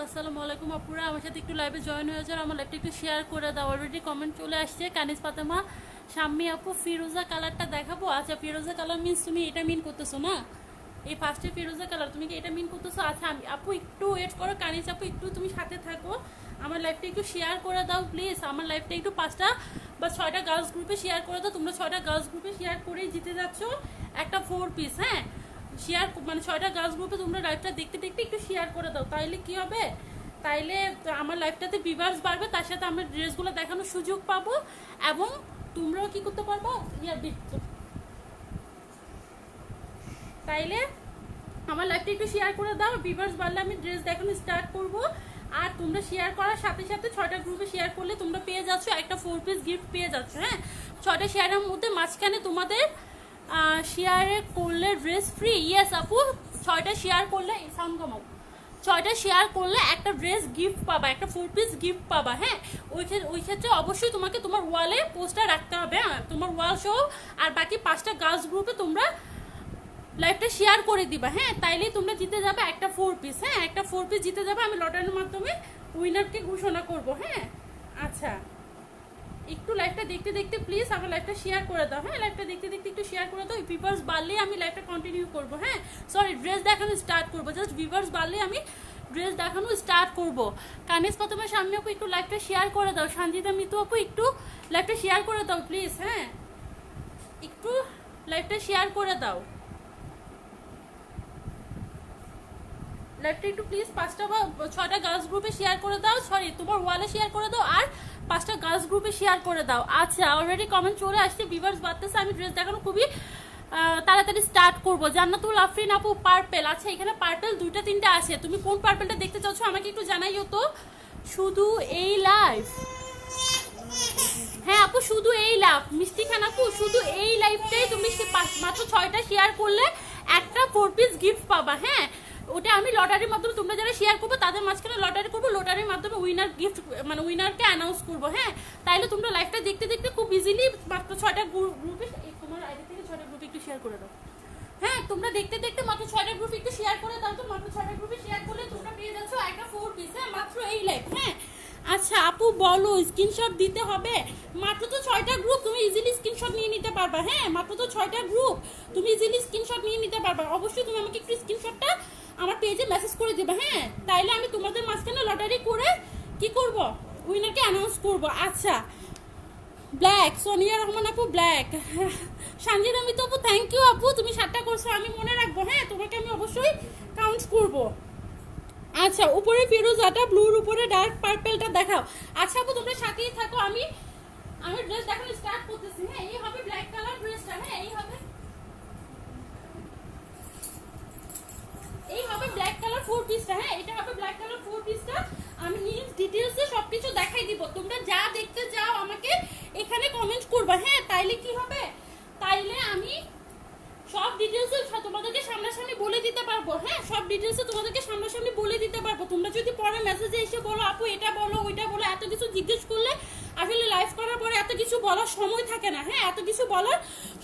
আসসালামু আলাইকুম আপুরা, আমার সাথে একটু লাইভে জয়েন হয়ে যাও, আমার লাইভটা একটু শেয়ার করে দাও। অলরেডি কমেন্ট চলে আসছে। কানিজ ফাতেমা, শাম্মী আপু, ফিরোজা কালারটা দেখাবো। আচ্ছা, ফিরোজা কালার মিন্স তুমি এটা মিন করতেছো না? এই ফার্স্টে ফিরোজা কালার, তুমি কি এটা মিন করতেছো? আচ্ছা আমি আপু একটু ওয়েট করো, কানিজ আপু একটু তুমি সাথে থাকো, আমার লাইভটা একটু শেয়ার করে দাও প্লিজ। আমার লাইভটা একটু 5টা বা 6টা গার্লস গ্রুপে শেয়ার করে দাও। তোমরা 6টা গার্লস গ্রুপে শেয়ার করেই জিতে যাচ্ছ একটা 4 পিস। হ্যাঁ, শেয়ার মানে 6টা গার্লস গ্রুপে তোমরা লাইভটা দেখতে দেখতে একটু শেয়ার করে দাও, তাইলে কি হবে, তাইলে আমার লাইভটাতে ভিউয়ার্স বাড়বে, তার সাথে আমরা ড্রেসগুলো দেখানোর সুযোগ পাবো এবং তোমরাও কি করতে পারবো তাইলে আমার লাইভটা একটু শেয়ার করে দাও। ভিউয়ার্স বাড়লে আমি ড্রেস দেখানো স্টার্ট করব। আর তোমরা শেয়ার করার সাথে সাথে 6টা গ্রুপে শেয়ার করলে তোমরা পেয়ে যাচ্ছ একটা 4 পিস গিফট পেয়ে যাচ্ছ। হ্যাঁ, 6টা শেয়ারের মধ্যে মাঝখানে তোমাদের শেয়ারে করলে ড্রেস ফ্রি। ইয়েস আপু, 6টা শেয়ার করলে সাউন্ড কমাও, 6টা শেয়ার করলে একটা ড্রেস গিফট পাবা, একটা 4 পিস গিফট পাবা। হ্যাঁ, ওই ক্ষেত্রে অবশ্যই তোমাকে তোমার ওয়ালে পোস্টার রাখতে হবে, তোমার ওয়াল শো। আর বাকি 5টা গার্লস গ্রুপে তোমরা লাইভটা শেয়ার করে দিবা। হ্যাঁ, তাইলেই তোমরা জিতে যাবে একটা 4 পিস। হ্যাঁ, একটা 4 পিস জিতে যাবে, আমি লটারির মাধ্যমে উইনারকে ঘোষণা করব। হ্যাঁ, আচ্ছা একটু লাইভটা দেখতে দেখতে প্লিজ আমার লাইভটা শেয়ার করে দাও। হ্যাঁ, লাইভটা দেখতে দেখতে একটু শেয়ার করে দাও। ভিউয়ার্স বাড়লে আমি লাইভটা কন্টিনিউ করব। হ্যাঁ, সরি, ড্রেস দেখানো স্টার্ট করব। জাস্ট ভিউয়ার্স বাড়লে আমি ড্রেস দেখানো স্টার্ট করব। কানিজ ফাতেমার সামনে আপু একটু লাইভটা শেয়ার করে দাও। সঞ্জিতা মিতু আপু একটু লাইভটা শেয়ার করে দাও প্লিজ। হ্যাঁ, একটু লাইভটা শেয়ার করে দাও। লাইভটা একটু প্লিজ 5টা বা 6টা গার্লস গ্রুপে শেয়ার করে দাও। সরি, তোমার ওয়ালে শেয়ার করে দাও আর 5টা গার্লস গ্রুপে শেয়ার করে দাও। আচ্ছা, অলরেডি কমেন্ট চলে আসছে, ভিউয়ার্স বাড়তেছে, আমি ড্রেস দেখানো খুবই তাড়াতাড়ি স্টার্ট করবো। জান্নাতুল আফরিন আপু পার্পেল, আচ্ছা এখানে পার্পেল 2টা 3টা আছে, তুমি কোন পার্পেলটা দেখতে চাচ্ছ আমাকে একটু জানাইও তো। শুধু এই লাইভ, হ্যাঁ আপু শুধু এই লাইভ, মিষ্টি খান আপু শুধু এই লাইভটাই তুমি মাত্র 6টা শেয়ার করলে একটা 4 পিস গিফট পাবা। হ্যাঁ, ওটা আমি লটারির মাধ্যমে তোমরা যারা শেয়ার করবো তাদের মাঝখানে লটারি করবো, লটারির মাধ্যমে উইনার গিফট মানে উইনারকে অ্যানাউন্স করবো। হ্যাঁ, তাইলে তোমরা লাইভটা দেখতে দেখতে খুব ইজিলি মাত্র 6টা গ্রুপে, তোমার আইডি থেকে 6টা গ্রুপে একটু শেয়ার করে দাও। হ্যাঁ, তোমরা দেখতে দেখতে মাত্র 6টা গ্রুপে একটু শেয়ার করে দাও। তো মাত্র 6টা গ্রুপে শেয়ার করলে তোমরা পেয়ে যাচ্ছ একটা 4 পিস। হ্যাঁ, মাত্র এই লাইভ। হ্যাঁ, আচ্ছা আপু বলো স্ক্রিনশট দিতে হবে? মাত্র তো 6টা গ্রুপ, তুমি ইজিলি স্ক্রিনশট নিয়ে নিতে পারবা। হ্যাঁ, মাত্র তো 6টা গ্রুপ, তুমি ইজিলি স্ক্রিনশট নিয়ে নিতে পারবা। অবশ্যই তুমি আমাকে একটু স্ক্রিনশটটা আমার পেজে মেসেজ করে দেবে। হ্যাঁ, তাইলে আমি তোমাদের মাঝখানে লটারি করে কি করব, উইনারকে অ্যানাউন্স করব। আচ্ছা, ব্ল্যাক সোনিয়া রহমান আপু ব্ল্যাক, সঞ্জিতা মিতু আপু থ্যাংক ইউ আপু, তুমি 7টা করছো, আমি মনে রাখবো। হ্যাঁ, তোমাকে আমি অবশ্যই কাউন্ট করব। আচ্ছা, উপরে ফিরোজাটা, ব্লুর উপরে ডার্ক পার্পেলটা দেখাও। আচ্ছা আপু তোমরা সাথেই থাকো, আমি ড্রেস দেখানো স্টার্ট করতেছি। হ্যাঁ, এই হবে ব্ল্যাক কালার ড্রেসটা। হ্যাঁ, এই হবে ব্ল্যাক কালার 4 পিসটা। হ্যাঁ, এটা হবে ব্ল্যাক কালার 4 পিসটা। আমি হিলস ডিটেইলসে সবকিছু দেখাই দিব, তোমরা যা দেখতে চাও আমাকে এখানে কমেন্ট করবা। হ্যাঁ, তাইলে কি হবে, তাইলে আমি সব ডিটেইলসে তোমাদেরকে সামনাসামনি বলে দিতে পারবো। হ্যাঁ, সব ডিটেইলসে তোমাদেরকে সামনাসামনি বলে দিতে পারবো। তোমরা যদি পরে মেসেজে এসে বলো আপু এটা বলো ওইটা বলো, এত কিছু জিজ্ঞেস করলে আসলে লাইভ করার পরে এত কিছু বলার সময় থাকে না। হ্যাঁ, এত কিছু বলার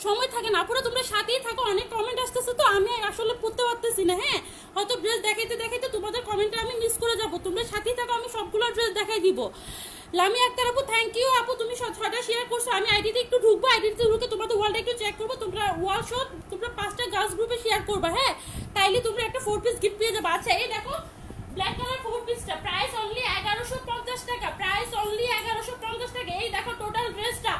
সময় থাকে না। আপুরা তোমরা সাথেই থাকো, অনেক কমেন্ট আসতেছে তো আমি আসলে পড়তে পারতেছি না। হ্যাঁ, হয়তো ড্রেস দেখাইতে দেখাইতে তোমাদের কমেন্টটা আমি মিস করে যাবো। তোমরা সাথেই থাকো, আমি সবগুলো ড্রেস দেখাই দিব। লামি আক্তার আপু থ্যাংক ইউ আপু, তুমি 6টা শেয়ার করছো। আমি আইডিতে একটু ঢুকবো, আইডিতে ঢুকে তোমাদের ওয়ালটা একটু চেক করবো। তোমরা ওয়াল শো তোমরা 5টা গার্লস গ্রুপে শেয়ার করবা। হ্যাঁ, তাইলে তোমরা একটা 4 পিস গিফট পেয়ে যাবে। আচ্ছা, এই দেখো ব্ল্যাক কালার 4 পিসটা, প্রাইস অনলি 1150 টাকা, প্রাইস অনলি 1150 টাকা। এই দেখো টোটাল ড্রেসটা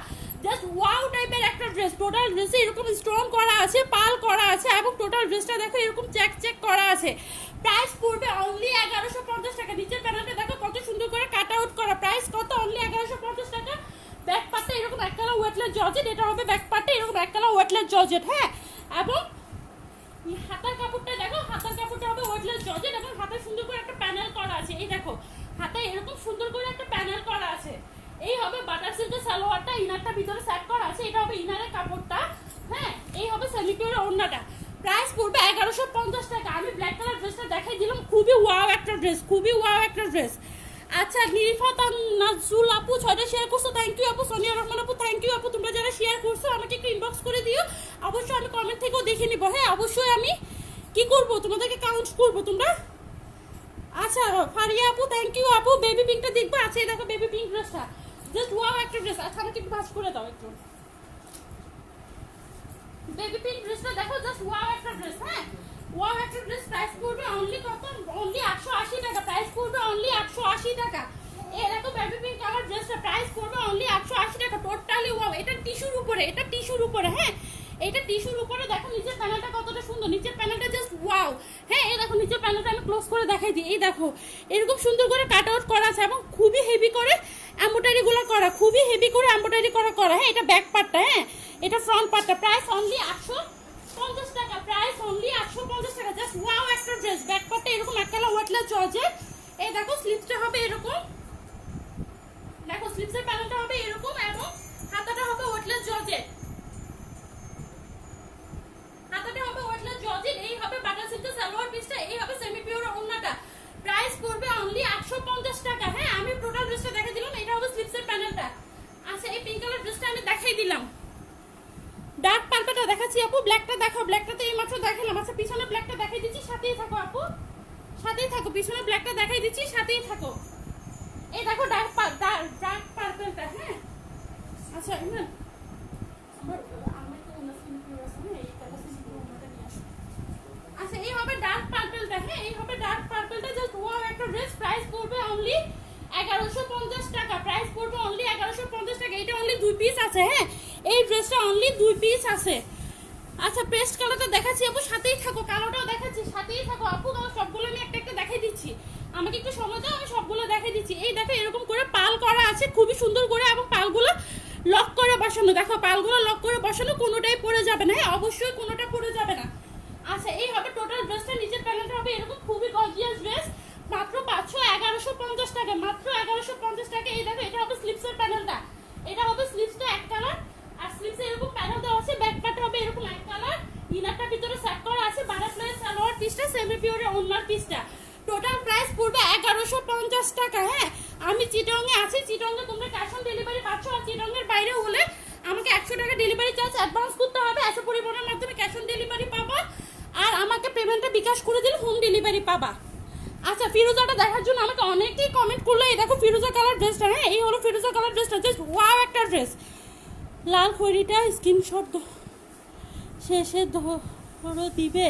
জাস্ট ওয়াও টাইপের একটা ড্রেস। টোটাল ড্রেসে এরকম স্টোন করা আছে, পাল করা আছে এবং টোটাল ড্রেসটা দেখো এরকম চেক চেক করা আছে। প্রাইস পড়বে অনলি 1150 টাকা। নিচের প্যানেলটা দেখো কত সুন্দর করে কাট আউট করা, প্রাইস কত অনলি 1150 টাকা। ব্যাক পার্টটা এরকম এক কালার ওয়েটলেস জর্জেট, এটা হবে ব্যাক পার্টটা এরকম এক কালার ওয়েটলেস জর্জেট। হ্যাঁ, এবং হাতার কাপড়টা দেখো, হাতার কাপড়টা হবে ওয়েটলেস জর্জেট এবং হাতে সুন্দর করে একটা প্যানেল করা আছে। এই দেখো হাতায় এরকম সুন্দর করে একটা প্যানেল করা আছে। এই হবে বাটার সিল্কের সালোয়ারটা, ইনারটা ভিতরে সেট করা আছে, এটা হবে ইনারের কাপড়টা। হ্যাঁ, এই হবে সেমিকিউর ওড়নাটা। প্রাইস পড়বে 1150 টাকা। আমি ব্ল্যাক কালার ড্রেসটা দেখাই দিলাম, খুবই ওয়াও একটা ড্রেস, খুবই ওয়াও একটা ড্রেস। আচ্ছা, নিরিফাত নাজুল আপু 6টা শেয়ার করছো, থ্যাংক ইউ আপু। সোনিয়া রহমান আপু থ্যাংক ইউ আপু, তোমরা যারা শেয়ার করছো আমাকে একটু ইনবক্স করে দিও, অবশ্যই আমি কমেন্ট থেকেও দেখে নিব। হ্যাঁ, অবশ্যই আমি কি করব তোমাদেরকে কাউন্ট করব। তোমরা আচ্ছা ফারিয়া আপু থ্যাংক ইউ আপু, বেবি পিঙ্কটা দেখবো। আচ্ছা এই দেখো বেবি পিঙ্ক ড্রেসটা, জাস্ট ওয়াও একটা ড্রেস। আচ্ছা আমাকে একটু ভাঁজ করে দাও একটু, বেবি পিঙ্ক ড্রেসটা দেখো, জাস্ট ওয়াও একটা ড্রেস। হ্যাঁ ওয়াও একটা ড্রেস, প্রাইস পড়বে অনলি কত, অনলি 880 টাকা, প্রাইস পড়বে অনলি 880 টাকা। এই দেখো বেবি পিঙ্ক কালার ড্রেসটা প্রাইস পড়বে অনলি 880 টাকা, টোটালি ওয়াও। এটা টিস্যুর উপরে, এটা টিস্যুর উপরে। হ্যাঁ এটা টিস্যুর উপরে, দেখো নিচের প্যানেলটা কতটা সুন্দর, নিচের প্যানেলটা জাস্ট ওয়াও। হ্যাঁ এই দেখো নিচের প্যানেলটা আমি ক্লোজ করে দেখাই দিই, এই দেখো এরকম সুন্দর করে কাট আউট করা আছে এবং খুবই হেভি করে এমব্রয়ডারি গুলো করা, খুবই হেভি করে এমব্রয়ডারি করা। হ্যাঁ এটা ব্যাক পার্টটা, হ্যাঁ এটা ফ্রন্ট পার্টটা, প্রাইস অনলি 850 টাকা, প্রাইস অনলি 850 টাকা, জাস্ট ওয়াও একটা ড্রেস। ব্যাক পার্টটা এরকম এক কালার ওয়াটলেস জর্জেট। এই দেখো স্লিপসটা হবে এরকম, দেখো স্লিপসের প্যানেলটা হবে এরকম এবং হাতাটা হবে ওয়াটলেস জর্জেট, হাতাটা হবে ওয়াটলেস জর্জেট। এই হবে বাটার সিল্কের সালোয়ার পিসটা, এই হবে সেমি পিওর ওন্নাটা, প্রাইস পড়বে অনলি 850 টাকা। হ্যাঁ আমি টোটাল ড্রেসটা দেখাই দিলাম, এটা হবে স্লিপসের প্যানেলটা। আচ্ছা এই পিঙ্ক কালার ড্রেসটা আমি দেখাই দিলাম, ডার্ক পার্পলটা দেখাচ্ছি আপু, ব্ল্যাকটা দেখো, ব্ল্যাকটা তো এইমাত্র দেখালাম। আচ্ছা পিছনে ব্ল্যাকটা দেখাই দিচ্ছি, সাথেই থাকো আপু, সাথেই থাকো, পিছনে ব্ল্যাকটা দেখাই দিচ্ছি, সাথেই থাকো। এই দেখো ডার্ক পার্পলটা। হ্যাঁ আচ্ছা ইমরান আমার তো ওনা স্কিন পিওর আছে না, এই কালার স্কিন ওনাটা নিয়ে আসো। আচ্ছা এই হবে ডার্ক পার্পলটা, হ্যাঁ এই হবে ডার্ক পার্পলটা, জাস্ট ওয়াও একটা ড্রেস, প্রাইস পড়বে অনলি 1150 টাকা, প্রাইস পড়বে অনলি 1150 টাকা। এটা অনলি 2 পিস আছে। হ্যাঁ এই ড্রেসটা অনলি 2 পিস আছে। আচ্ছা পেস্ট কালারটা দেখাচ্ছি আপু, সাথেই থাকো, কালোটাও দেখাচ্ছি, সাথেই থাকো আপু, কারণ সবগুলো আমি একটা একটা দেখাই দিচ্ছি, আমাকে একটু সময় দাও, আমি সবগুলো দেখাই দিচ্ছি। এই দেখো এরকম করে পাল করা আছে খুবই সুন্দর করে, এবং পালগুলো লক করে বসানো, দেখো পালগুলো লক করে বসানো, কোনোটাই পড়ে যাবে না। হ্যাঁ অবশ্যই কোনোটা পড়ে যাবে না। আচ্ছা এই হবে টোটাল ড্রেসটা, নিচের প্যানেলটা হবে এরকম, খুবই গর্জিয়াস ড্রেস, মাত্র 1150 টাকা, মাত্র 1150 টাকা। এই দেখো এটা হবে স্লিপসের প্যানেলটা, এটা হবে স্লিপসটা এক কালার, আর স্লিপসে এরকম প্যানেল দেওয়া আছে, ব্যাক পার্ট হবে এরকম এক কালার, ইনারটা ভিতরে সেট করা আছে, বাটারফ্লাই সালোয়ার পিসটা, সেমি পিওরের ওন্নার পিসটা, টোটাল প্রাইস পড়বে 1150 টাকা। হ্যাঁ আমি চিটংয়ে আছি, চিটংয়ে তোমরা ক্যাশ অন ডেলিভারি পাচ্ছ, আর চিটংয়ের বাইরে হলে আমাকে 100 টাকা ডেলিভারি চার্জ অ্যাডভান্স করতে হবে, এত পরিমাণের মাধ্যমে ক্যাশ অন ডেলিভারি পাবা, আর আমাকে পেমেন্টটা বিকাশ করে দিলে হোম ডেলিভারি পাবা। আচ্ছা ফিরোজাটা দেখার জন্য আমাকে অনেকেই কমেন্ট করলো, এই দেখো ফিরোজা কালার ড্রেসটা। হ্যাঁ এই হলো ফিরোজা কালার ড্রেসটা, জাস্ট ওয়াও একটা ড্রেস। লাল খড়িটা স্ক্রিনশট শেষে ধরো দিবে।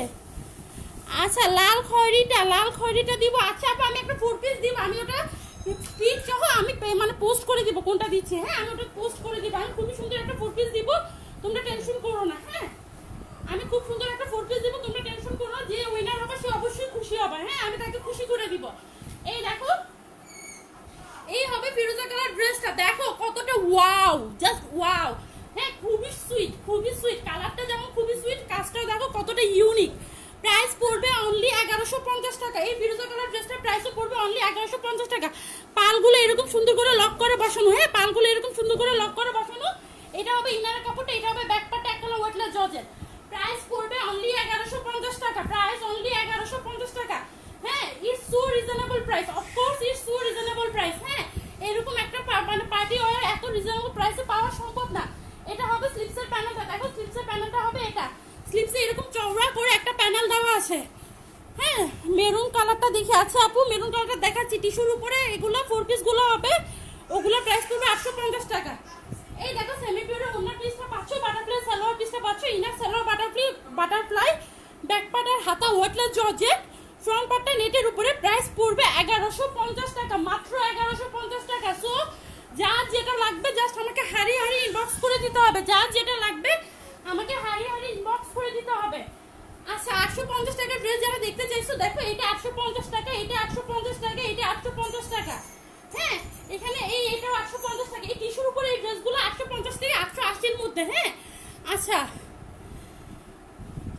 আচ্ছা লাল খড়িটা দিব। আচ্ছা আপু আমি একটা 4 পিস দিব, আমি ওটা পিক সহ আমি মানে পোস্ট করে দিব কোনটা দিচ্ছি। হ্যাঁ আমি ওটা পোস্ট করে দিব, আমি খুবই সুন্দর একটা 4 পিস দিব, তোমরা টেনশন করো না। হ্যাঁ আমি খুব সুন্দর একটা 4 পিস দিব, তোমরা টেনশন করো না, যে উইনার হবে সে অবশ্যই খুশি হবে। হ্যাঁ আমি তাকে খুশি করে দিব। এই দেখো এই হবে ফিরোজা কালার ড্রেসটা, দেখো কতটা ওয়াও, জাস্ট ওয়াও। হ্যাঁ খুবই সুইট, কালারটা যেমন খুবই সুইট, কাজটাও দেখো কতটা ইউনিক। প্রাইস পড়বে অনলি 1150 টাকা। এই ফিরোজা কালার ড্রেসটার প্রাইসও পড়বে অনলি 1150 টাকা। পালগুলো এরকম সুন্দর করে লক করে বসানো, হ্যাঁ পালগুলো এরকম সুন্দর করে লক করে বসানো। এটা হবে ইনারের কাপড়টা, এটা হবে ব্যাক পার্টটা এক কালার ওয়েটলেস জর্জেট। প্রাইস পড়বে অনলি 1150 টাকা, প্রাইস অনলি 1150 টাকা। হ্যাঁ it's so reasonable price, of course it's so reasonable price. হ্যাঁ এরকম একটা মানে পার্টি ওয়্যার এত রিজনেবল প্রাইসে পাওয়া সম্ভব না। এটা হবে স্লিপসের প্যানেলটা, দেখো স্লিপসের প্যানেলটা হবে এটা, স্লিপসে এরকম চওড়া করে একটা প্যানেল দেওয়া আছে। হ্যাঁ মেরুন কালারটা দেখি, আছে আপু মেরুন কালারটা দেখাচ্ছি, টিস্যুর উপরে এগুলো 4 পিসগুলো হবে, ওগুলো প্রাইস পড়বে 850 টাকা। এই দেখো সেমি পিওরের ওন্নার পিসটা পাচ্ছ, বাটারফ্লাই সালোয়ার পিসটা পাচ্ছ, inner salwar butterfly, back part আর হাতা ওয়েটলেস জর্জেট, ফ্রন্ট পার্টটা নেটের উপরে, প্রাইস পড়বে 1150 টাকা, মাত্র 1150 টাকা। সো যার যেটা লাগবে জাস্ট আমাকে হারি ইনবক্স করে দিতে হবে, যার যেটা লাগবে আমাকে হারি ইনবক্স করে দিতে হবে। আচ্ছা 850 টাকা ড্রেস যারা দেখতে চাইছো, দেখো এটা 850 টাকা, এটা 850 টাকা, এটা 850 টাকা। হ্যাঁ এখানে এটাও 850 টাকা, এই টিস্যুর উপরে এই ড্রেসগুলো 850 থেকে 880 এর মধ্যে। হ্যাঁ আচ্ছা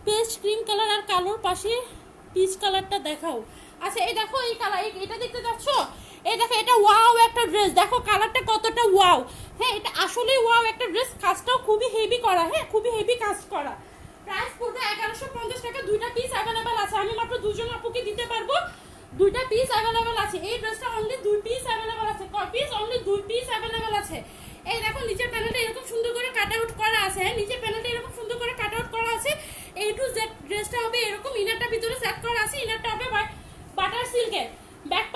পেস্ট ক্রিম কালার আর কালোর পাশে পিচ কালারটা দেখাও। আচ্ছা এই দেখো এই কালার, এটা দেখতে যাচ্ছ, এই দেখো এটা ওয়াও একটা ড্রেস, দেখো কালারটা কতটা ওয়াও। হ্যাঁ এটা আসলেই ওয়াও একটা ড্রেস, কাজটাও খুবই হেভি করা, হ্যাঁ খুবই হেভি কাজ করা। প্রাইস পড়বে 1150 টাকা, দুইটা পিস অ্যাভেলেবেল আছে, আমি মাত্র দুজন আপুকে দিতে পারবো, দুইটা পিস অ্যাভেলেবেল আছে। এই ড্রেসটা অনলি 2 পিস অ্যাভেলেবেল আছে, পিস অনলি 2 পিস অ্যাভেলেবেল আছে। এই দেখো নিচের প্যানেলটা এরকম সুন্দর করে কাট আউট করা আছে, হ্যাঁ নিচের প্যানেলটা এরকম সুন্দর করে কাট আউট করা আছে। এই টু জেড ড্রেসটা হবে এরকম, ইনারটা ভিতরে সেট করা আছে, ইনারটা হবে বাটার সিল্কের,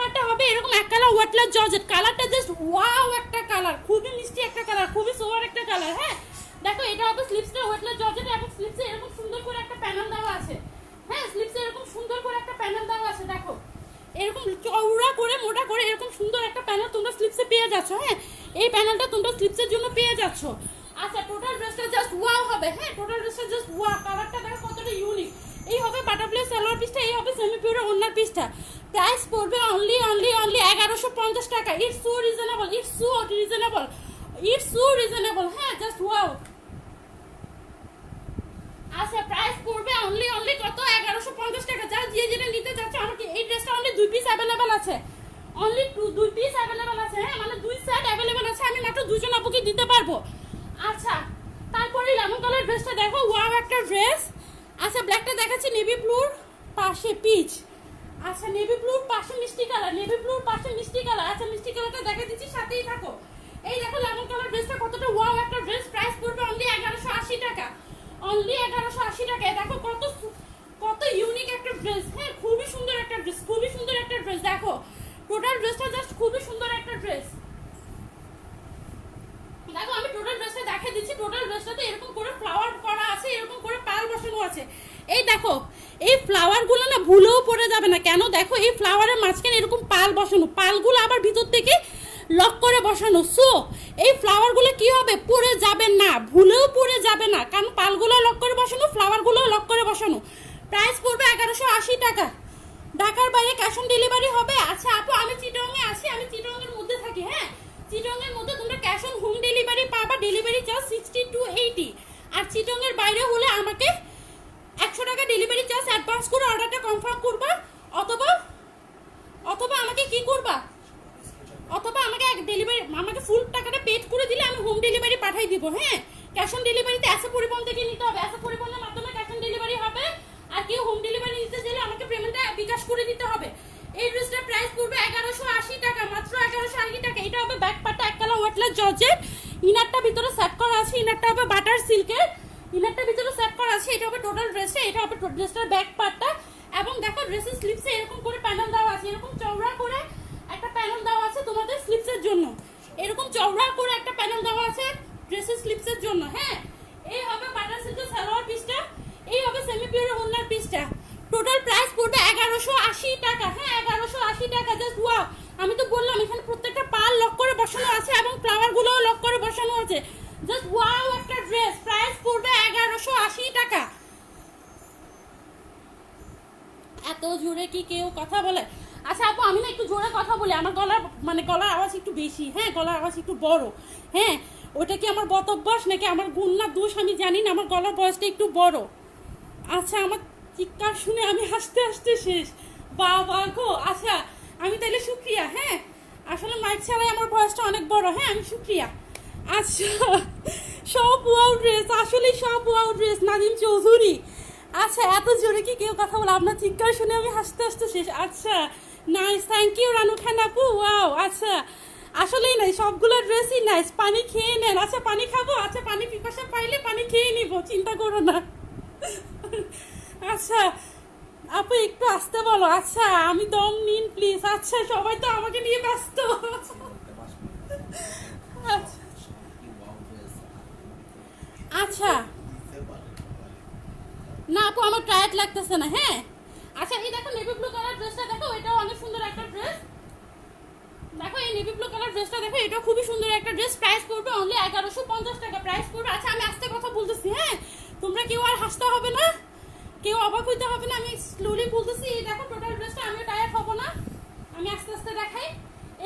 পাটটা হবে এরকম এক কালার ওয়েটলেস জর্জেট, কালারটা জাস্ট ওয়াও একটা কালার, খুবই মিষ্টি একটা কালার, খুবই সোয়ার একটা কালার। হ্যাঁ দেখো এটা হবে স্লিপসটা ওয়েটলেস জর্জেট এবং স্লিপসে এরকম সুন্দর করে একটা প্যানেল দেওয়া আছে। হ্যাঁ স্লিপসে এরকম সুন্দর করে একটা প্যানেল দেওয়া আছে, দেখো এরকম চওড়া করে মোটা করে এরকম সুন্দর একটা প্যানেল তোমরা স্লিপসে পেয়ে যাচ্ছ। হ্যাঁ এই প্যানেলটা তোমরা স্লিপসের জন্য পেয়ে যাচ্ছ। আচ্ছা টোটাল ড্রেসটা জাস্ট ওয়াও হবে। হ্যাঁ টোটাল ড্রেসটা জাস্ট ওয়াও, কালারটা দেখো কতটা ইউনিক। এই হবে বাটারফ্লাই সালোয়ার পিসটা, এই হবে সেমি পিওর ওড়নার পিসটা। প্রাইস পড়বে অনলি 1150 টাকা। It's so reasonable, it's so reasonable, it's so reasonable. হ্যাঁ জাস্ট ওয়াও। আচ্ছা প্রাইস পড়বে অনলি কত 1150 টাকা। যা যে যেটা নিতে যাচ্ছে আমাকে এই ড্রেসটা অনলি 2 পিস अवेलेबल আছে, অনলি 2 পিস अवेलेबल আছে। হ্যাঁ মানে 2 সেট अवेलेबल আছে, আমি মাত্র 2 জন আপুকে দিতে পারবো। আচ্ছা তারপরে লেমন কালার ড্রেসটা দেখো, ওয়াও একটা ড্রেস। আচ্ছা ব্ল্যাকটা দেখাচ্ছি নেভি ব্লুর পাশে পিচ। আচ্ছা নেভি ব্লুর পাশে মিষ্টি কালার, নেভি ব্লুর পাশে মিষ্টি কালার। আচ্ছা মিষ্টি কালারটা দেখা দিচ্ছি, সাথেই থাকো। এই দেখো লেমন কালার ড্রেসটা কতটা ওয়াও একটা ড্রেস। প্রাইস পড়বে অনলি 1180 টাকা, অনলি 1180 টাকা। দেখো কত কত ইউনিক একটা ড্রেস। হ্যাঁ খুবই সুন্দর একটা ড্রেস, খুবই সুন্দর একটা ড্রেস। দেখো টোটাল ড্রেসটা জাস্ট খুবই সুন্দর একটা ড্রেস। দেখো আমি টোটাল ড্রেসটা দেখিয়ে দিচ্ছি। টোটাল ড্রেসটাতে এরকম করে ফ্লাওয়ার করা আছে, এরকম করে পাল বসানো আছে। এই দেখো এই ফ্লাওয়ারগুলো না ভুলেও পড়ে যাবে না, কেন দেখো এই ফ্লাওয়ারের মাঝখানে এরকম পাল বসানো, পালগুলো আবার ভিতর থেকে লক করে বসানো। সো এই ফ্লাওয়ারগুলো কি হবে, পড়ে যাবে না, ভুলেও পড়ে যাবে না, কারণ পালগুলো লক করে বসানো, ফ্লাওয়ারগুলো লক করে বসানো। প্রাইস পড়বে 1180 টাকা। ঢাকার বাইরে ক্যাশ অন ডেলিভারি হবে। আচ্ছা আপু আমি চিটংয়ে আছি, আমি চিটংয়ের মধ্যে থাকি। হ্যাঁ চিটংয়ের মধ্যে তোমরা ক্যাশ অন হোম ডেলিভারি পাবা, ডেলিভারি চার্জ 60 to 80। আর চিটংয়ের বাইরে হলে আমাকে 100 টাকা ডেলিভারি চার্জ অ্যাডভান্স করে অর্ডারটা কনফার্ম করবা, অথবা অথবা আমাকে কি করবা, অথবা আমাকে ফুল টাকাটা পেড করে দিলে আমি হোম ডেলিভারি পাঠাই দিব। হ্যাঁ ক্যাশ অন ডেলিভারিতে এসে পরিবহন থেকে নিতে হবে, এসে পরিবহনের মাধ্যমে ক্যাশ অন ডেলিভারি হবে। আর কেউ হোম ডেলিভারি নিতে চাইলে আমাকে পেমেন্টটা বিকাশ করে দিতে হবে। এই ড্রেসটার প্রাইস পড়বে 1180 টাকা, মাত্র 1180 টাকা। এটা হবে ব্যাক পার্টটা এক কালার ওয়েটলেস জর্জেট, ইনারটা ভিতরে সেট করা আছে, ইনারটা হবে বাটার সিল্কের, ইনারটা ভিতরে সেট করা আছে। এটা হবে টোটাল ড্রেসটা, এটা হবে ড্রেসটার ব্যাক পার্টটা। এবং দেখো ড্রেসের স্লিপসে এরকম করে প্যানেল দেওয়া আছে, এরকম চওড়া করে একটা প্যানেল দেওয়া আছে তোমাদের স্লিপসের জন্য, এরকম চওড়া করে একটা প্যানেল দেওয়া আছে ড্রেসের স্লিপসের জন্য। হ্যাঁ এই হবে বাটার সিল্কের সালোয়ার পিসটা, এই হবে সেমি পিওর ওড়নার পিসটা। টোটাল প্রাইস পড়বে 1180 টাকা। হ্যাঁ 1180 টাকা জাস্ট ওয়াও। আমি তো বললাম এখানে প্রত্যেকটা পাল লক করে বসানো আছে এবং ফ্লাওয়ার গুলোও লক করে বসানো আছে। জাস্ট ওয়াও একটা ড্রেস। প্রাইস পড়বে 1180 টাকা। এত জোরে কি কেউ কথা বলে? আচ্ছা আপু আমি না একটু জোরে কথা বলি, আমার গলার আওয়াজ একটু বেশি। হ্যাঁ গলার আওয়াজ একটু বড়। হ্যাঁ ওটা কি আমার বদভ্যাস নাকি আমার গুণ না দোষ আমি জানি না, আমার গলার ভয়েসটা একটু বড়। আচ্ছা আমার চিৎকার শুনে আমি হাসতে হাসতে শেষ। বাবা গো। আচ্ছা আমি তাহলে শুক্রিয়া। হ্যাঁ আসলে মাইক ছাড়াই আমার ভয়েসটা অনেক বড়। হ্যাঁ আমি শুক্রিয়া। আচ্ছা সব ওয়াও ড্রেস, আসলে সব ওয়াও ড্রেস নাদিম চৌধুরী। আচ্ছা এত জোরে কি কেউ কথা বলে? আপনার চিৎকার শুনে আমি হাসতে হাসতে শেষ। আচ্ছা নাইস, থ্যাংক ইউ রানু খান আপু। ওয়াও আচ্ছা আসলেই নাই, সবগুলো ড্রেসই নাইস। পানি খেয়ে নেন। আচ্ছা পানি খাবো, আচ্ছা পানি পিপাসা পাইলে পানি খেয়ে নিব, চিন্তা করো না। আচ্ছা আপু একটু আসতে বলো। আচ্ছা আমি দম নিন প্লিজ। আচ্ছা সবাই তো আমাকে নিয়ে ব্যস্ত। আচ্ছা না আপু আমার টায়ার্ড লাগতেছে না। হ্যাঁ আচ্ছা এই দেখো নেভি ব্লু কালার ড্রেসটা দেখো, এটাও অনেক সুন্দর একটা ড্রেস। দেখো এই নেভি ব্লু কালার ড্রেসটা দেখো, এটা খুবই সুন্দর একটা ড্রেস। প্রাইস পড়বে অনলি 1150 টাকা। প্রাইস পড়বে। আচ্ছা আমি আস্তে কথা বলতেছি। হ্যাঁ তোমরা কেউ আর হাসতে হবে না, কেউ অবাক হইতে হবে না, আমি স্লোলি বলতেছি। এই দেখো টোটাল ড্রেসটা, আমিও টায়ার্ড হবো না, আমি আস্তে আস্তে দেখাই।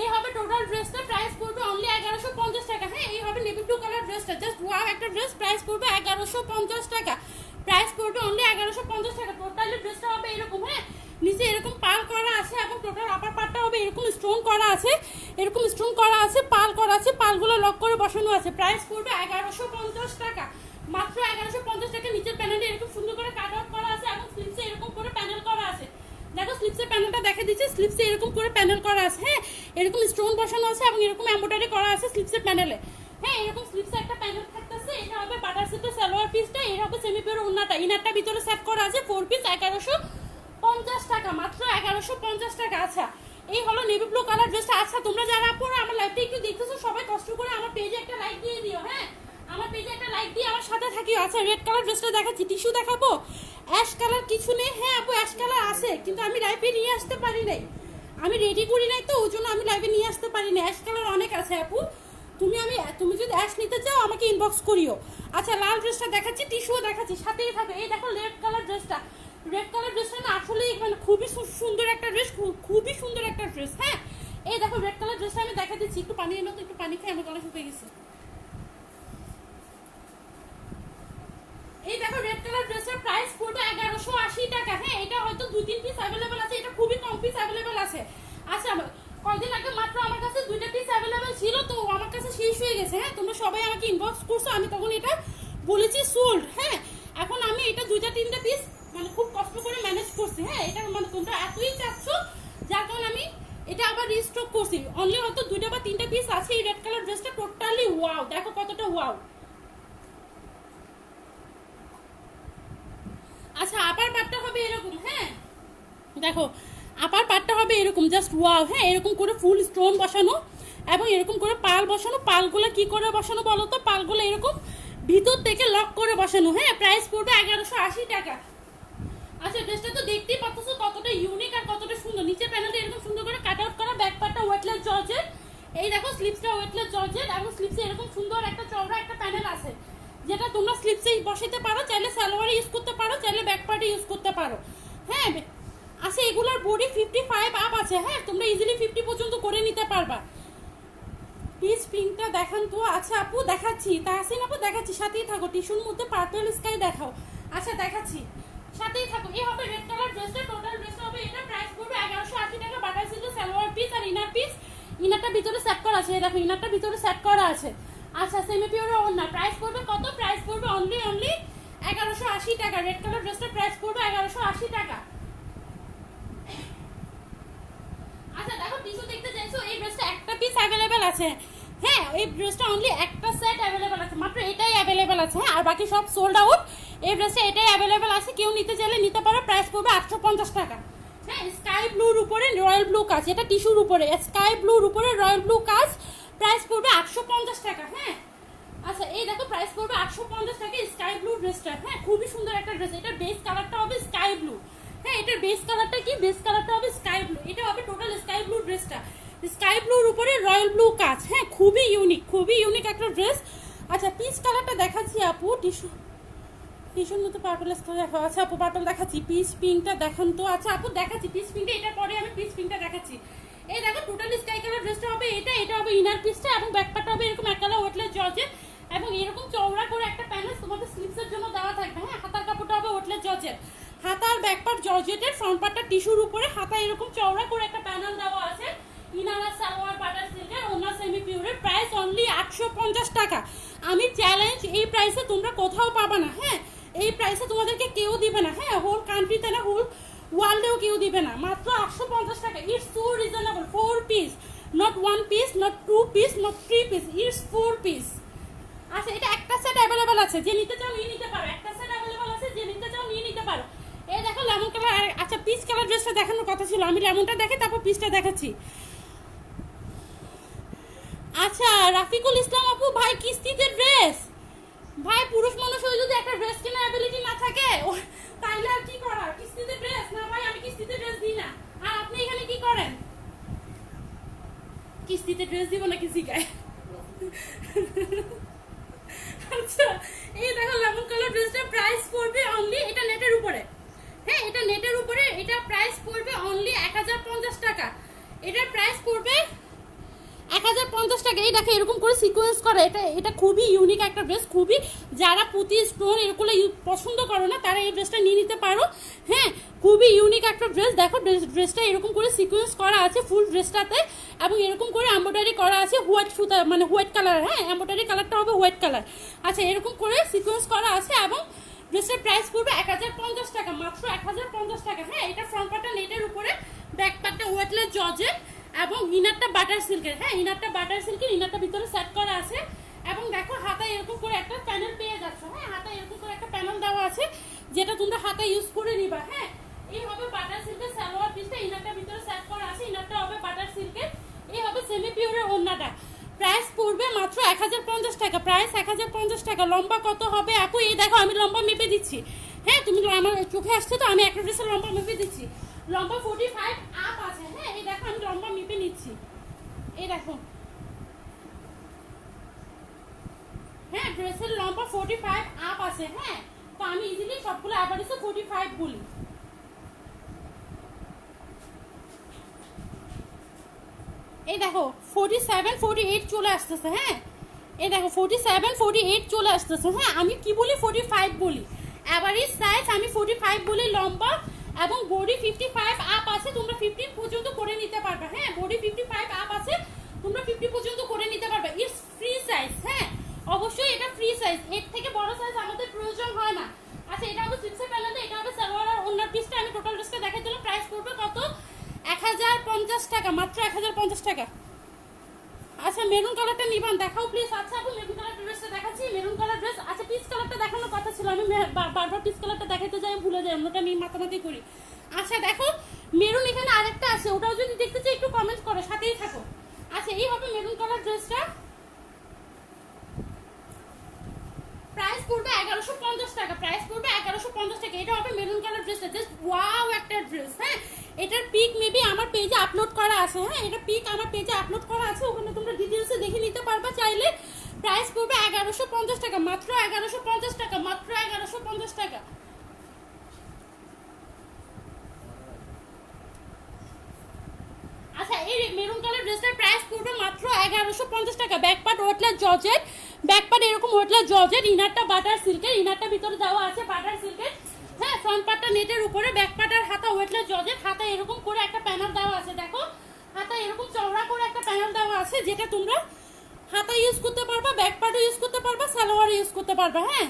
এই হবে টোটাল ড্রেসটা। প্রাইস পড়বে অনলি 1150 টাকা। হ্যাঁ এই হবে নেভি ব্লু কালার ড্রেসটা, জাস্ট ওয়াও একটা ড্রেস। প্রাইস পড়বে 1150 টাকা। প্রাইস পড়বে অনলি 1150 টাকা। টোটালি ড্রেসটা হবে এরকম। হ্যাঁ নিচে এরকম পাল করা আছে এবং টোটাল আপার পার্টটা হবে এরকম স্টোন করা আছে, এরকম স্টোন করা আছে, পাল করা আছে, পালগুলো লক করে বসানো আছে। প্রাইস পড়বে 1150 টাকা, মাত্র 1150 টাকা। নিচের প্যানেলটা এরকম সুন্দর করে কাট আউট করা আছে এবং স্লিপসে এরকম করে প্যানেল করা আছে। দেখো স্লিপসের প্যানেলটা দেখা দিচ্ছে, স্লিপসে এরকম করে প্যানেল করা আছে। হ্যাঁ এরকম স্টোন বসানো আছে এবং এরকম এমব্রয়ডারি করা আছে স্লিপসের প্যানেলে। হ্যাঁ এরকম স্লিপসে একটা প্যানেল থাকতেছে। এটা হবে বাটার সিল্কের সালোয়ার পিসটা, এটা হবে সেমি পিওর ওড়নাটা, ইনারটা ভিতরে সেট করা আছে 4 পিস 1150 টাকা, মাত্র 1150 টাকা। আচ্ছা এই হলো নেভি ব্লু কালার ড্রেসটা। আচ্ছা তোমরা যারা পরে আমার লাইভটা একটু দেখতেছো সবাই কষ্ট করে আমার পেজে একটা লাইক দিয়ে দিও, হ্যাঁ আমার পেজে একটা লাইক দিয়ে আমার সাথে থাকিও। আচ্ছা রেড কালার ড্রেসটা দেখাচ্ছি, টিস্যু দেখাবো। অ্যাশ কালার কিছু নেই, হ্যাঁ আপু অ্যাশ কালার আছে কিন্তু আমি লাইভে নিয়ে আসতে পারি নাই, আমি রেডি করি নাই তো ওই জন্য আমি লাইভে নিয়ে আসতে পারি না। অ্যাশ কালার অনেক আছে আপু, তুমি যদি অ্যাশ নিতে চাও আমাকে ইনবক্স করিও। আচ্ছা লাল ড্রেসটা দেখাচ্ছি, টিস্যুও দেখাচ্ছি, সাথেই থাকবে। এই দেখো রেড কালার ড্রেসটা, রেড কালার ড্রেসটা না আসলেই মানে খুবই সুন্দর একটা ড্রেস, খুবই সুন্দর একটা ড্রেস। হ্যাঁ এই দেখো রেড কালার ড্রেসটা আমি দেখা দিচ্ছি, একটু পানি এনে তো, একটু পানি খেয়ে আমার গলা শুকিয়ে গেছে। এই দেখো রেড কালার ড্রেসের প্রাইস পড়বে 1180 টাকা। হ্যাঁ এটা হয়তো 2-3 পিস अवेलेबल আছে, এটা খুবই কম পিস अवेलेबल আছে। আচ্ছা কয়দিন আগে মাত্র আমার কাছে 2টা পিস अवेलेबल ছিল তো আমার কাছে শেষ হয়ে গেছে। হ্যাঁ তোমরা সবাই আমাকে ইনবক্স করছো, আমি তখন এটা বলেছি সোল্ড। হ্যাঁ এখন আমি এটা 2-3টা পিস মানে খুব কষ্ট করে ম্যানেজ করছি। হ্যাঁ এটা মানে তোমরা এতই চাচ্ছ যার কারণে আমি এটা আবার রিস্টক করছি। অনলি হয়তো 2টা বা 3টা পিস আছে এই রেড কালার ড্রেসটা। টোটালি ওয়াও, দেখো কতটা ওয়াও। আচ্ছা আপার পাটটা হবে এরকম, হ্যাঁ দেখো আপার পাটটা হবে এরকম জাস্ট ওয়াও। হ্যাঁ এরকম করে ফুল স্টোন বসানো এবং এরকম করে পাল বসানো। পালগুলো কি করে বসানো বলো তো, পালগুলো এরকম ভিতর থেকে লক করে বসানো। হ্যাঁ প্রাইস পড়বে 1180 টাকা। আচ্ছা ড্রেসটা তো দেখতেই পাচ্ছ কতটা ইউনিক আর কতটা সুন্দর। নিচের প্যানেলটা এরকম সুন্দর করে কাট আউট করা, ব্যাক পার্টটা ওয়েটলেস জর্জেট। এই দেখো স্লিপসটা ওয়েটলেস জর্জেট এবং স্লিপসে এরকম সুন্দর একটা চওড়া একটা প্যানেল আছে যেটা তোমরা স্লিপসে বসাতে পারো, চাইলে সালোয়ারে ইউজ করতে পারো, চাইলে ব্যাক পার্টে ইউজ করতে পারো। হ্যাঁ আচ্ছা এগুলোর বডি 55 আপ আছে। হ্যাঁ তোমরা ইজিলি 50 পর্যন্ত করে নিতে পারবা। পিস পিঙ্কটা দেখান তো। আচ্ছা আপু দেখাচ্ছি, তাহসিন আপু দেখাচ্ছি, সাথেই থাকো। টিস্যুর মধ্যে পার্পল স্কাই দেখাও। আচ্ছা দেখাচ্ছি, সাথেই থাকো। এই হবে রেড কালার ড্রেসটা, টোটাল ড্রেসটা হবে এটা প্রাইস পড়বে 1180 টাকা। বাটার সিল্ক সালোয়ার পিস আর ইনার পিস, ইনারটা ভিতরে সেট করা আছে। দেখো ইনারটা ভিতরে সেট করা আছে। আচ্ছা সেমি পিওরের ওড়না প্রাইস পড়বে কত? প্রাইস পড়বে অনলি 1180 টাকা। রেড কালার ড্রেসটার প্রাইস পড়বে 1180 টাকা। আচ্ছা দেখো টিস্যু দেখতে চাইছো, এই ড্রেসটা একটা পিস अवेलेबल আছে। হ্যাঁ এই ড্রেসটা অনলি একটা সেট अवेलेबल আছে, মাত্র এটাই अवेलेबल আছে। হ্যাঁ আর বাকি সব সোল্ড আউট। এই ড্রেসটা এটাই अवेलेबल আছে, কেউ নিতে চাইলে নিতে পারো। প্রাইস পড়বে 850 টাকা। হ্যাঁ স্কাই ব্লুর উপরে রয়্যাল ব্লু কাজ, এটা টিস্যুর উপরে স্কাই ব্লুর উপরে রয়্যাল ব্লু কাজ, প্রাইস পড়বে 850 টাকা। হ্যাঁ আচ্ছা এই দেখো প্রাইস পড়বে 850 টাকা স্কাই ব্লু ড্রেসটা। হ্যাঁ খুবই সুন্দর একটা ড্রেস, এটার বেস কালারটা হবে স্কাই ব্লু। হ্যাঁ এটার বেস কালারটা কি, বেস কালারটা হবে স্কাই ব্লু। এটা হবে টোটাল স্কাই ব্লু ড্রেসটা, স্কাই ব্লুর উপরে রয়্যাল ব্লু কাজ। হ্যাঁ খুবই ইউনিক একটা ড্রেস। আচ্ছা পিচ কালারটা দেখাচ্ছি আপু, টিস্যুর মতো পার্পল স্কাই দেখো। আচ্ছা আপু পার্পল দেখাচ্ছি, পিচ পিঙ্কটা দেখান তো। আচ্ছা আপু দেখাচ্ছি পিচ পিঙ্কটা, এটার পরে আমি পিচ পিঙ্কটা দেখাচ্ছি। এই দেখো টোটালি স্কাই কালার ড্রেসটা হবে এটা, এটা হবে ইনার পিসটা এবং ব্যাক পার্টটা হবে এরকম এক কালার ওয়েটলেস জর্জেট এবং এরকম চওড়া করে একটা প্যানেল তোমাদের স্লিপসের জন্য দেওয়া থাকবে। হ্যাঁ হাতার কাপড়টা হবে ওয়েটলেস জর্জেট, হাতার ব্যাক পার্ট জর্জেটের, ফ্রন্ট পার্টটা টিস্যুর উপরে, হাতা এরকম চওড়া করে একটা প্যানেল দেওয়া আছে। ইনার সালোয়ার বাটার সিল্কের, ওনা সেমি পিওরের, প্রাইস অনলি 850 টাকা। আমি চ্যালেঞ্জ এই প্রাইসে তোমরা কোথাও পাবা না। হ্যাঁ এই প্রাইসে তোমাদেরকে কেউ দিবে না। হ্যাঁ হোল কান্ট্রিতে না, হোল ওয়ার্ল্ডেও কেউ দিবে না, মাত্র 850 টাকা। It's so reasonable. 4 piece, not 1 piece, not 2 piece, not 3 piece, it's 4 piece. আচ্ছা এটা একটা সেট अवेलेबल আছে, যে নিতে চাও নিয়ে নিতে পারো। একটা সেট अवेलेबल আছে, যে নিতে চাও নিয়ে নিতে পারো। এই দেখো লেমন কালার। আচ্ছা পিচ কালার ড্রেসটা দেখানোর কথা ছিল, আমি লেমনটা দেখে তারপর পিচটা দেখাচ্ছি। আচ্ছা রাফিকুল ইসলাম আপু, ভাই কিস্তিতে ড্রেস, ভাই পুরুষ মানুষ হয়ে যদি একটা ড্রেস কেনার অ্যাবিলিটি না থাকে তাইলে আর কি করার? কিস্তিতে ড্রেস না ভাই, আমি কিস্তিতে ড্রেস দিই না। আর আপনি এখানে কি করেন? কিস্তিতে ড্রেস দিব নাকি জিগায়? আচ্ছা এই দেখো লেমন কালার ড্রেসটা প্রাইস পড়বে অনলি, এটা নেটের উপরে। হ্যাঁ এটা নেটের উপরে, এটা প্রাইস পড়বে অনলি 1050 টাকা। এটার প্রাইস পড়বে 1050 টাকা। এই দেখো এরকম করে সিকোয়েন্স করা, এটা খুবই ইউনিক একটা ড্রেস। খুবই যারা পুঁতি স্টোন এরগুলো পছন্দ করো না তারা এই ড্রেসটা নিয়ে নিতে পারো। হ্যাঁ খুবই ইউনিক একটা ড্রেস। দেখো ড্রেসটা এরকম করে সিকোয়েন্স করা আছে ফুল ড্রেসটাতে এবং এরকম করে এমব্রয়ডারি করা আছে হোয়াইট সুতা, মানে হোয়াইট কালার। হ্যাঁ এমব্রয়ডারি কালারটা হবে হোয়াইট কালার। আচ্ছা এরকম করে সিকোয়েন্স করা আছে এবং ড্রেসের প্রাইস পড়বে 1050 টাকা, মাত্র 1050 টাকা। হ্যাঁ এটা ফ্রন্ট পার্টটা নেটের উপরে, ব্যাক পার্টটা ওয়েটলেস জর্জেট এবং ইনারটা বাটার সিল্কের। হ্যাঁ ইনারটা বাটার সিল্কের, ইনারটা ভিতরে সেট করা আছে এবং দেখো হাতায় এরকম করে একটা প্যানেল পেয়ে যাচ্ছ। হ্যাঁ হাতায় এরকম করে একটা প্যানেল দেওয়া আছে যেটা তোমরা হাতে ইউজ করে নিবা। হ্যাঁ এই হবে বাটার সিল্কের সালোয়ার পিসটা, ইনারটা ভিতরে সেট করা আছে, ইনারটা হবে বাটার সিল্কের। এই হবে সেমি পিওরের ওড়নাটা। প্রাইস পড়বে মাত্র 1050 টাকা, প্রাইস 1050 টাকা। লম্বা কত হবে আপু? এই দেখো আমি লম্বা মেপে দিচ্ছি, হ্যাঁ তুমি আমার চোখে আসছে তো, আমি একটা ড্রেসের লম্বা মেপে দিচ্ছি। লম্বা 45 আপ আছে, হ্যাঁ এই দেখো আমি লম্বা মেপে নিচ্ছি, এই দেখো, হ্যাঁ ড্রেসের লম্বা 45 আপ আছে, হ্যাঁ তো আমি ইজিলি সবগুলো অ্যাভারেজে 45 বলি। এই দেখো 47 48 চলে আসতেছে, হ্যাঁ এই দেখো 47 48 চলে আসতেছে, হ্যাঁ আমি কি বলি 45 বলি, অ্যাভারেজ সাইজ আমি 45 বলি লম্বা, এবং বডি 55 আপ আছে, তোমরা 50 পর্যন্ত করে নিতে পারবে, হ্যাঁ বডি 55 আপ আছে, তোমরা 50 পর্যন্ত করে নিতে পারবে। ইটস ফ্রি সাইজ, হ্যাঁ অবশ্যই এটা ফ্রি সাইজ, এর থেকে বড় সাইজ আমাদের প্রয়োজন হয় না। আচ্ছা এটা হবে সিক্সের প্যানেলটা, এটা হবে সালোয়ার আর ওন্নার পিসটা। আমি টোটাল ড্রেসটা দেখাই দিলাম। প্রাইস পড়বে কত? 1050 টাকা, মাত্র 1050 টাকা। আচ্ছা মেরুন কালারটা নিবান, দেখাও প্লিজ। আচ্ছা আপু মেরুন কালার ড্রেসটা দেখাচ্ছি, মেরুন কালার ড্রেস। আচ্ছা পিচ কালারটা দেখানোর কথা ছিল, আমি বারবার পিচ কালারটা দেখাতে যাই, ভুলে যাই, অন্যটা নিয়ে মাতামাতি করি। আচ্ছা দেখো মেরুন এখানে আরেকটা আছে, ওটাও যদি দেখতে চাই একটু কমেন্ট করো, সাথেই থাকো। আচ্ছা এই হবে মেরুন কালার ড্রেসটা, প্রাইস পড়বে 1150 টাকা, প্রাইস পড়বে 1150 টাকা। এটা হবে মেরুন কালার ড্রেসটা, জাস্ট ওয়াও একটা ড্রেস, হ্যাঁ এটার পিক মেবি আমার পেজে আপলোড করা আছে, হ্যাঁ এটা পিক আমার পেজে আপলোড করা আছে, ওখানে তোমরা ডিটেইলসে দেখে নিতে পারবা চাইলে। প্রাইস পড়বে 1150 টাকা, মাত্র 1150 টাকা, মাত্র 1150 টাকা। আচ্ছা এই মেরুন কালার ড্রেসটার প্রাইস পড়বে মাত্র 1150 টাকা। Back part weightless georgette, back part এরকম ওয়েটলেস জর্জেট, ইনারটা বাটার সিল্কের, ইনারটা ভিতরে দেওয়া আছে বাটার সিল্কের, হ্যাঁ ফ্রন্ট পার্টটা নেটের উপরে, ব্যাক পার্ট আর হাতা ওয়েটলেস জর্জেট, হাতা এরকম করে একটা প্যানেল দেওয়া আছে, দেখো হাতা এরকম চওড়া করে একটা প্যানেল দেওয়া আছে, যেটা তোমরা হাতা ইউজ করতে পারবা, ব্যাক পার্টও ইউজ করতে পারবা, সালোয়ার ইউজ করতে পারবা, হ্যাঁ।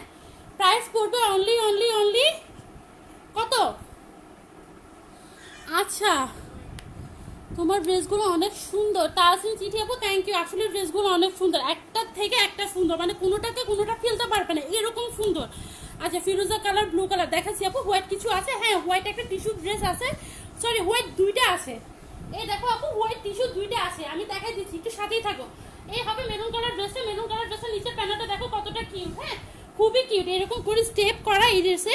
প্রাইস পড়বে অনলি কত? আচ্ছা তোমার ড্রেসগুলো অনেক সুন্দর, তাসিন চিঠি আপু থ্যাংক ইউ। আসলে ড্রেসগুলো অনেক সুন্দর, একটার থেকে একটা সুন্দর, মানে কোনোটাকে কোনোটা ফেলতে পারবে না, এরকম সুন্দর। আচ্ছা ফিরোজা কালার, ব্লু কালার দেখাচ্ছি আপু। হোয়াইট কিছু আছে, হ্যাঁ হোয়াইট একটা টিস্যু ড্রেস আছে, সরি হোয়াইট দুইটা আছে, এই দেখো আপু হোয়াইট টিস্যু দুইটা আছে, আমি দেখাই দিচ্ছি, একটু সাথেই থাকো। এই হবে মেরুন কালার ড্রেসটা, মেরুন কালার ড্রেসের নিচের প্যানেলটা দেখো কতটা কিউট, হ্যাঁ খুবই কিউট, এরকম করে স্টেপ করা এই ড্রেসে,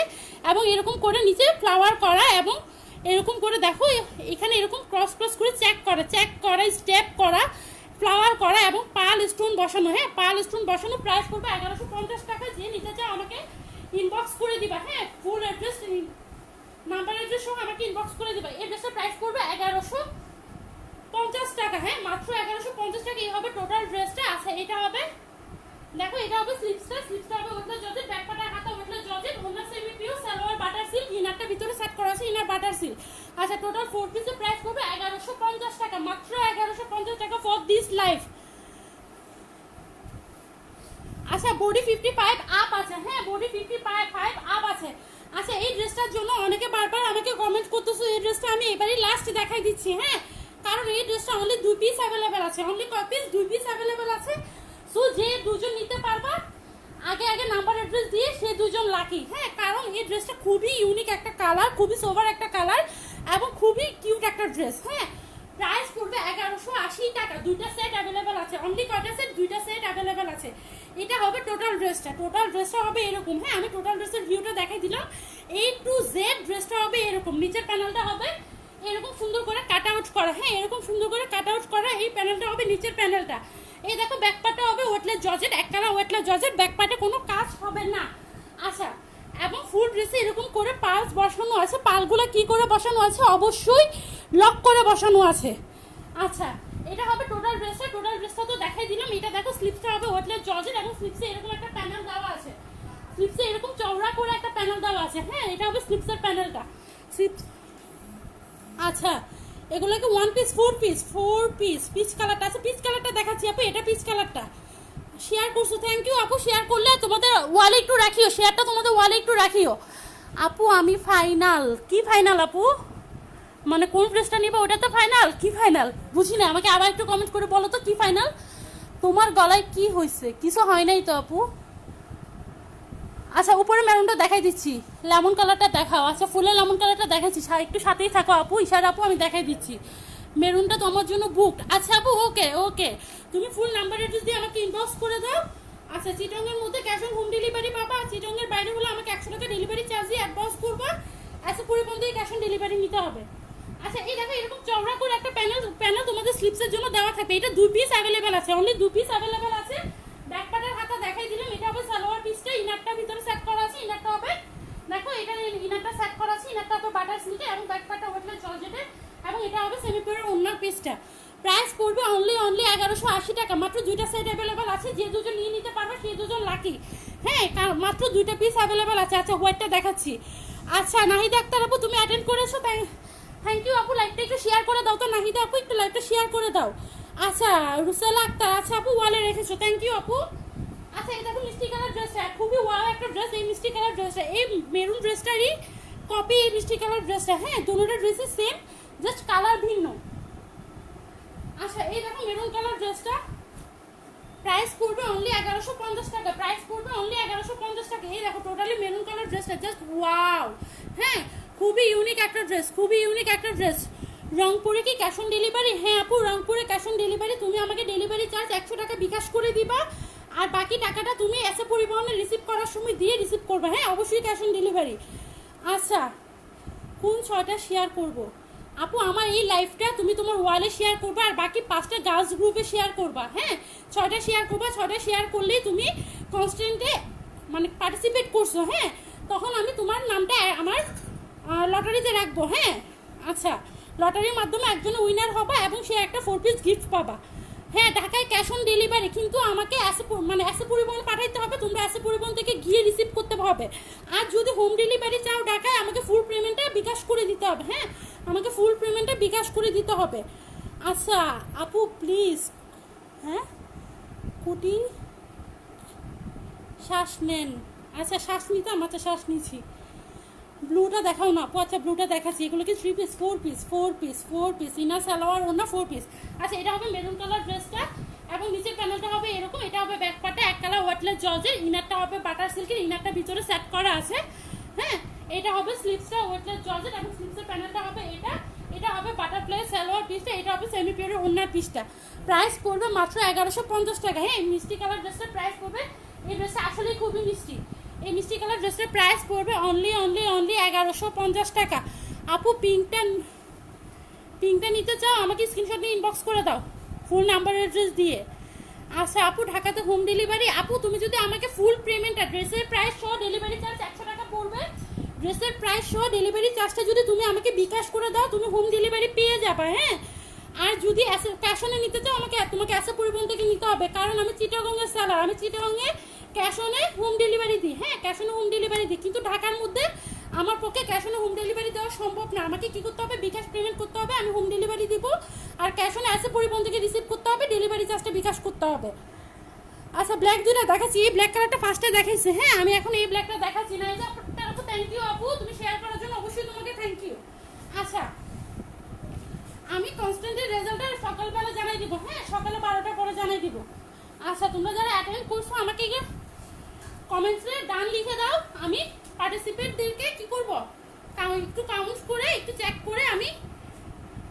এবং এরকম করে নিচে ফ্লাওয়ার করা, এবং এরকম করে দেখো এখানে এরকম ক্রস করে চেক করা স্টেপ করা, ফ্লাওয়ার করা, এবং পাল স্টোন বসানো, হ্যাঁ পাল স্টোন বসানো। প্রাইস পড়বে 1150 টাকা। যে নিতে চাও আমাকে ইনবক্স করে দিবা, হ্যাঁ ফুল অ্যাড্রেস নাম্বার অ্যাড্রেস সহ আমাকে ইনবক্স করে দিবা। এই ড্রেসের প্রাইস পড়বে 1150 টাকা, হ্যাঁ মাত্র 1150 টাকা। এই হবে টোটাল ড্রেসটা। আচ্ছা এটা হবে দেখো, এটা হবে স্লিপসটা হবে ওয়েটলেস জর্জেট, ব্যাক পার্ট আর হাতা ওয়েটলেস জর্জেট, ওন্না semi pure, salwar butter silk, ইনারটা ভিতরে সেট করা আছে, ইনার বাটার সিল্ক। আচ্ছা টোটাল 4 পিসের প্রাইস পড়বে 1150 টাকা, মাত্র 1150 টাকা ফর দিস লাইফ। আচ্ছা বডি 55 আপ আছে, হ্যাঁ বডি 55 আপ আছে। আচ্ছা এই ড্রেসটার জন্য অনেকে বারবার আমাকে কমেন্ট করতেছো, এই ড্রেসটা আমি এবারই লাস্ট দেখাই দিচ্ছি, হ্যাঁ কারণ এই ড্রেসটা অনলি 2 পিস অ্যাভেলেবেল আছে, অনলি কয় পিস? 2 পিস অ্যাভেলেবেল আছে। সো যে দুজন নিতে পারবা আগে নাম্বার অ্যাড্রেস দিয়ে সে দুজন লাকি, হ্যাঁ কারণ এই ড্রেসটা খুবই ইউনিক একটা কালার, খুবই সোভার একটা কালার, এবং খুবই কিউট একটা ড্রেস, হ্যাঁ। প্রাইস পড়বে 1180 টাকা। দুইটা সেট অ্যাভেলেবেল আছে, অনলি কয়টা সেট? দুইটা সেট অ্যাভেলেবেল আছে। এটা হবে টোটাল ড্রেসটা হবে এরকম, হ্যাঁ আমি টোটাল ড্রেসের ভিউটা দেখাই দিলাম। A to Z ড্রেসটা হবে এরকম, নিচের প্যানেলটা হবে এরকম সুন্দর করে কাট আউট করা, হ্যাঁ এরকম সুন্দর করে কাট আউট করা, এই প্যানেলটা হবে নিচের প্যানেলটা। এই দেখো ব্যাক পার্টটা হবে ওয়েটলেস জর্জেট, এক কালার ওয়েটলেস জর্জেট, ব্যাক পার্টে কোনো কাজ হবে না। আচ্ছা এবং ফুল ড্রেসে এরকম করে পালস বসানো আছে, পালগুলো কি করে বসানো আছে? অবশ্যই লক করে বসানো আছে। আচ্ছা এটা হবে টোটাল ড্রেসটা তো দেখাই দিলাম। এটা দেখো স্লিপসটা হবে ওয়েটলেস জর্জেট, এবং স্লিপসে এরকম একটা প্যানেল দেওয়া আছে, স্লিপসে এরকম চওড়া করে একটা প্যানেল দেওয়া আছে, হ্যাঁ এটা হবে স্লিপসের প্যানেলটা, স্লিপস। আচ্ছা এগুলোকে 1 পিস 4 পিস পিচ কালারটা আছে, পিচ কালারটা দেখাচ্ছি আপু, এটা পিচ কালারটা শেয়ার করছো, থ্যাংক ইউ আপু। শেয়ার করলে তোমাদের ওয়ালে একটু রাখিও, শেয়ারটা তোমাদের ওয়ালে একটু রাখিও আপু। আমি ফাইনাল, কি ফাইনাল আপু? মানে কোন ড্রেসটা নিবা ওটা তো ফাইনাল? কি ফাইনাল বুঝি না, আমাকে আবার একটু কমেন্ট করে বলো তো কি ফাইনাল। তোমার গলায় কি হয়েছে? কিছু হয় নাই তো আপু? আচ্ছা উপরে মেরুনটা দেখাই দিচ্ছি, লেমন কালারটা দেখাও। আচ্ছা ফুলের লেমন কালারটা দেখাচ্ছি, একটু সাথেই থাকো আপু, ইশার আপু, আমি দেখাই দিচ্ছি। মেরুনটা তোমার জন্য বুকড। আচ্ছা আপু ওকে ওকে, তুমি ফুল নাম্বার অ্যাড্রেস দিয়ে আমাকে ইনবক্স করে দাও। আচ্ছা চিটংয়ের মধ্যে ক্যাশ অন হোম ডেলিভারি পাবা, চিটংয়ের বাইরে হলে আমাকে 100 টাকা ডেলিভারি চার্জ দিয়ে অ্যাডভান্স করবা, আচ্ছা পরিবহন দিয়ে ক্যাশ অন ডেলিভারি নিতে হবে। আচ্ছা এই দেখো এরকম চওড়া করে একটা প্যানেল তোমাদের স্লিপসের জন্য দেওয়া থাকবে, এটা 2 পিস অ্যাভেলেবেল আছে, অনলি 2 পিস অ্যাভেলেবেল আছে। ব্যাক পার্টের হাতা দেখাই দিলাম, এটা হবে সালোয়ার পিসটা, ইনারটা ভিতরে সেট করা আছে, ইনারটা হবে দেখো এটা ইনারটা সেট করা আছে, ইনারটা হবে বাটার সিল্কে এবং ব্যাক পার্টটা ওয়েটলেস জর্জেটে এবং এটা হবে সেমি পিওরের ওন্নার পিসটা। প্রাইস পড়বে অনলি 1180 টাকা, মাত্র 2টা সেট অ্যাভেলেবেল আছে, যে দুজন নিয়ে নিতে পারবে সেই দুজন লাকি। হ্যাঁ মাত্র 2টা পিস অ্যাভেলেবেল আছে। আচ্ছা হোয়াইটটা দেখাচ্ছি। আচ্ছা নাহিদা আক্তার আপু তুমি অ্যাটেন্ড করেছো, তাই থ্যাংক ইউ আপু, লাইভটা একটু শেয়ার করে দাও তো নাহিদা আপু, একটু লাইভটা শেয়ার করে দাও। আচ্ছা রুসেলা আক্তার, আচ্ছা আপু ওয়ালে রেখেছো, থ্যাংক ইউ আপু। আচ্ছা এই দেখো মিষ্টি কালার ড্রেসটা, খুবই ওয়াও একটা ড্রেস, এই মিষ্টি কালার ড্রেসটা, এই মেরুন ড্রেসটারই কপি এই মিষ্টি কালার ড্রেসটা। হ্যাঁ দুটোটা ড্রেসই সেম, জাস্ট কালার ভিন্ন। আচ্ছা এই দেখো মেরুন কালার ড্রেসটা, প্রাইস পড়বে অনলি 1150 টাকা, প্রাইস পড়বে অনলি 1150 টাকা। এই দেখো টোটালি মেরুন কালার ড্রেসটা, জাস্ট ওয়াও। হ্যাঁ খুবই ইউনিক একটা ড্রেস, খুবই ইউনিক একটা ড্রেস। রংপুরে কি ক্যাশ অন ডেলিভারি? হ্যাঁ আপু রংপুরে ক্যাশ অন ডেলিভারি, তুমি আমাকে ডেলিভারি চার্জ 100 টাকা বিকাশ করে দিবা, আর বাকি টাকাটা তুমি এসে পরিবহনে রিসিভ করার সময় দিয়ে রিসিভ করবে। হ্যাঁ অবশ্যই ক্যাশ অন ডেলিভারি। আচ্ছা কোন 6টা শেয়ার করব আপু? আমার এই লাইফটা তুমি তোমার ওয়ালে শেয়ার করবা আর বাকি 5টা গার্লস গ্রুপে শেয়ার করবা। হ্যাঁ 6টা শেয়ার করবা, 6টা শেয়ার করলেই তুমি কনস্ট্যান্টে মানে পার্টিসিপেট করছো। হ্যাঁ তখন আমি তোমার নামটা আমার লটারিতে রাখবো। হ্যাঁ আচ্ছা লটারির মাধ্যমে একজনে উইনার হবা এবং সে একটা 4 পিস গিফট পাবা। হ্যাঁ ঢাকায় ক্যাশ অন ডেলিভারি, কিন্তু আমাকে এসে পরিবহন পাঠাইতে হবে, তোমরা এসে পরিবহন থেকে গিয়ে রিসিভ করতে হবে। আর যদি হোম ডেলিভারি চাও ঢাকায়, আমাকে ফুল পেমেন্টটা বিকাশ করে দিতে হবে। হ্যাঁ আমাকে ফুল পেমেন্টটা বিকাশ করে দিতে হবে। আচ্ছা আপু প্লিজ, হ্যাঁ কুটি শ্বাস নেন। আচ্ছা শ্বাস নিতাম, আচ্ছা শ্বাস নিচ্ছি। ব্লুটা দেখাও না আপু, আচ্ছা ব্লুটা দেখাচ্ছি। এগুলো কি 3 পিস? 4 পিস ইনার সালোয়ার ওনা 4 পিস। আচ্ছা এটা হবে মেরুন কালার ড্রেসটা এবং নিচের প্যানেলটা হবে এরকম, এটা হবে ব্যাক পার্টটা এক কালার ওয়েটলেস জর্জের, ইনারটা হবে বাটার সিল্কের, ইনারটা ভিতরে সেট করা আছে। হ্যাঁ এটা হবে স্লিভসটা ওয়েটলেস জর্জের এবং স্লিভসের প্যানেলটা হবে এটা, এটা হবে বাটারফ্লাই সালোয়ার পিসটা, এটা হবে সেমি পিওরের ওনার পিসটা। প্রাইস পড়বে মাত্র 1150 টাকা। হ্যাঁ মিষ্টি কালার ড্রেসটার প্রাইস পড়বে, এই ড্রেসটা আসলে খুবই মিষ্টি, এই মিষ্টি কালার ড্রেসটার প্রাইস পড়বে অনলি 1150 টাকা। আপু পিঙ্কটা নিতে চাও আমাকে স্ক্রিনশট নিয়ে ইনবক্স করে দাও ফুল নাম্বার অ্যাড্রেস দিয়ে। আচ্ছা আপু ঢাকাতে হোম ডেলিভারি? আপু তুমি যদি আমাকে ফুল পেমেন্টটা, ড্রেসের প্রাইস সহ ডেলিভারি চার্জ 100 টাকা পড়বে, ড্রেসের প্রাইস সহ ডেলিভারি চার্জটা যদি তুমি আমাকে বিকাশ করে দাও তুমি হোম ডেলিভারি পেয়ে যাবে। হ্যাঁ আর যদি ক্যাশ অনে নিতে চাও তোমাকে এসে পরিবহন থেকে নিতে হবে, কারণ আমি চিটাগংয়ের সেলার, আমি চিটাগংয়ে ক্যাশ অনে হোম ডেলিভারি দিই। হ্যাঁ ক্যাশ অনে হোম ডেলিভারি দিই, কিন্তু ঢাকার মধ্যে আমার পক্ষে ক্যাশ অনে হোম ডেলিভারি দেওয়া সম্ভব না। আমাকে কি করতে হবে? বিকাশ পেমেন্ট করতে হবে, আমি হোম ডেলিভারি দিব, আর ক্যাশ অনে এসে পরিবহন থেকে রিসিভ করতে হবে, ডেলিভারি চার্জটা বিকাশ করতে হবে। আচ্ছা ব্ল্যাক দুটা দেখাচ্ছি, এই ব্ল্যাক কালারটা ফার্স্টে দেখাইছে। হ্যাঁ আমি এখন এই ব্ল্যাকটা দেখাচ্ছি না, এই যে আপু থ্যাংক ইউ আপু, তুমি শেয়ার করার জন্য অবশ্যই তোমাকে থ্যাংক ইউ। আচ্ছা আমি কনস্ট্যান্টের রেজাল্টটা সকালবেলা জানাই দিব। হ্যাঁ সকালে 12টার পরে জানাই দিব। আচ্ছা তোমরা যারা অ্যাটেন্ড করছো আমাকে কমেন্টসে ডান লিখে দাও, আমি পার্টিসিপেটদেরকে কি করব একটু কাউন্ট করে একটু চেক করে আমি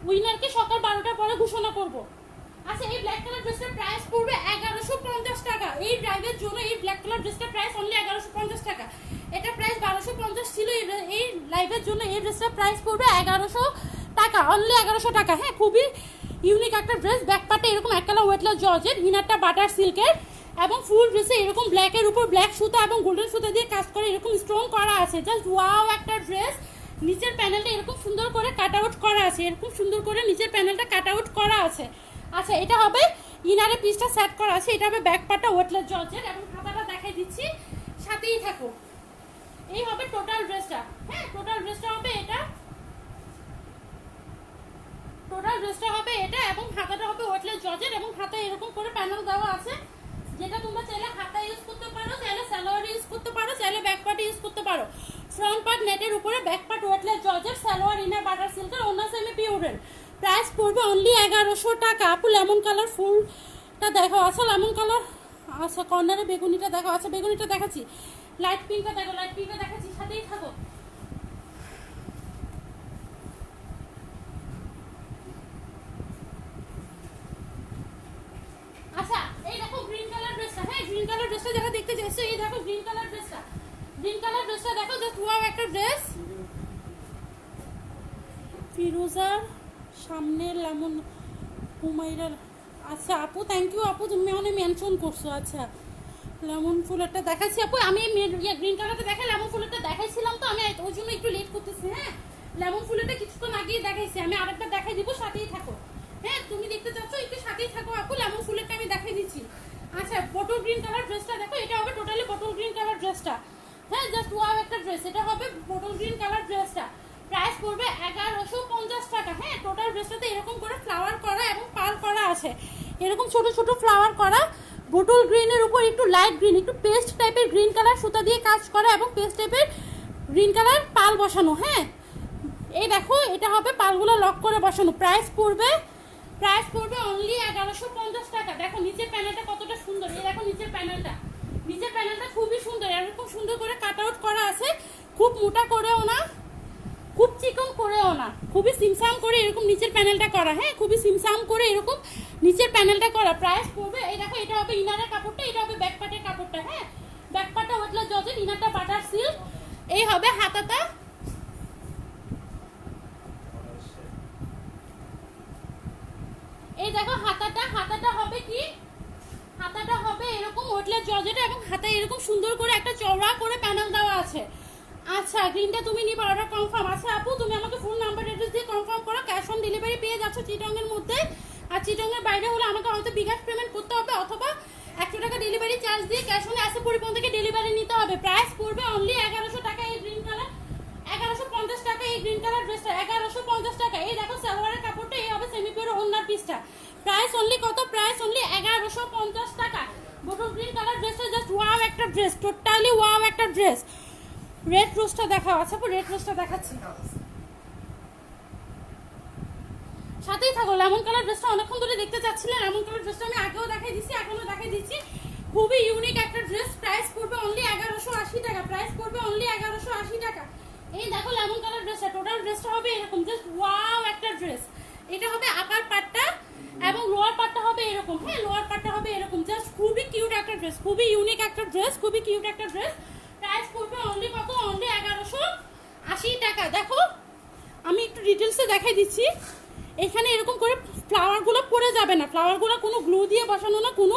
উইনারকে সকাল 12টার পরে ঘোষণা করব। আচ্ছা এই ব্ল্যাক কালার ড্রেসটার প্রাইস পড়বে 1150 টাকা। এই ড্রাইভের জন্য এই ব্ল্যাক কালার ড্রেসটার প্রাইস অনলি 1150 টাকা, এটা প্রাইস 1250 ছিল এই লাইভের জন্য। এই ড্রেসটার প্রাইস পড়বে 1100 টাকা, অনলি 1100 টাকা। হ্যাঁ খুবই ইউনিক একটা ড্রেস, ব্যাক পার্টে এরকম এক কালার ওয়েটলেস জর্জেট, ইনারটা বাটার সিল্কের এবং ফুল ড্রেসে এরকম ব্ল্যাকের উপর ব্ল্যাক সুতা এবং গোল্ডেন সুতা দিয়ে কাজ করে এরকম স্টোন করা আছে, জাস্ট ওয়াও একটা ড্রেস। নিচের প্যানেলটা এরকম সুন্দর করে কাট আউট করা আছে, এরকম সুন্দর করে নিচের প্যানেলটা কাট আউট করা আছে। আচ্ছা এটা হবে ইনারে পিসটা সেট করা আছে, এটা হবে ব্যাক পার্টটা ওয়েটলেস জর্জেট এবং হাতাটা দেখাই দিচ্ছি, সাথেই থাকো। এই হবে টোটাল ড্রেসটা। হ্যাঁ টোটাল ড্রেসটা হবে এটা, টোটাল ড্রেসটা হবে এটা এবং হাতাটা হবে ওয়েটলেস জর্জেট এবং হাতে এরকম করে প্যানেল দেওয়া আছে, যেটা তোমরা চাইলে হাতা ইউজ করতে পারো, চাইলে সালোয়ার ইউজ করতে পারো, চাইলে ব্যাক পার্ট ইউজ করতে পারো। ফ্রন্ট পার্ট নেটের উপরে, back part weightless georgette, salwar inner butter সিল্কের, অন্য সেমি পিওরের। প্রাইস পড়বে অনলি 1100 টাকা। আপু লেমন কালার ফুলটা দেখো, আচ্ছা লেমন কালার, আচ্ছা কর্নারে বেগুনিটা দেখো, আচ্ছা বেগুনিটা দেখাচ্ছি। লাইট পিঙ্কটা দেখো, লাইট পিঙ্কটা দেখাচ্ছি, সাথেই থাকো। আচ্ছা এই দেখো গ্রিন কালার ড্রেসটা, হ্যাঁ গ্রিন কালার ড্রেসটা যারা দেখতে চাইছো, এই দেখো গ্রিন কালার ড্রেসটা, গ্রিন কালার ড্রেসটা দেখো, জাস্ট ওয়াও একটা ড্রেস। ফিরোজার সামনে লেমন হুমাইরার, আচ্ছা আপু থ্যাংক ইউ আপু, তুমি অনেক মেনশন করছো। আচ্ছা লেমন ফুলেরটা দেখাচ্ছি আপু, আমি গ্রিন কালারটা দেখাই, লেমন ফুলেরটা দেখাইছিলাম তো, আমি ওই জন্য একটু লেট করতেছি। হ্যাঁ লেমন ফুলেরটা কিছুক্ষণ আগেই দেখাইছি, আমি আরেকটা দেখাই দিব, সাথেই থাকো। হ্যাঁ তুমি দেখতে চাচ্ছ একটু সাথেই থাকো আপু, লেমন ফুলেরটা আমি দেখাই দিচ্ছি। আচ্ছা বটল গ্রিন কালার ড্রেসটা দেখো, এটা হবে টোটালি বটল গ্রিন কালার ড্রেসটা। হ্যাঁ জাস্ট ওয়াও একটা ড্রেস, এটা হবে বটল গ্রিন কালার ড্রেসটা। প্রাইস পড়বে 1150 টাকা। হ্যাঁ টোটাল ড্রেসটাতে এরকম করে ফ্লাওয়ার করা এবং পাল করা আছে, এরকম ছোট ছোট ফ্লাওয়ার করা, বটল গ্রিনের উপর একটু লাইট গ্রিন, একটু পেস্ট টাইপের গ্রিন কালার সুতা দিয়ে কাজ করা এবং পেস্ট টাইপের গ্রিন কালার পাল বসানো। হ্যাঁ এই দেখো এটা হবে পালগুলো লক করে বসানো। প্রাইস পড়বে অনলি 1150 টাকা। দেখো নিচের প্যানেলটা কতটা সুন্দর, এই দেখো নিচের প্যানেলটা, নিচের প্যানেলটা খুবই সুন্দর, এরকম সুন্দর করে কাট আউট করা আছে, খুব মোটা করেও না খুব চিকন করেও না, খুবই সিমসাম করে এরকম নিচের প্যানেলটা করা। হ্যাঁ খুবই সিমসাম করে এরকম নিচের প্যানেলটা করা। প্রাইস পড়বে, এই দেখো এটা হবে ইনারের কাপড়টা, এটা হবে ব্যাক পার্টের কাপড়টা। হ্যাঁ ব্যাক পার্টটা ওয়েটলেস জর্জেট, ইনারটা বাটার সিল্ক। এই হবে হাতাটা, এই দেখো হাতাটা হবে কি, হাতাটা হবে এরকম ওয়েটলেস জর্জেট এবং হাতায় এরকম সুন্দর করে একটা চওড়া করে প্যানেল দেওয়া আছে। আচ্ছা গ্রিনটা তুমি নিবা, অর্ডার কনফার্ম। আচ্ছা আপু তুমি আমাকে ফোন নাম্বার অ্যাড্রেস দিয়ে কনফার্ম করো, ক্যাশ অন ডেলিভারি পেয়ে যাচ্ছ চিটংয়ের মধ্যে, আর চিটংয়ের বাইরে হলে আমাকে হয়তো বিকাশ পেমেন্ট করতে হবে অথবা 100 টাকা ডেলিভারি চার্জ দিয়ে ক্যাশ অন আসে পরিবহন থেকে ডেলিভারি নিতে হবে। প্রাইস পড়বে অনলি 1100 টাকা। এই গ্রিন কালার 1150 টাকা, এই গ্রিন কালার ড্রেসটা 1150 টাকা। এই দেখো সালোয়ারের কাপড়টা, এই হবে সেমি পিওর ওন্নার পিসটা। প্রাইস অনলি কত, প্রাইস অনলি 1150 টাকা। বটল গ্রিন কালার ড্রেসটা জাস্ট ওয়াও একটা ড্রেস, টোটালি ওয়াও একটা ড্রেস। রেড রোজটা দেখাও। আচ্ছা রেড রোজটা দেখাচ্ছি, সাথেই থাকো। লেমন কালার ড্রেসটা অনেকক্ষণ ধরে দেখতে চাচ্ছিলেন, লেমন কালার ড্রেসটা আমি আগেও দেখাই দিচ্ছি, এখনো দেখাই দিচ্ছি, খুবই ইউনিক একটা ড্রেস। প্রাইস পড়বে অনলি 1180 টাকা। প্রাইস পড়বে অনলি 1180 টাকা। এই দেখো লেমন কালার ড্রেসটা, টোটাল ড্রেসটা হবে এরকম, জাস্ট ওয়াও একটা ড্রেস। এটা হবে আপার পার্টটা এবং লোয়ার পার্টটা হবে এরকম। হ্যাঁ লোয়ার পার্টটা হবে এরকম, জাস্ট খুবই কিউট একটা ড্রেস, খুবই ইউনিক একটা ড্রেস, খুবই কিউট একটা ড্রেস। প্রাইস পড়বে অনলি কত, অনলি 1180 টাকা। দেখো আমি একটু ডিটেলসে দেখাই দিচ্ছি, এখানে এরকম করে ফ্লাওয়ারগুলো পড়ে যাবে না, ফ্লাওয়ারগুলো কোনো গ্লু দিয়ে বসানো না, কোনো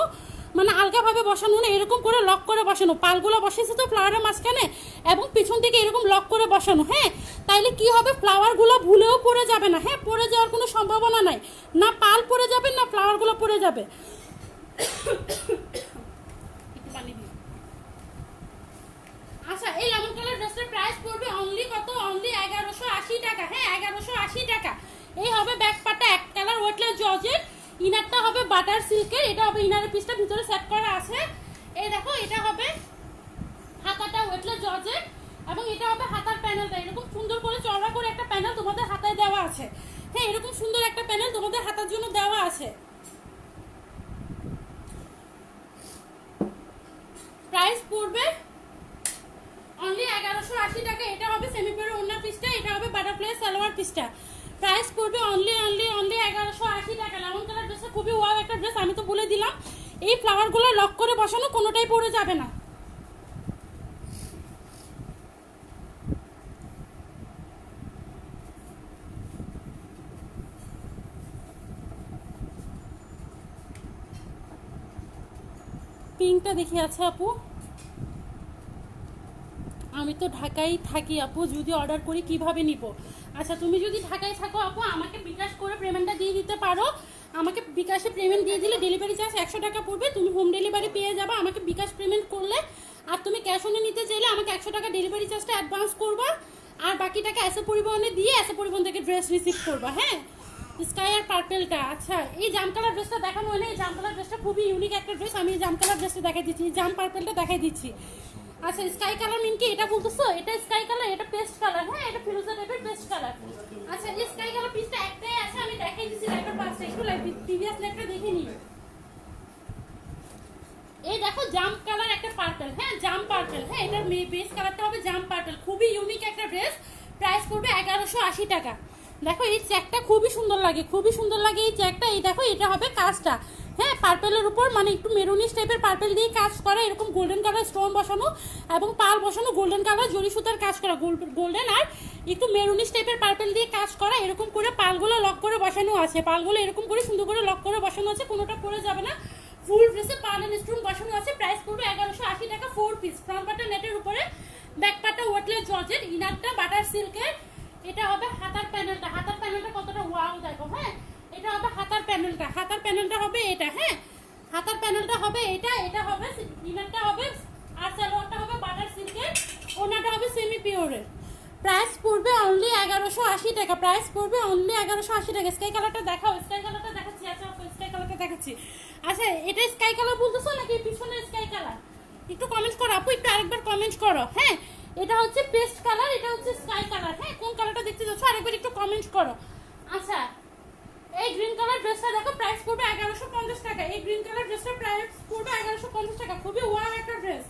মানে আলগাভাবে বসানো না, এরকম করে লক করে বসানো। পালগুলো বসেছে তো ফ্লাওয়ারের মাঝখানে এবং পিছন থেকে এরকম লক করে বসানো। হ্যাঁ তাইলে কি হবে, ফ্লাওয়ারগুলো ভুলেও পড়ে যাবে না। হ্যাঁ পড়ে যাওয়ার কোনো সম্ভাবনা নাই, না পাল পড়ে যাবে না ফ্লাওয়ারগুলো পড়ে যাবে। আচ্ছা এই লেমন কালার ড্রেসটার প্রাইস পড়বে অনলি কত, অনলি 1180 টাকা। হ্যাঁ 1180 টাকা। এই হবে ব্যাক পার্টটা এক কালার ওয়েটলেস জর্জেট, ইনারটা হবে বাটার সিল্কের, এটা হবে ইনারের পিসটা ভিতরে সেট করা আছে। এই দেখো এটা হবে হাতাটা ওয়েটলেস জর্জেট এবং এটা হবে হাতার প্যানেলটা, এরকম সুন্দর করে চওড়া করে একটা প্যানেল তোমাদের হাতায় দেওয়া আছে। হ্যাঁ এরকম সুন্দর একটা প্যানেল তোমাদের হাতার জন্য দেওয়া আছে। প্রাইস পড়বে অনলি 1180 টাকা। এটা হবে সেমি পিওর ওন্নার পিসটা, এটা হবে বাটারফ্লাই সালোয়ার পিসটা। প্রাইস পড়বে অনলি 1180 টাকা। লেমন কালার ড্রেসটা খুবই ওয়াও একটা ড্রেস, আমি তো বলে দিলাম এই ফ্লাওয়ারগুলো লক করে বসানো, কোনোটাই পড়ে যাবে না। পিঙ্কটা দেখি আছে আপু, আমি তো ঢাকায় থাকি আপু, যদি অর্ডার করি কিভাবে নিব? আচ্ছা তুমি যদি ঢাকায় থাকো আপু আমাকে বিকাশ করে পেমেন্টটা দিয়ে দিতে পারো, আমাকে বিকাশে পেমেন্ট দিয়ে দিলে ডেলিভারি চার্জ 100 টাকা পড়বে, তুমি হোম ডেলিভারি পেয়ে যাবে আমাকে বিকাশ পেমেন্ট করলে। আর তুমি ক্যাশ অনে নিতে চাইলে আমাকে 100 টাকা ডেলিভারি চার্জটা অ্যাডভান্স করবা, আর বাকি টাকা এসে পরিবহনে দিয়ে এসে পরিবহন থেকে ড্রেস রিসিভ করবা। হ্যাঁ স্কাই আর পার্পেলটা। আচ্ছা এই জাম কালার ড্রেসটা দেখানো হয় না, এই জাম কালার ড্রেসটা খুবই ইউনিক একটা ড্রেস, আমি এই জাম কালার ড্রেসটা দেখাই দিচ্ছি, জাম পার্পেলটা দেখাই দিচ্ছি। আচ্ছা স্কাই কালার মিন কি এটা বলতেছো? এটা স্কাই কালার, এটা পেস্ট কালার। হ্যাঁ এটা ফিরোজা টাইপের পেস্ট কালার। আচ্ছা এই স্কাই কালার পিসটা একটাই আছে, আমি দেখাই দিচ্ছি লাইটার পাঁচটা, একটু প্রিভিয়াস লাইটটা দেখে নিই। এই দেখো জাম্প কালার একটা পার্পল, হ্যাঁ জাম্প পার্পল, হ্যাঁ এটার বেস কালারটা হবে জাম্প পার্পল, খুবই ইউনিক একটা ড্রেস। প্রাইস পড়বে 1180 টাকা। দেখো এই চেকটা খুবই সুন্দর লাগে, খুবই সুন্দর লাগে এই চেকটা। এই দেখো এটা হবে কাজটা, হ্যাঁ পার্পেলের উপর মানে একটু মেরুনিশ টাইপের পার্পেল দিয়ে কাজ করা, এরকম গোল্ডেন কালার স্টোন বসানো এবং পাল বসানো, গোল্ডেন কালার জরি সুতার কাজ করা, গোল্ডেন আর একটু মেরুনিশ টাইপের পার্পেল দিয়ে কাজ করা, এরকম করে পালগুলো লক করে বসানো আছে, পালগুলো এরকম করে সুন্দর করে লক করে বসানো আছে, কোনোটা পরে যাবে না। ফুল ড্রেসে পাল এন্ড স্টোন বসানো আছে। প্রাইস পড়বে 1180 টাকা 4 পিস। ফ্রন্ট পার্টটা নেটের উপরে, ব্যাক পার্টটা ওয়েটলেস জর্জেট, ইনারটা বাটার সিল্কের। এটা হবে হাতার প্যানেলটা, হাতার প্যানেলটা কতটা ওয়াও দেখো, হ্যাঁ এটা হবে হাতার প্যানেলটা, হাতার প্যানেলটা হবে এটা, হ্যাঁ হাতার প্যানেলটা হবে এটা, এটা হবে ইনারটা হবে আর সালোয়ারটা হবে বাটার সিল্কের, ওনাটা হবে সেমি পিওরের। প্রাইস পড়বে অনলি 1180 টাকা, প্রাইস পড়বে অনলি 1180 টাকা। স্কাই কালারটা দেখাও, স্কাই কালারটা দেখাচ্ছি। আচ্ছা স্কাই কালারটা দেখাচ্ছি। আচ্ছা এটা স্কাই কালার বলতেছো নাকি পিছনে স্কাই কালার? একটু কমেন্ট করো আপু, একটু আরেকবার কমেন্ট করো। হ্যাঁ এটা হচ্ছে পেস্ট কালার, এটা হচ্ছে স্কাই কালার, হ্যাঁ কোন কালারটা দেখতে যাচ্ছ আরেকবার একটু কমেন্ট করো। আচ্ছা এই গ্রিন কালার ড্রেসটা দেখো, প্রাইস পড়বে 1150 টাকা। এই গ্রিন কালার ড্রেসটার প্রাইস পড়বে 1150 টাকা। খুবই ওয়াও একটা ড্রেস,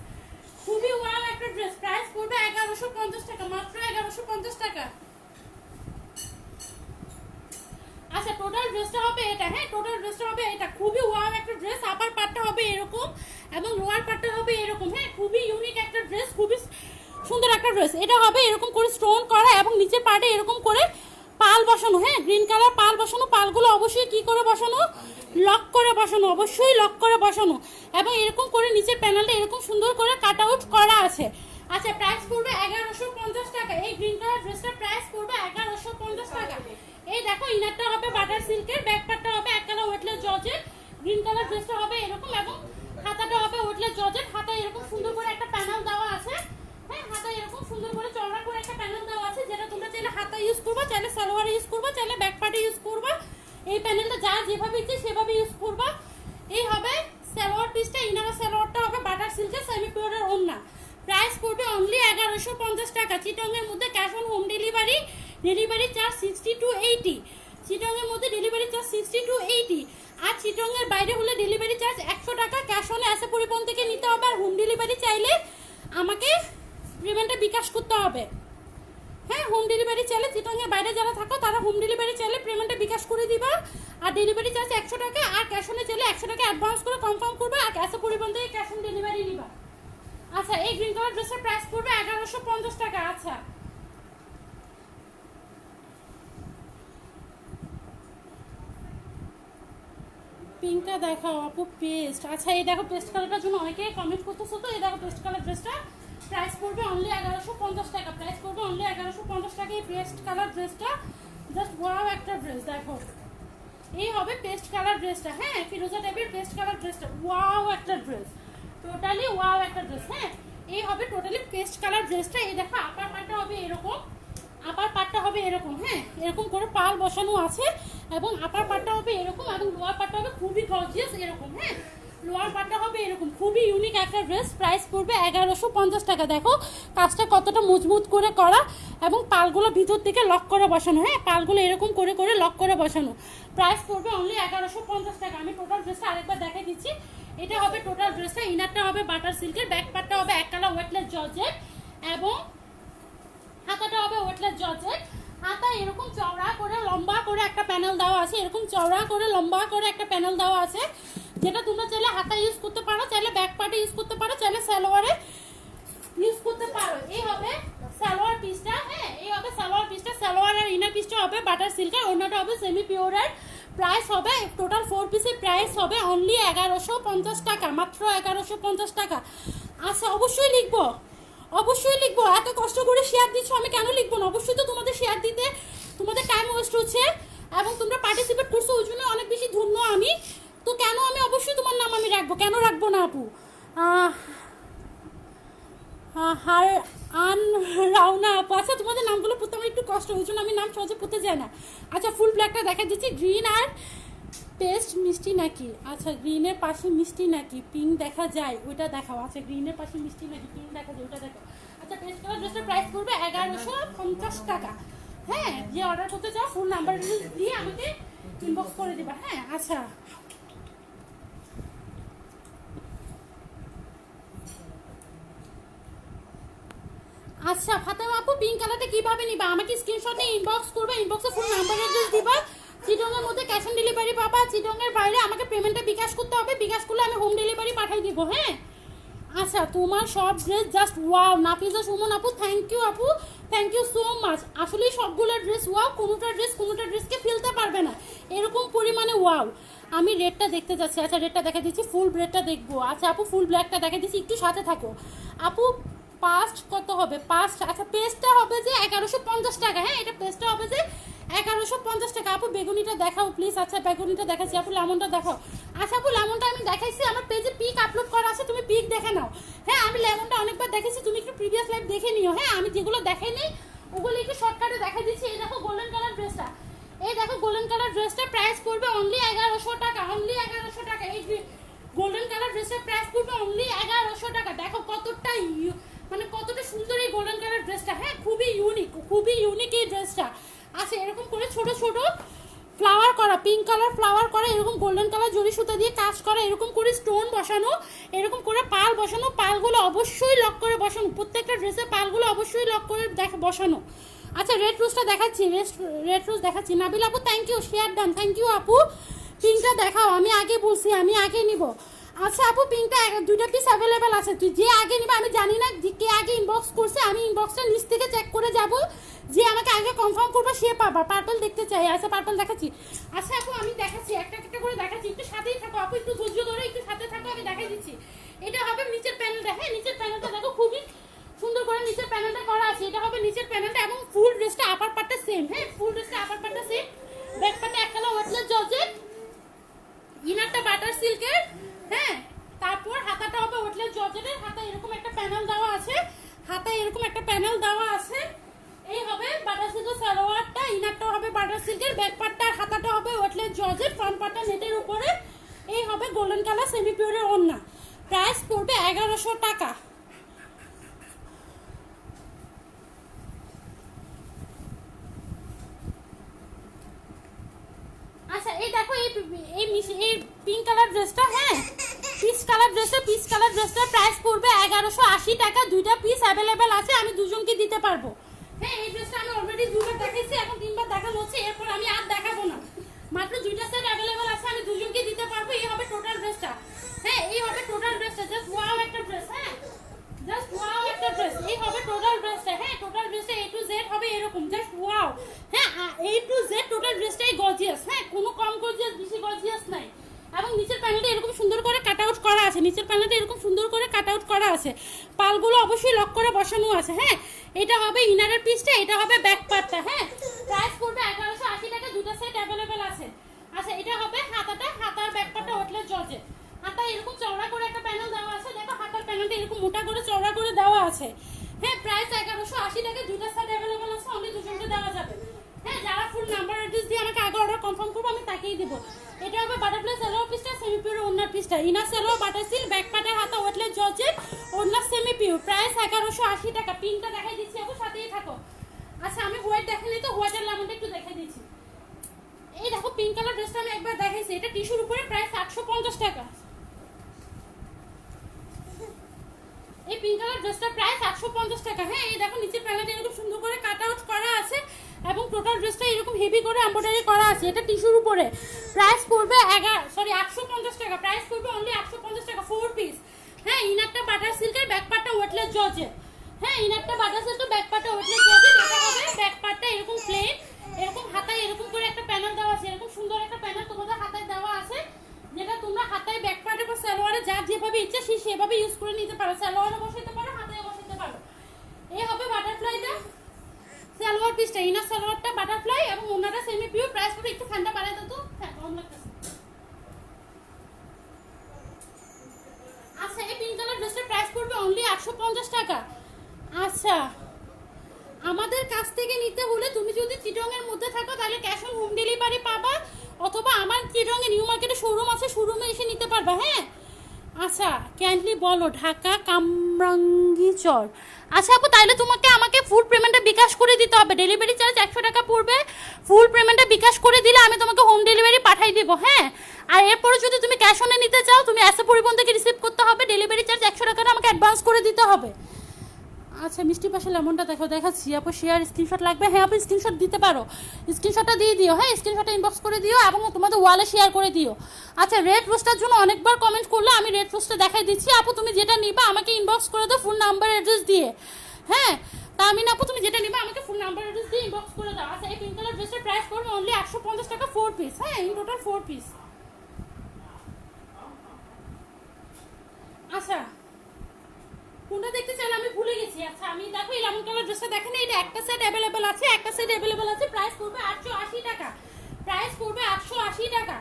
খুবই ওয়াও একটা ড্রেস। প্রাইস পড়বে 1150 টাকা, মাত্র 1150 টাকা। আচ্ছা টোটাল ড্রেসটা হবে এটা, হ্যাঁ টোটাল ড্রেসটা হবে এটা, খুবই ওয়াও একটা ড্রেস। আপার পার্টটা হবে এরকম এবং লোয়ার পার্টটা হবে এরকম, হ্যাঁ খুবই ইউনিক একটা ড্রেস, খুবই সুন্দর একটা ড্রেস। এটা হবে এরকম করে স্টোন করা এবং নিচের পার্টে এরকম করে পাল বসানো, হ্যাঁ গ্রিন কালার পাল বসানো, পালগুলো অবশ্যই কি করে বসানো, লক করে বসানো, অবশ্যই লক করে বসানো এবং এরকম করে নিচের প্যানেলটা এরকম সুন্দর করে কাট আউট করা আছে। আচ্ছা প্রাইস পড়বে 1150 টাকা। এই গ্রিন কালার ড্রেসটার প্রাইস পড়বে 1150 টাকা। এই দেখো ইনারটা হবে বাটার সিল্কের, ব্যাক পার্টটা হবে এক colour weightless georgette, green colour ড্রেসটা হবে এরকম এবং হাতাটা হবে ওয়েটলেস জর্জেট। হাতায় এরকম সুন্দর করে একটা প্যানেল দেওয়া আছে, হ্যাঁ হাতায় এরকম সুন্দর করে চওড়া করে একটা প্যানেল দেওয়া আছে, যেটা তোমরা চাইলে হাতা ইউজ করবা, চাইলে সালোয়ারে ইউজ করবা, চাইলে ব্যাক পার্টে ইউজ করবা। এই প্যানেলটা যা যেভাবে ইচ্ছে সেভাবে ইউজ করবা। এই হবে সালোয়ার পিসটা, ইনার সালোয়ারটা হবে বাটার সিল্কের সেমি পিওরের ওড়না। প্রাইস পড়বে অনলি 1150 টাকা। চিটংয়ের মধ্যে cash on home delivery, delivery charge 60 to 80। চিটংয়ের মধ্যে ডেলিভারি চার্জ 60 to 80 আর চিটংয়ের বাইরে হলে ডেলিভারি চার্জ 100 টাকা। ক্যাশ অনে আসে পরিবহন থেকে নিতে হবে। আর হোম ডেলিভারি চাইলে আমাকে পেমেন্টটা বিকাশ করতে হবে, হ্যাঁ হোম ডেলিভারি চাইলে চিটংয়ের বাইরে যারা থাকো তারা হোম ডেলিভারি চাইলে পেমেন্টটা বিকাশ করে দিবা। আর ডেলিভারি চার্জ 100 টাকা আর ক্যাশ অনে চাইলে 100 টাকা অ্যাডভান্স করে কনফার্ম করবে আর আসে পরিবহন থেকে ক্যাশ অন ডেলিভারি নিবা। আচ্ছা এই গ্রিন কালার ড্রেসের প্রাইস পড়বে 1150 টাকা। আচ্ছা পিঙ্কটা দেখাও আপু, পেস্ট। আচ্ছা এই দেখো পেস্ট কালারটার জন্য অনেকে কমেন্ট করতেছো, তো এই দেখো পেস্ট কালার ড্রেসটা প্রাইস পড়বে অনলি 1150 টাকা। প্রাইস পড়বে অনলি 1150 টাকা। এই পেস্ট কালার ড্রেসটা জাস্ট ওয়াও একটা ড্রেস। দেখো এই হবে পেস্ট কালার ড্রেসটা, হ্যাঁ ফিরোজা টাইপের পেস্ট কালার ড্রেসটা, ওয়াও একটা ড্রেস, টোটালি ওয়াও একটা ড্রেস। হ্যাঁ এই হবে টোটালি পেস্ট কালার ড্রেসটা। এই দেখো আপার পার্টটা হবে এরকম, আপার পার্টটা হবে এরকম, হ্যাঁ এরকম করে পাল বসানো আছে এবং আপার পার্টটা হবে এরকম এবং লোয়ার পার্টটা হবে খুবই গর্জিয়াস এরকম, হ্যাঁ লোয়ার পার্টটা হবে এরকম, খুবই ইউনিক একটা ড্রেস। প্রাইস পড়বে 1150 টাকা। দেখো কাজটা কতটা মজবুত করে করা এবং পালগুলো ভিতর থেকে লক করে বসানো, হ্যাঁ পালগুলো এরকম করে করে লক করে বসানো। প্রাইস পড়বে অনলি 1150 টাকা। আমি টোটাল ড্রেসটা আরেকবার দেখাই দিচ্ছি। এটা হবে টোটাল ড্রেসটা, ইনারটা হবে বাটার সিল্কের, ব্যাক পার্টটা হবে এক কালার ওয়েটলেস জর্জেট এবং হাতাটা হবে ওয়েটলেস জর্জেট। হাতা এরকম চওড়া করে লম্বা করে একটা প্যানেল দেওয়া আছে, এরকম চওড়া করে লম্বা করে একটা প্যানেল দেওয়া আছে, যেটা তোমরা চাইলে হাতা ইউজ করতে পারো, চাইলে ব্যাক পার্টে ইউজ করতে পারো, চাইলে সালোয়ারে ইউজ করতে পারো। এই হবে সালোয়ার পিসটা, হ্যাঁ এই হবে সালোয়ার পিসটা। সালোয়ার আর ইনার পিসটা হবে বাটার সিল্কের, অন্যটা হবে সেমি পিওরের। প্রাইস হবে টোটাল 4 পিসের প্রাইস হবে অনলি 1150 টাকা, মাত্র 1150 টাকা। আচ্ছা অবশ্যই লিখবো, অবশ্যই লিখবো, এত কষ্ট করে শেয়ার দিচ্ছ আমি কেন লিখবো না? অবশ্যই তো তোমাদের শেয়ার দিতে তোমাদের টাইম ওয়েস্ট হচ্ছে এবং তোমরা পার্টিসিপেট করছো, ওই জন্য অনেক বেশি ধন্য আমি। তো কেন আমি অবশ্যই তোমার নাম আমি রাখবো, কেন রাখবো না আপু? হার আন রাওনা আপু। আচ্ছা তোমাদের নামগুলো পড়তে আমার একটু কষ্ট, ওই জন্য আমি নাম সহজে পড়তে যাই না। আচ্ছা ফুল ব্ল্যাকটা দেখা দিচ্ছি। গ্রিন আর পেস্ট মিষ্টি নাকি? আচ্ছা গ্রিনের পাশে মিষ্টি নাকি পিঙ্ক দেখা যায়, ওইটা দেখাও। আচ্ছা গ্রিনের পাশে মিষ্টি নাকি পিঙ্ক দেখা যায়, ওইটা দেখাও। আচ্ছা পেস্ট কালার ড্রেসের প্রাইস পড়বে 1150 টাকা। হ্যাঁ যে অর্ডার করতে চাও ফুল নাম্বার দিয়ে আমাকে ইনবক্স করে দিবা, হ্যাঁ। আচ্ছা আচ্ছা ফাতেমা আপু পিঙ্ক কালারটা কিভাবে নিবা? আমাকে স্ক্রিনশট নিয়ে ইনবক্স করবে, ইনবক্সে ফুল নাম্বার অ্যাড্রেস দিবা। চিটংয়ের মধ্যে ক্যাশ অন ডেলিভারি পাবা, চিটংয়ের বাইরে আমাকে পেমেন্টটা বিকাশ করতে হবে, বিকাশ করলে আমি হোম ডেলিভারি পাঠিয়ে দিব। হ্যাঁ আচ্ছা তোমার সব dress just wow. Nafiza Suman আপু থ্যাংক ইউ আপু, থ্যাংক ইউ সো মাচ। আসলে সবগুলো ড্রেস ওয়াও, কোনোটা ড্রেসকে ফেলতে পারবে না এরকম পরিমাণে ওয়াও। আমি রেডটা দেখতে যাচ্ছি। আচ্ছা রেডটা দেখা দিচ্ছি, ফুল রেডটা দেখবো। আচ্ছা আপু ফুল ব্ল্যাকটা দেখা দিচ্ছি, একটু সাথে থাকো আপু। পাস্ট কত হবে? পাস্ট আচ্ছা পেজটা হবে যে 1150 টাকা। হ্যাঁ এটা পেজটা হবে যে 1150 টাকা। আপু বেগুনিটা দেখাও প্লিজ। আচ্ছা বেগুনিটা দেখাচ্ছি। আপু লেমনটা দেখাও। আচ্ছা আপু লেমনটা আমি দেখাইছি, আমার পেজে পিক আপলোড করা আছে, তুমি পিক দেখে নাও। হ্যাঁ আমি লেমনটা অনেকবার দেখেছি, তুমি একটু প্রিভিয়াস লাইভ দেখে নিও। হ্যাঁ আমি যেগুলো দেখাই নেই ওগুলো একটু শর্টকাটে দেখা দিচ্ছি। এই দেখো গোল্ডেন কালার ড্রেসটা, এই দেখো গোল্ডেন কালার ড্রেসটা প্রাইস পড়বে অনলি 1100 টাকা, অনলি 1100 টাকা। এই গোল্ডেন কালার ড্রেসের প্রাইস পড়বে অনলি 1100 টাকা। দেখো কতটা মানে কতটা সুন্দর এই গোল্ডেন কালার ড্রেসটা। হ্যাঁ খুবই ইউনিক এই ড্রেসটা। আচ্ছা এরকম করে ছোট ছোট ফ্লাওয়ার করা, পিঙ্ক কালার ফ্লাওয়ার করা, এরকম গোল্ডেন কালার জরি সুতা দিয়ে কাজ করা, এরকম করে স্টোন বসানো, এরকম করে পাল বসানো, পালগুলো অবশ্যই লক করে বসানো, প্রত্যেকটা ড্রেসের পালগুলো অবশ্যই লক করে বসানো। আচ্ছা রেড রোজটা দেখাচ্ছি, রেড রোজ দেখাচ্ছি। নাবিল আপু thank you, share done, thank you আপু। পিঙ্কটা দেখাও, আমি আগে বলছি আমি আগে নিব। আচ্ছা আপু পিঙ্কটা দুইটা পিস অ্যাভেলেবেল আছে, তুই যে আগে নিবা আমি জানি না কে আগে ইনবক্স করছে, আমি ইনবক্সটা লিস্ট থেকে চেক করে যাব, যে আমাকে আগে কনফার্ম করবে সে পাবা। পার্পল দেখতে চাই। আচ্ছা পার্পল দেখাচ্ছি। আচ্ছা আপু আমি দেখাচ্ছি, একটা একটা করে দেখাচ্ছি, একটু সাথেই থাকো আপু, একটু ধৈর্য ধরে একটু সাথে থাকো, আমি দেখাই দিচ্ছি। এটা হবে নিচের প্যানেলটা। হ্যাঁ নিচের প্যানেলটা দেখো খুবই সুন্দর করে নিচের প্যানেলটা করা আছে, এটা হবে নিচের প্যানেলটা, এবং ফুল ড্রেসটা আপার পার্টটা সেম। হ্যাঁ ফুল ড্রেসটা আপার পার্টটা সেম, ব্যাক পার্টটা এক কালার ওয়াটলেস জর্জেট, ইনারটা বাটার সিল্কের। হ্যাঁ তারপর হাতাটা হবে ওয়াটলেস জর্জেটের, হাতা এরকম একটা প্যানেল দেওয়া আছে, হাতা এরকম একটা প্যানেল দেওয়া আছে। এই হবে বাটার সিল্কের সালোয়ারটা, ইনারটা হবে বাটার সিল্কের, ব্যাক পার্টটা হাতাটা হবে ওয়াটলেস জর্জেট, ফ্রন্ট পার্টটা নেটের উপরে। এই হবে গোল্ডেন কালার সেমি পিওরের ওড়না। প্রাইস পড়বে 1100 টাকা। আচ্ছা এই দেখো এই পিঙ্ক কালার ড্রেসটা, হ্যাঁ পিচ কালার ড্রেসটার প্রাইস পড়বে 1180 টাকা। দুইটা পিস অ্যাভেলেবেল আছে, আমি দুজনকে দিতে পারবো। হ্যাঁ এই ড্রেসটা আমি অলরেডি দুবার দেখাইছি, এখন তিনবার দেখানো হচ্ছে, এরপর আমি আর দেখাবো না। মাত্র দুইটা সেট অ্যাভেলেবেল আছে, আমি দুজনকে দিতে পারবো। এই হবে টোটাল ড্রেসটা। হ্যাঁ এই হবে টোটাল ড্রেসটা, জাস্ট ওয়াও একটা ড্রেস। হ্যাঁ জাস্ট ওয়াও একটা ড্রেস, এই হবে টোটাল ড্রেসটা। হ্যাঁ টোটাল ড্রেসটা A to Z হবে এরকম, জাস্ট ওয়াও। হ্যাঁ A to Z টোটাল ড্রেসটাই গর্জিয়াস। হ্যাঁ কোনো কম গর্জিয়াস বেশি গর্জিয়াস নাই। এবং নিচের প্যানেলটা এরকম সুন্দর করে কাট আউট করা আছে, নিচের প্যানেলটা এরকম সুন্দর করে কাট আউট করা আছে, পালগুলো অবশ্যই লক করে বসানো আছে। হ্যাঁ এটা হবে ইনারের পিসটা, এটা হবে ব্যাক পার্টটা। হ্যাঁ প্রাইস পড়বে 1180 টাকা, দুটো সেট অ্যাভেলেবেল আছে। আচ্ছা এটা হবে হাতাটা, হাতার ব্যাক পার্টটা ওয়াটলেস জর্জেট, হাতা এরকম চওড়া করে একটা প্যানেল দেওয়া আছে, দেখো হাতার প্যানেলটা এরকম মোটা করে চওড়া করে দেওয়া আছে। হ্যাঁ প্রাইস 1180 টাকা, দুটো সেট অ্যাভেলেবেল আছে, অনলি দুজনকে দেওয়া যাবে। হ্যাঁ যারা ফুল নাম্বার অ্যাড্রেস দিয়ে আমাকে আগে অর্ডার কনফার্ম করবো আমি তাকেই দেবো। এটা হবে বাটারফ্লাই সালোয়ার পিসটা, সেমি পিওর ওড়নার পিসটা, inner salwar butter silk, back পার্টের হাতা ওয়াটলেস জর্জেট, ওড়না সেমি পিওর, প্রাইস 1180 টাকা। পিঙ্কটা দেখাই দিচ্ছি আপু, সাথেই থাকো। আচ্ছা আমি হোয়াইট দেখাইনি তো, হোয়াইটের লেমনটা একটু দেখাই দিচ্ছি। এই দেখো পিঙ্ক কালার ড্রেসটা আমি একবার দেখাইছি, এটা টিস্যুর উপরে, প্রাইস 850 টাকা। এই পিঙ্ক কালার ড্রেসটা প্রাইস 850 টাকা। হ্যাঁ এই দেখো নিচের প্যানেলটা এরকম সুন্দর করে কাট আউট করা আছে, এবং টোটাল ড্রেসটা এরকম হেভি করে এমব্রয়ডারি করা আছে, এটা টিস্যুর উপরে। প্রাইস পড়বে 850 টাকা, প্রাইস পড়বে অনলি 850 টাকা, 4 পিস। হ্যাঁ ইনারটা বাটার সিল্কের, ব্যাক পার্টটা ওয়াটলেস জর্জেট। হ্যাঁ ইনারটা বাটার সিল্কের, ব্যাক পার্টটা ওয়াটলেস জর্জেট। এটা হবে ব্যাক পার্টটা এরকম প্লেন, এরকম হাতায় এরকম করে একটা প্যানেল দেওয়া আছে, এরকম সুন্দর একটা প্যানেল তোমাদের হাতায় দেওয়া আছে, যেটা তোমরা হাতায় ব্যাক পার্টে বা সালোয়ারে যার যেভাবে ইচ্ছা সে সেভাবে ইউজ করে নিতে পারো, সালোয়ারে বসাতে পারো, হাতায় বসাতে পারো। এই হবে বাটারফ্লাইটা সালোয়ার পিসটা, ইনার সালোয়ারটা বাটারফ্লাই, এবং ওনাটা সেমি পিওর। প্রাইস পড়বে একটু ঠান্ডা বাড়াই দাও তো, হ্যাঁ কম লাগতেছে। আচ্ছা এই পিঙ্ক কালার ড্রেসটার প্রাইস পড়বে অনলি 850 টাকা। আচ্ছা আমাদের কাছ থেকে নিতে হলে তুমি যদি চিটংয়ের মধ্যে থাকো তাহলে ক্যাশ অন হোম ডেলিভারি পাবা, অথবা আমার চিটংয়ে নিউ মার্কেটে শোরুম আছে, শোরুমে এসে নিতে পারবা। হ্যাঁ আচ্ছা ক্যান্ডলি বলো ঢাকা কামরাঙ্গীচর। আচ্ছা আপু তাহলে তোমাকে আমাকে ফুল পেমেন্টটা বিকাশ করে দিতে হবে, ডেলিভারি চার্জ 100 টাকা পড়বে, ফুল পেমেন্টটা বিকাশ করে দিলে আমি তোমাকে হোম ডেলিভারি পাঠিয়ে দিব। হ্যাঁ আর এরপরে যদি তুমি ক্যাশ অনে নিতে চাও তুমি এসে পরিবহন থেকে রিসিভ করতে হবে, ডেলিভারি চার্জ 100 টাকা আমাকে অ্যাডভান্স করে দিতে হবে। আচ্ছা মিষ্টি পাশে লেমনটা দেখো, দেখাচ্ছি আপু। শেয়ার স্ক্রিনশট লাগবে? হ্যাঁ আপু স্ক্রিনশট দিতে পারো, স্ক্রিনশটটা দিয়ে দিও। হ্যাঁ স্ক্রিনশটটা ইনবক্স করে দিও এবং তোমাদের ওয়ালে শেয়ার করে দিও। আচ্ছা রেড রোস্টার জন্য অনেকবার কমেন্ট করলে, আমি রেড রোস্টটা দেখাই দিচ্ছি। আপু তুমি যেটা নিবা আমাকে ইনবক্স করে দাও ফোন নাম্বার অ্যাড্রেস দিয়ে। হ্যাঁ তামিন আপু তুমি যেটা নিবা আমাকে ফোন নাম্বার অ্যাড্রেস দিয়ে ইনবক্স করে দাও। আচ্ছা এই পিঙ্ক কালার ড্রেসের প্রাইস পড়বে অনলি 850 টাকা 4 পিস। হ্যাঁ ইন টোটাল 4 পিস। আচ্ছা কোনটা দেখতে চাইলে আমি ভুলে গেছি। আচ্ছা আমি দেখো এই লেমন কালার ড্রেসটা দেখেন, এটা একটা সেট অ্যাভেলেবেল আছে, একটা সেট অ্যাভেলেবেল আছে। প্রাইস পড়বে 880 টাকা, প্রাইস পড়বে 880 টাকা।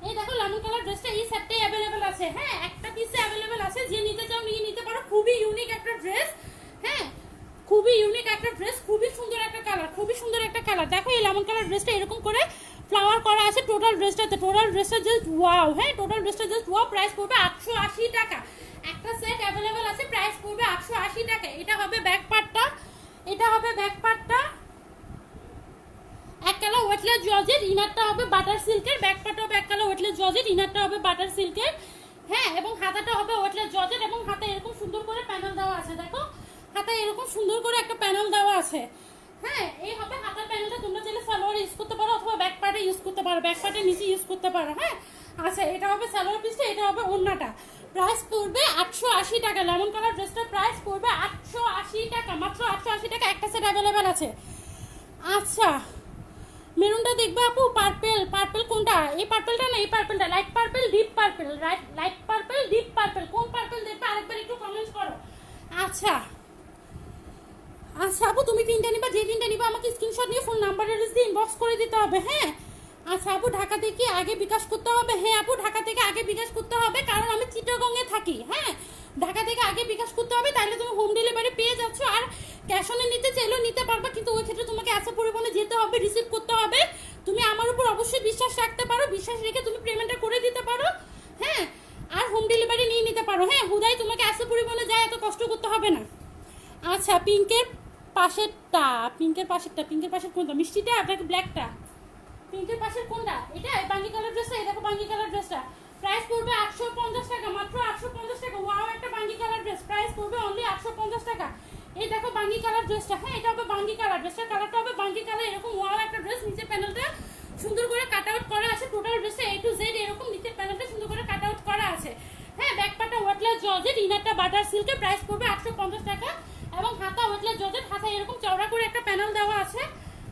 এই দেখো লেমন কালার ড্রেসটা এই সেটটাই অ্যাভেলেবেল আছে। হ্যাঁ একটা পিসে অ্যাভেলেবেল আছে, যে নিতে চাও নিয়ে নিতে পারো। খুবই ইউনিক একটা ড্রেস। হ্যাঁ খুবই ইউনিক একটা ড্রেস, খুবই সুন্দর একটা কালার, খুবই সুন্দর একটা কালার। দেখো এই লেমন কালার ড্রেসটা এরকম করে ফ্লাওয়ার করা আছে টোটাল ড্রেসটাতে। টোটাল ড্রেসটা জাস্ট ওয়াও। হ্যাঁ টোটাল ড্রেসটা জাস্ট ওয়াও। প্রাইস পড়বে 880 টাকা। একটা সেট অ্যাভেলেবেল আছে, প্রাইস পড়বে 880 টাকা। এটা হবে ব্যাক পার্টটা, এটা হবে ব্যাক পার্টটা। এক কালার ওয়েটলেস জর্জেট, ইনারটা হবে বাটার সিল্কের। ব্যাক পার্টটা হবে এক কালার ওয়েটলেস জর্জেট, ইনারটা হবে বাটার সিল্কের। হ্যাঁ এবং হাতাটা হবে ওয়েটলেস জর্জেট এবং হাতে এরকম সুন্দর করে প্যানেল দেওয়া আছে। দেখো হাতে এরকম সুন্দর করে একটা প্যানেল দেওয়া আছে। হ্যাঁ এই হবে হাতার প্যানেলটা। তোমরা চাইলে সালোয়ার ইউজ করতে পারো অথবা ব্যাক পার্টে ইউজ করতে পারো, ব্যাক পার্টের নিচে ইউজ করতে পারো। হ্যাঁ আচ্ছা এটা হবে সালোয়ার পিসটা, এটা হবে ওড়নাটা। প্রাইস পড়বে 880 টাকা। লেমন কালার ড্রেসটার প্রাইস পড়বে 880 টাকা, মাত্র 880 টাকা। একটা সেট অ্যাভেলেবেল আছে। আচ্ছা মেরুনটা দেখবে আপু? পার্পেল, পার্পেল কোনটা? এই পার্পেলটা না, এই পার্পেলটা। Light purple, deep purple, light purple, deep purple, কোন পার্পেল দেখবে আরেকবার একটু কমেন্ট করো। আচ্ছা আচ্ছা আপু তুমি তিনটা নিবা, যে তিনটা নিবা আমাকে স্ক্রিনশট নিয়ে ফোন নাম্বার অ্যাড্রেস দিয়ে ইনবক্স করে দিতে হবে। হ্যাঁ আচ্ছা আপু ঢাকা থেকে আগে বিকাশ করতে হবে? হ্যাঁ আপু ঢাকা থেকে আগে বিকাশ করতে হবে, কারণ আমি চিটাগংয়ে থাকি। হ্যাঁ ঢাকা থেকে আগে বিকাশ করতে হবে, তাহলে তুমি হোম ডেলিভারি পেয়ে যাচ্ছ। আর ক্যাশ অনে নিতে চাইলেও নিতে পারবে, কিন্তু ওই ক্ষেত্রে তোমাকে এত পরিমাণে যেতে হবে, রিসিভ করতে হবে। তুমি আমার উপর অবশ্যই বিশ্বাস রাখতে পারো, বিশ্বাস রেখে তুমি পেমেন্টটা করে দিতে পারো। হ্যাঁ আর হোম ডেলিভারি নিয়ে নিতে পারো। হ্যাঁ হুদাই তোমাকে এত পরিমাণে যায় এত কষ্ট করতে হবে না। আচ্ছা পিঙ্কের পাশেরটা, পিঙ্কের পাশেরটা, পিঙ্কের পাশের কোনটা? মিষ্টিটা আপনাকে ব্ল্যাকটা? পিঙ্কের পাশের কোনটা? এটা বাঙ্গি কালার ড্রেসটা। এই দেখো বাঙ্গি কালার ড্রেসটা প্রাইস পড়বে 850 টাকা, মাত্র 850 টাকা। ওয়াও একটা বাঙ্গি কালার ড্রেস, প্রাইস পড়বে অনলি 850 টাকা। এই দেখো বাঙ্গি কালার ড্রেসটা। হ্যাঁ এটা হবে বাঙ্গি কালার ড্রেসটা, কালারটা হবে বাঙ্গি কালার। এরকম ওয়াও একটা ড্রেস, নিচের প্যানেলটা সুন্দর করে কাট আউট করা আছে। টোটাল ড্রেসটা A to Z এরকম নিচের প্যানেলটা সুন্দর করে কাট আউট করা আছে। হ্যাঁ ব্যাক পার্টটা ওয়েটলেস জর্জেট, ইনারটা বাটার সিল্কের। প্রাইস পড়বে 850 টাকা এবং হাতা ওয়েটলেস জর্জেট, হাতা এরকম চওড়া করে একটা প্যানেল দেওয়া আছে।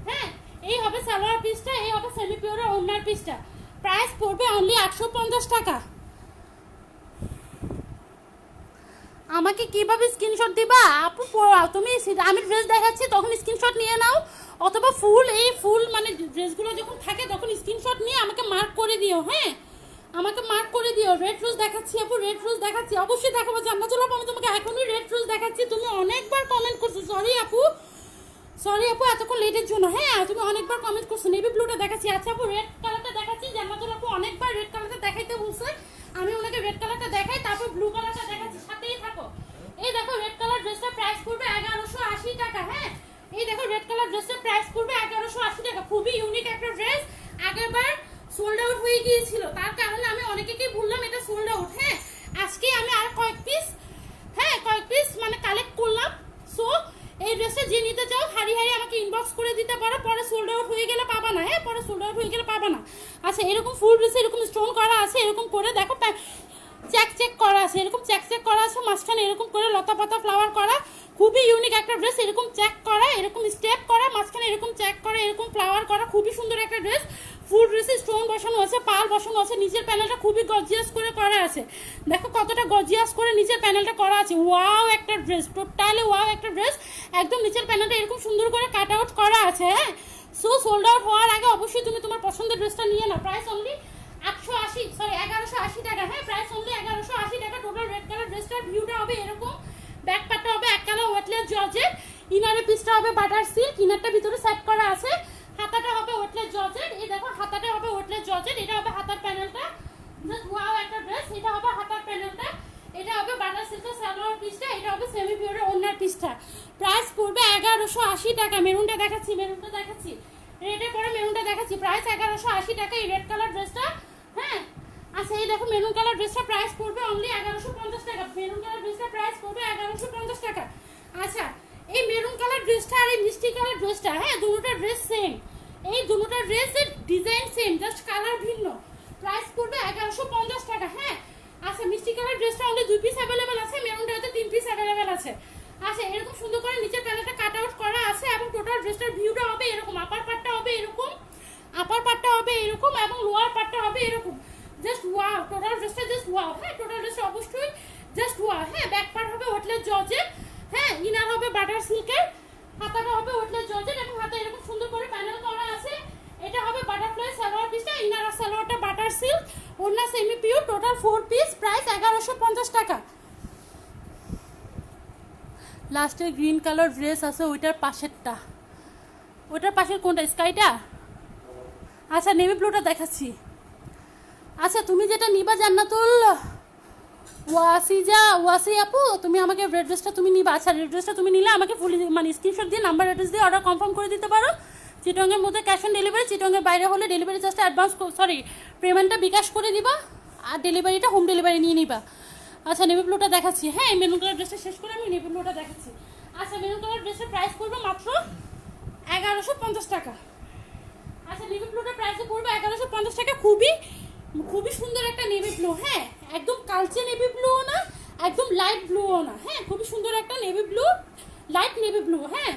হ্যাঁ এই হবে সালোয়ার পিসটা, এই হবে সেমি পিওরের ওড়নার পিসটা। প্রাইস পড়বে অনলি 850 টাকা। আমাকে কিভাবে স্ক্রিনশট দিবা আপু? তুমি আমি ড্রেস দেখাচ্ছি তখন স্ক্রিনশট নিয়ে নাও, অথবা ফুল এই ফুল মানে ড্রেসগুলো যখন থাকে তখন স্ক্রিনশট নিয়ে আমাকে মার্ক করে দিও। হ্যাঁ আমাকে মার্ক করে দিও। রেড রোজ দেখাচ্ছি আপু, রেড রোজ দেখাচ্ছি, অবশ্যই দেখাবো। জান্নাতুল আপু আমি তোমাকে এখনই রেড রোজ দেখাচ্ছি। তুমি অনেকবার কমেন্ট করছো, সরি আপু, সরি আপু এতক্ষণ লেটের জন্য। হ্যাঁ তুমি অনেকবার কমেন্ট করছো। নেভি ব্লুটা দেখাচ্ছি। আচ্ছা আপু রেড কালারটা দেখাচ্ছি। জান্নাতুল আপু অনেকবার রেড কালারটা দেখাইতে বলছে, আমি ওনাকে রেড কালারটা দেখাই, তারপর ব্লু কালারটা দেখাচ্ছি, সাথেই থাকো। এই দেখো রেড কালার ড্রেসটা প্রাইস পড়বে 1180 টাকা। হ্যাঁ এই দেখো রেড কালার ড্রেসটার প্রাইস পড়বে 1180 টাকা। খুবই ইউনিক একটা ড্রেস, আগেরবার সোল্ড আউট হয়ে গিয়েছিল, তার কারণে আমি অনেকেই বললাম এটা সোল্ড আউট। হ্যাঁ আজকে আমি আর কয়েক পিস মানে কালেক্ট করলাম। সো এই ড্রেসটা যে নিতে চাও হারি হারি আমাকে ইনবক্স করে দিতে পারো, পরে সোল্ড আউট হয়ে গেলে পাবা না। হ্যাঁ পরে সোল্ড আউট হয়ে গেলে পাবা না। আচ্ছা এরকম ফুল ড্রেসে এরকম স্টোন করা আছে, এরকম করে দেখো চেক করা আছে, এরকম চেক করা আছে, মাঝখানে এরকম করে লতা পাতা ফ্লাওয়ার করা। খুবই ইউনিক একটা ড্রেস, এরকম চেক করা, এরকম স্টেপ করা, মাঝখানে এরকম চেক করা, এরকম ফ্লাওয়ার করা। খুবই সুন্দর একটা ড্রেস। ফুল ড্রেসে স্টোন বসানো আছে, পাল বসানো আছে, নিচের প্যানেলটা খুবই গর্জিয়াস করে করা আছে। দেখো কতটা গর্জিয়াস করে নিচের প্যানেলটা করা আছে। ওয়াও একটা ড্রেস, টোটালি ওয়াও একটা ড্রেস। একদম নিচের প্যানেলটা এরকম সুন্দর করে কাট আউট করা আছে। হ্যাঁ সো সোল্ড আউট হওয়ার আগে অবশ্যই তুমি তোমার পছন্দের ড্রেসটা নিয়ে নাও। প্রাইস অনলি 1180 টাকা। হ্যাঁ প্রাইস অনলি 1180 টাকা। টোটাল রেড কালার ড্রেসটার ভিউটা হবে এরকম। ব্যাক পার্টটা হবে এক কালার ওয়েটলেস জর্জেট, ইনারের পিসটা হবে বাটার সিল্ক, ইনারটা ভিতরে সেট করা আছে। হাতাটা হবে ওয়েটলেস জর্জেট। এই দেখো হাতাটা হবে ওয়েটলেস জর্জেট, এটা হবে হাতার প্যানেলটা। জাস্ট ওয়াও একটা ড্রেস। এটা হবে হাতার প্যানেলটা, এটা হবে বাটার সিল্কের সালোয়ার পিসটা, এটা হবে সেমি পিওরের ওড়নার পিসটা। প্রাইস পড়বে 1180 টাকা। মেরুনটা দেখাচ্ছি, মেরুনটা দেখাচ্ছি, রেডের পরে মেরুনটা দেখাচ্ছি। প্রাইস 1180 টাকা এই রেড কালার ড্রেসটা। হ্যাঁ আচ্ছা এই দেখো মেরুন কালার ড্রেসটা প্রাইস পড়বে অনলি 1150 টাকা। মেরুন কালার ড্রেসটা প্রাইস পড়বে 1150 টাকা। আচ্ছা, এই মেরুন কালার ড্রেসটা আর এই মিষ্টি কালার ড্রেসটা, হ্যাঁ দুটোটা ড্রেস সেম, এই দুটোটা ড্রেসের ডিজাইন সেম, জাস্ট কালার ভিন্ন। প্রাইস পড়বে 1150 টাকা। হ্যাঁ আচ্ছা, মিষ্টি কালার ড্রেসটা অনলি 2 পিস অ্যাভেলেবেল আছে, মেরুনটাতে 3 পিস অ্যাভেলেবেল আছে। আচ্ছা, এরকম সুন্দর করে নিচের প্যানেলটা কাট আউট করা আছে এবং টোটাল ড্রেসটার ভিউটা হবে এরকম। আপার পার্টটা হবে এরকম, আপার পার্টটা হবে এরকম এবং লোয়ার পার্টটা হবে এরকম। জাস্ট ওয়াও, টোটাল ড্রেসটা জাস্ট ওয়াও। হ্যাঁ টোটাল ড্রেসটা অবশ্যই জাস্ট ওয়াও। হ্যাঁ ব্যাক পার্ট হবে ওটলেস জর্জেট, হ্যাঁ ইনার হবে বাটার সিল্কের, হাতাটা হবে ওটলেস জর্জেট এবং হাতে এরকম সুন্দর করে প্যানেল করা আছে। এটা হবে বাটারফ্লাই সালোয়ার পিসটা, ইনার আর সালোয়ারটা বাটার সিল্ক, ওড়না semi pure, total 4 piece, price 1150 টাকা। লাস্টে গ্রিন কালার ড্রেস আছে ওইটার পাশেরটা, ওইটার পাশের কোনটা, স্কাইটা? আচ্ছা নেভি ব্লুটা দেখাচ্ছি। আচ্ছা তুমি যেটা নিবা জান্নাতুল ওয়াসি আপু, তুমি আমাকে রেড ড্রেসটা তুমি নিবা। আচ্ছা রেড ড্রেসটা তুমি নিলে আমাকে ফুল মানে স্ক্রিনশট দিয়ে নাম্বার অ্যাড্রেস দিয়ে অর্ডার কনফার্ম করে দিতে পারো। চিটংয়ের মধ্যে ক্যাশ অন ডেলিভারি, চিটংয়ের বাইরে হলে ডেলিভারি চার্জটা অ্যাডভান্স পেমেন্টটা বিকাশ করে দিবা আর ডেলিভারিটা হোম ডেলিভারি নিয়ে নিবা। আচ্ছা নেভি ব্লুটা দেখাচ্ছি। হ্যাঁ মেরুন কালার ড্রেসটা শেষ করে আমি নেভি ব্লুটা দেখাচ্ছি। আচ্ছা মেরুন কালার ড্রেসের প্রাইস পড়বে মাত্র 1150 টাকা। আচ্ছা নেভি ব্লুটার প্রাইস পড়বে 1150 টাকা। খুবই সুন্দর একটা নেভি ব্লু। হ্যাঁ একদম কালচে নেভি ব্লুও না, একদম লাইট ব্লুও না। হ্যাঁ খুবই সুন্দর একটা navy blue, light navy blue. হ্যাঁ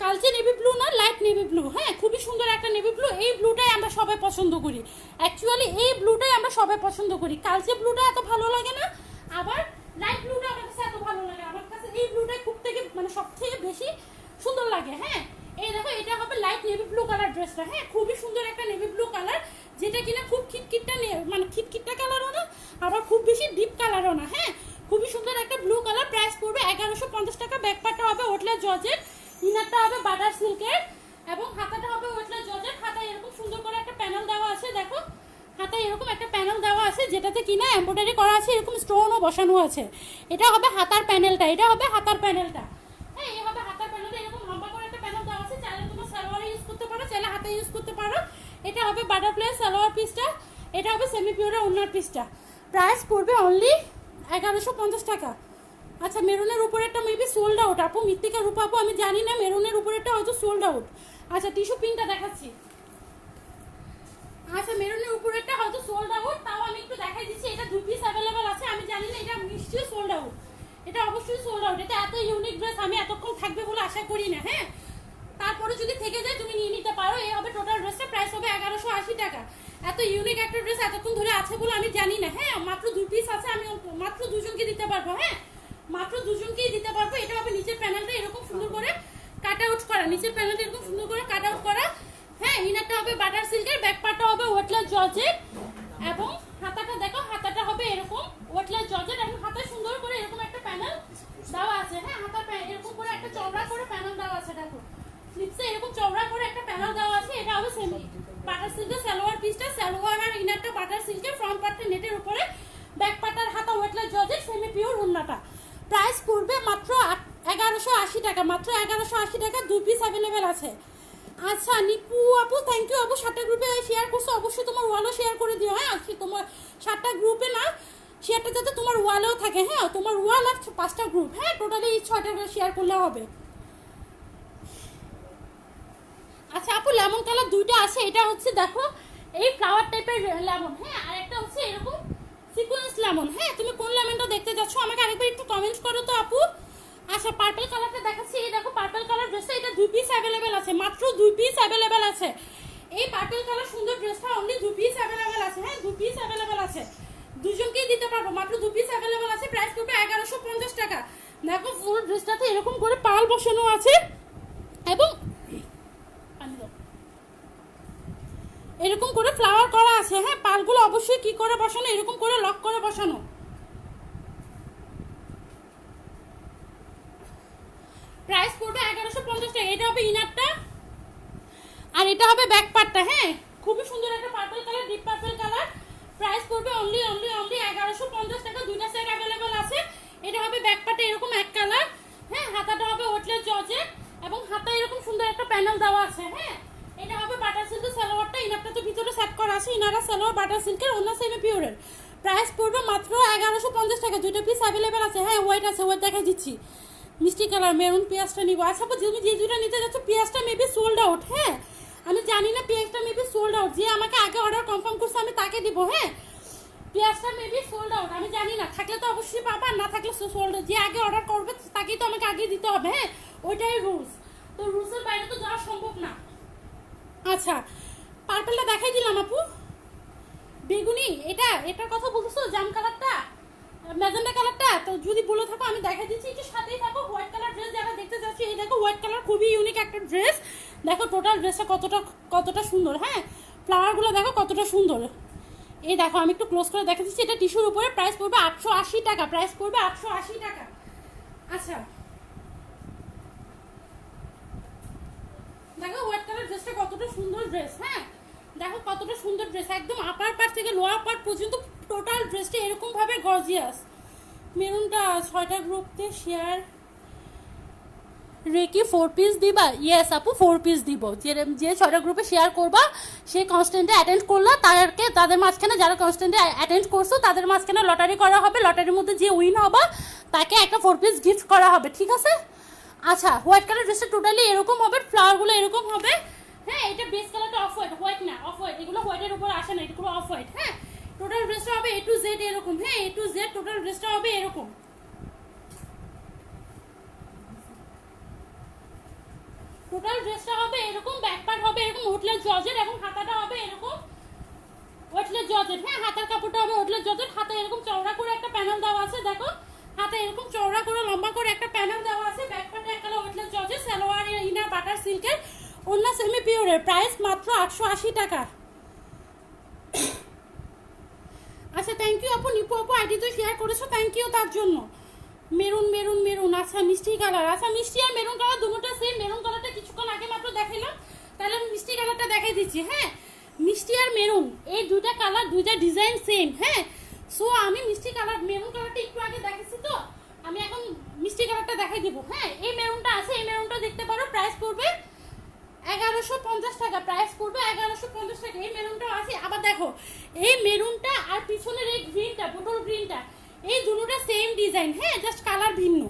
কালচে নেভি ব্লু না, লাইট নেভি ব্লু। হ্যাঁ খুবই সুন্দর একটা নেভি ব্লু। এই ব্লুটাই আমরা সবাই পছন্দ করি, অ্যাকচুয়ালি এই ব্লুটাই আমরা সবাই পছন্দ করি। কালচে ব্লুটা এত ভালো লাগে না, আবার লাইট ব্লুটা আমার কাছে এত ভালো লাগে। আমার কাছে এই ব্লুটাই সব থেকে বেশি সুন্দর লাগে। হ্যাঁ এই দেখো, এটা হবে লাইট নেভি ব্লু কালার ড্রেসটা। হ্যাঁ খুবই সুন্দর একটা নেভি ব্লু কালার, যেটা কিনা খুব খিটখিটটা কালারও না, আবার খুব বেশি ডিপ কালারও না। হ্যাঁ খুবই সুন্দর একটা ব্লু কালার। প্রাইস পড়বে 1150 টাকা। ব্যাকপার্টটা হবে ওটলেস জর্জেট, ইনারটা হবে বাটার সিল্কের এবং হাতাটা হবে ওটলেস জর্জেট। হাতায় এরকম সুন্দর করে একটা প্যানেল দেওয়া আছে, দেখো হাতায় এরকম একটা প্যানেল দেওয়া আছে যেটাতে কিনা এমব্রয়ডারি করা আছে, এরকম স্টোনও বসানো আছে। এটা হবে হাতার প্যানেলটা, এটা হবে হাতার প্যানেলটা। হ্যাঁ এই হবে হাতার প্যানেলটা, এরকম লম্বা করে একটা প্যানেল দেওয়া আছে। চাইলে তোমার সালোয়ারে ইউজ করতে পারো, চাইলে হাতে ইউজ করতে পারো। এটা হবে বাটারফ্লাই সালোয়ার পিসটা, এটা হবে সেমি পিওরের ওনার পিসটা। প্রাইস পড়বে অনলি 1150 টাকা। আচ্ছা মেরুনের উপরেরটা মেবি সোল্ড আউট আপু, মৃত্তিকা রূপা আপু আমি জানি না, মেরুনের উপরেরটা হয়তো সোল্ড আউট। আচ্ছা টিস্যু পিনটা দেখাচ্ছি। আচ্ছা মেরুনের উপরেরটা হয়তো সোল্ড আউট, তাও আমি একটু দেখাই দিচ্ছি। এটা 2 পিস অ্যাভেলেবেল আছে, আমি জানি না এটা নিশ্চয়ই সোল্ড আউট, এটা অবশ্যই সোল্ড আউট। এটা এত ইউনিক ড্রেস আমি এতক্ষণ থাকবে বলে আশা করি না। হ্যাঁ তারপরে যদি থেকে যায় তুমি নিয়ে নিতে পারো। এই হবে টোটাল ড্রেসটা, প্রাইস হবে 1180 টাকা। এত ইউনিক একটা ড্রেস এতক্ষণ ধরে আছে বলে আমি জানি না। হ্যাঁ মাত্র 2 পিস আছে, আমি মাত্র 2জনকে দিতে পারবো। হ্যাঁ মাত্র 2জনকেই দিতে পারবো। এটা হবে নিচের প্যানেলটা এরকম সুন্দর করে কাট আউট করা, নিচের প্যানেলটা এরকম সুন্দর করে কাট আউট করা। হ্যাঁ ইনারটা হবে বাটার সিল্কের, ব্যাক পার্টটা হবে ওটলেস জর্জেট এবং হাতাটা দেখো, হাতাটা হবে এরকম ওটলেস জর্জেট এবং হাতায় সুন্দর করে এরকম একটা প্যানেল দেওয়া আছে। হ্যাঁ হাতার এরকম করে একটা চওড়া করে প্যানেল দেওয়া আছে, দেখো স্লিপসে এরকম চওড়া করে একটা প্যানেল দেওয়া আছে। এটা হবে সেমি বাটার সিল্কের সালোয়ার পিসটা, সালোয়ার আর ইনারটা বাটার সিল্কের, ফ্রন্ট পার্টটা নেটের উপরে, ব্যাক পার্টার হাতা ওয়েটলেস জর্জেট, সেমি পিওর ওড়নাটা। প্রাইস পড়বে মাত্র 1180 টাকা, মাত্র 1180 টাকা। 2 পিস অ্যাভেলেবেল আছে। আচ্ছা নিপু আপু থ্যাংক ইউ আপু, 7টা গ্রুপে শেয়ার করছো, অবশ্যই তোমার ওয়ালও শেয়ার করে দিও। হ্যাঁ তোমার 7টা গ্রুপে না, শেয়ারটা যাতে তোমার ওয়ালেও থাকে। হ্যাঁ তোমার ওয়াল আর 5টা গ্রুপ, হ্যাঁ টোটালি 6টা শেয়ার করলে হবে। আচ্ছা আপু লেমন কালার 2টা আছে, এটা হচ্ছে দেখো এই ফ্লাওয়ার টাইপের লেমন। হ্যাঁ আর একটা হচ্ছে এরকম সিকোয়েন্স লেমন। হ্যাঁ তুমি কোন লেমনটা দেখতে যাচ্ছ আমাকে আরেকবার একটু কমেন্ট করো তো আপু। আচ্ছা পার্পল কালারটা দেখাচ্ছি। এই দেখো পার্পল কালার ড্রেসটা, এটা 2 পিস অ্যাভেলেবেল আছে, মাত্র 2 পিস অ্যাভেলেবেল আছে। এই পার্পল কালার সুন্দর ড্রেসটা অনলি 2 পিস অ্যাভেলেবেল আছে। হ্যাঁ 2 পিস অ্যাভেলেবেল আছে, 2জনকেই দিতে পারবো। মাত্র 2 পিস অ্যাভেলেবেল আছে। প্রাইস পড়বে 1150 টাকা। দেখো ফুল ড্রেসটাতে এরকম করে পাল বসানো আছে এবং এরকম করে ফ্লাওয়ার করা আছে। হ্যাঁ পালগুলো অবশ্যই কি করে বসানো, এরকম করে লক করে বসানো। প্রাইস পড়বে 1150 টাকা। এটা হবে ইনারটা আর এটা হবে ব্যাক পার্টটা। হ্যাঁ খুবই সুন্দর একটা purple colour, deep purple colour. Price পড়বে অনলি 1150 টাকা। 2টা সেট অ্যাভেলেবেল আছে। এটা হবে ব্যাক পার্টে এরকম এক কালার। হ্যাঁ হাতাটা হবে ওটলেস জর্জেট এবং হাতায় এরকম সুন্দর একটা প্যানেল দেওয়া আছে। হ্যাঁ এটা হবে বাটার সিল্কের সালোয়ারটা, ইনারটা তো ভিতরে সেট করা আছে, ইনারা সালোয়ার বাটার সিল্কের, অন্য সেমি পিওরের। প্রাইস পড়বে মাত্র 1150 টাকা। 2টা পিস অ্যাভেলেবেল আছে। হ্যাঁ ওয়েট আছে, ওয়েট দেখা দিচ্ছি। মিষ্টি কালার মেরুন পেঁয়াজটা নিবো। আচ্ছা আপু তুমি যে দুটো নিতে যাচ্ছ পেঁয়াজটা মেবি সোল্ড আউট। হ্যাঁ আমি জানি না, পেঁয়াজটা মেবি সোল্ড আউট। যে আমাকে আগে অর্ডার কনফার্ম করছে আমি তাকে দিব। হ্যাঁ পেঁয়াজটা মেবি সোল্ড আউট, আমি জানি না, থাকলে তো অবশ্যই পাবা, না থাকলে সোল্ড। যে আগে অর্ডার করবে তাকেই তো আমাকে আগে দিতে হবে। হ্যাঁ ওইটাই রুলস, তো রুলসের বাইরে তো যাওয়া সম্ভব না। আচ্ছা পার্পলটা দেখাই দিলাম আপু। বেগুনি এটার কথা বলতেছো, জাম কালারটা, ম্যাজেন্ডা কালারটা, তো যদি বলে থাকো আমি দেখাই দিচ্ছি, একটু সাথেই থাকো। হোয়াইট কালার ড্রেস যারা দেখতে যাচ্ছি, এই দেখো হোয়াইট কালার খুবই ইউনিক একটা ড্রেস। দেখো টোটাল ড্রেসটা কতটা সুন্দর। হ্যাঁ ফ্লাওয়ারগুলো দেখো কতটা সুন্দর। এই দেখো আমি একটু ক্লোজ করে দেখা দিচ্ছি, এটা টিস্যুর উপরে, প্রাইস পড়বে 880 টাকা, প্রাইস পড়বে 880 টাকা। আচ্ছা দেখো হোয়াইট কালার ড্রেসটা কতটা সুন্দর ড্রেস। হ্যাঁ দেখো কতটা সুন্দর ড্রেস, একদম আপার পার্ট থেকে লোয়ার পার্ট পর্যন্ত টোটাল ড্রেসটা এরকম ভাবে গর্জিয়াস। মেরুনটা 6টা গ্রুপতে শেয়ার রেকি 4 পিস দিবা? ইয়েস আপু 4 পিস দিব। যে 6টা গ্রুপে শেয়ার করবা, সে কনস্ট্যান্টে অ্যাটেন্ড করলা, তাদের মাঝখানে যারা কনস্ট্যান্টে অ্যাটেন্ড করছো তাদের মাঝখানে লটারি করা হবে, লটারির মধ্যে যে উইন হবে তাকে একটা 4 পিস গিফট করা হবে, ঠিক আছে? আচ্ছা হোয়াইট কালার ড্রেসটা টোটালি এরকম হবে, ফ্লাওয়ারগুলো এরকম হবে। হ্যাঁ এটা বেস কালারটা অফ হোয়াইট, হোয়াইট না অফ হোয়াইট, এগুলো হোয়াইটের উপর আসে না, এগুলো অফ হোয়াইট। হ্যাঁ টোটাল ড্রেসটা হবে A to Z এরকম। হ্যাঁ A to Z টোটাল ড্রেসটা হবে এরকম। টোটাল ড্রেসটা হবে এরকম, ব্যাক পার্ট হবে এরকম ওটলেস জর্জেট, এবং হাতাটা হবে এরকম ওটলেস জর্জেট। হ্যাঁ হাতার কাপড়টা হবে ওটলেস জর্জেট, হাতে এরকম চওড়া করে একটা প্যানেল দেওয়া আছে। দেখো হাতে এরকম চওড়া করে লম্বা করে একটা প্যানেল দেওয়া আছে। ব্যাক পার্টে একটা ওটলেস জর্জেট, সালোয়ার ইনার বাটার সিল্কের, ওন্না সেমি পিওরের, প্রাইস মাত্র 880 টাকা। আচ্ছা থ্যাংক ইউ আপু, নিপু আপু আইডি তো শেয়ার করেছো, থ্যাংক ইউ তার জন্য। মেরুন মেরুন মেরুন, আচ্ছা মিষ্টি কালার, আচ্ছা মিষ্টি আর মেরুন কালার দুটোটা সেম। মেরুন কালারটা কিছুক্ষণ আগে মাত্র দেখাইলাম, তাহলে আমি মিষ্টি কালারটা দেখাই দিচ্ছি। হ্যাঁ মিষ্টি আর মেরুন এই দুইটা কালার, দুইটা ডিজাইন সেম। হ্যাঁ সো আমি মিষ্টি কালার মেরুন কালারটা একটু আগে দেখাচ্ছি, তো আমি এখন মিষ্টি কালারটা দেখাই দিব। হ্যাঁ এই মেরুনটা আছে, এই মেরুনটা দেখতে পারো, প্রাইস পড়বে 1150 টাকা, প্রাইস পড়বে 1150 টাকা। এই মেরুনটাও আছে। আবার দেখো এই মেরুনটা আর পিছনের এই গ্রিনটা, বোতল গ্রিনটা, এই দুটোটা সেম ডিজাইন। হ্যাঁ জাস্ট কালার ভিন্ন,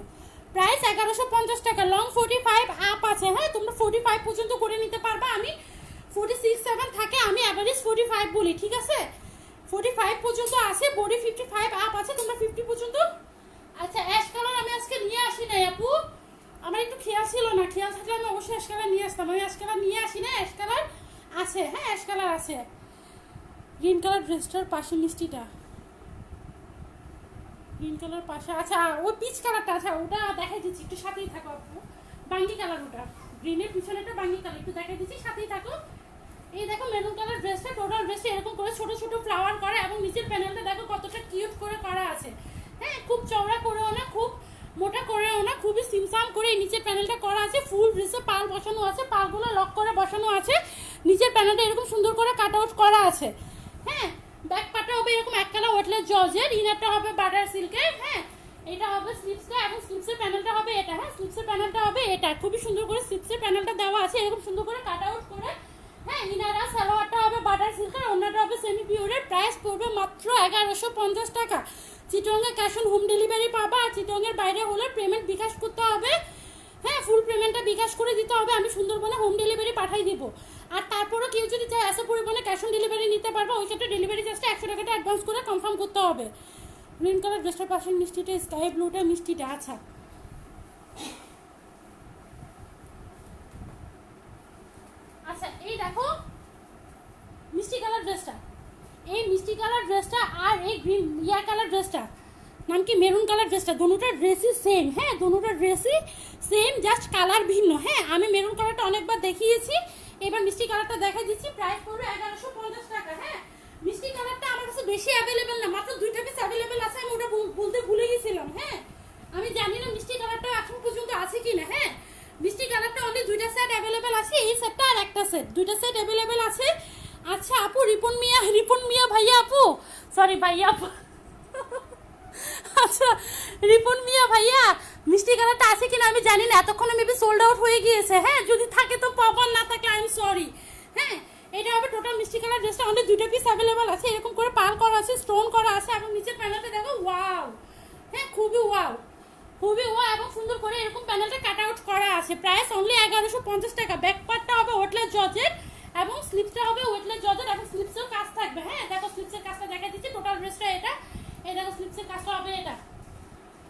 প্রাইস 1150 টাকা। লং 45 আপ আছে। হ্যাঁ তোমরা 45 পর্যন্ত করে নিতে পারবা, আমি 46-7 থাকে, আমি অ্যাভারেজ 45 বলি, ঠিক আছে? 45 পর্যন্ত আছে, বডি 55 আপ আছে, তোমরা 50 পর্যন্ত। আচ্ছা অ্যাশ কালার আমি আজকে নিয়ে আসি নাই আপু, আমার একটু খেয়াল ছিল না, খেয়াল থাকলে আমি অবশ্যই অ্যাশ কালার নিয়ে আসতাম, আমি অ্যাশ কালার নিয়ে আসি না। অ্যাশ কালার আছে, হ্যাঁ অ্যাশ কালার আছে। গ্রিন কালার ড্রেসটার পাশে মিষ্টিটা, গ্রিন কালার পাশে, আচ্ছা ওই পিচ কালারটা, আচ্ছা ওটা দেখাই দিচ্ছি, একটু সাথেই থাকো আপু। বাঙ্গি কালার, ওটা গ্রিনের পিছনেটা বাঙ্গি কালার, একটু দেখাই দিচ্ছি, সাথেই থাকো। এই দেখো মেরুন কালার ড্রেসটা, টোটাল ড্রেসটা এরকম করে ছোট ছোট ফ্লাওয়ার করা, এবং নিচের প্যানেলটা দেখো কতটা কিউট করে করা আছে। হ্যাঁ খুব চওড়া করেও না, খুব মোটা করেও না, খুবই সিমসাম করে এই নিচের প্যানেলটা করা আছে। ফুল ড্রেসে পাল বসানো আছে, পালগুলো লক করে বসানো আছে, নিচের প্যানেলটা এরকম সুন্দর করে কাট আউট করা আছে। হ্যাঁ ব্যাক পার্টটা হবে এরকম এক কালার ওয়েটলেস জর্জের, ইনারটা হবে বাটার সিল্কের। হ্যাঁ এটা হবে স্লিপসটা, এবং স্লিপসের প্যানেলটা হবে এটা। হ্যাঁ স্লিপসের প্যানেলটা হবে এটা, খুবই সুন্দর করে স্লিপসের প্যানেলটা দেওয়া আছে, এরকম সুন্দর করে কাট আউট করে। হ্যাঁ ইনারা সালোয়ারটা হবে বাটার সিল্কের, অন্যটা হবে সেমি পিওরের, প্রাইস পড়বে মাত্র 1150 টাকা। চিটংয়ে ক্যাশ অন হোম ডেলিভারি পাবা, আর চিটংয়ের বাইরে হলে পেমেন্ট বিকাশ করতে হবে। হ্যাঁ ফুল পেমেন্টটা বিকাশ করে দিতে হবে, আমি সুন্দরবনে হোম ডেলিভারি পাঠাই দিব। আর তারপরেও কেউ যদি চায় আসে পরিমাণে ক্যাশ অন ডেলিভারি নিতে পারবে, ওই ক্ষেত্রে ডেলিভারি চার্জটা 100 টাকাটা অ্যাডভান্স করে কনফার্ম করতে হবে। গ্রিন কালার ড্রেসটার পাশের মিষ্টিটা, স্কাই ব্লুটা মিষ্টিটা। আচ্ছা আচ্ছা এই দেখো মিষ্টি কালার ড্রেসটা, এই মিষ্টি কালার ড্রেসটা আর এই গ্রিন কালার ড্রেসটা, নাম কি মেরুন কালার ড্রেসটা, দুটোটা ড্রেসই সেম। হ্যাঁ দুটোটা ড্রেসই সেম, জাস্ট কালার ভিন্ন। হ্যাঁ আমি মেরুন কালারটা অনেকবার দেখিয়েছি, এবার মিষ্টি কালারটা দেখাই দিচ্ছি, প্রাইস পড়বে 1150 টাকা। হ্যাঁ মিষ্টি কালারটা আমার কাছে বেশি অ্যাভেলেবেল না, মাত্র 2টা পিস অ্যাভেলেবেল আছে, আমি ওটা বলতে ভুলে গেছিলাম। হ্যাঁ আমি জানি না মিষ্টি কালারটা এখন পর্যন্ত আছে কিনা। হ্যাঁ মিষ্টি কালারটা অনলি 2টা সেট অ্যাভেলেবেল আছে, এই সেটটা আর একটা সেট, 2টা সেট অ্যাভেলেবেল আছে। আচ্ছা আপু রিপন মিয়া ভাইয়া আপু, সরি ভাইয়া আপু, আচ্ছা রিপন মিয়া ভাইয়া মিষ্টি কালারটা আছে কিনা আমি জানি না, এতক্ষণে মেবি সোল্ড আউট হয়ে গিয়েছে। হ্যাঁ যদি থাকে তো পাবেন, না থাকলে আই এম সরি। হ্যাঁ এটা হবে টোটাল মিষ্টি কালার ড্রেসটা, অনলি 2টা পিস অ্যাভেলেবেল আছে, এরকম করে পাল করা আছে, স্টোন করা আছে, এবং নিচের প্যানেলটা দেখো ওয়াও। হ্যাঁ খুবই ওয়াও, হুবহু এবং সুন্দর করে এরকম প্যানেলটা কাট আউট করা আছে। প্রাইস অনলি 1150 টাকা। ব্যাক পার্টটা হবে ওয়েটলেস জর্জেট এবং স্লিপসটা হবে ওয়েটলেস জর্জেট এবং স্লিপসেও কাজ থাকবে। হ্যাঁ দেখো স্লিপসের কাজটা দেখা দিচ্ছি, টোটাল ড্রেসটা এটা। এই দেখো স্লিপসের কাজটা হবে এটা,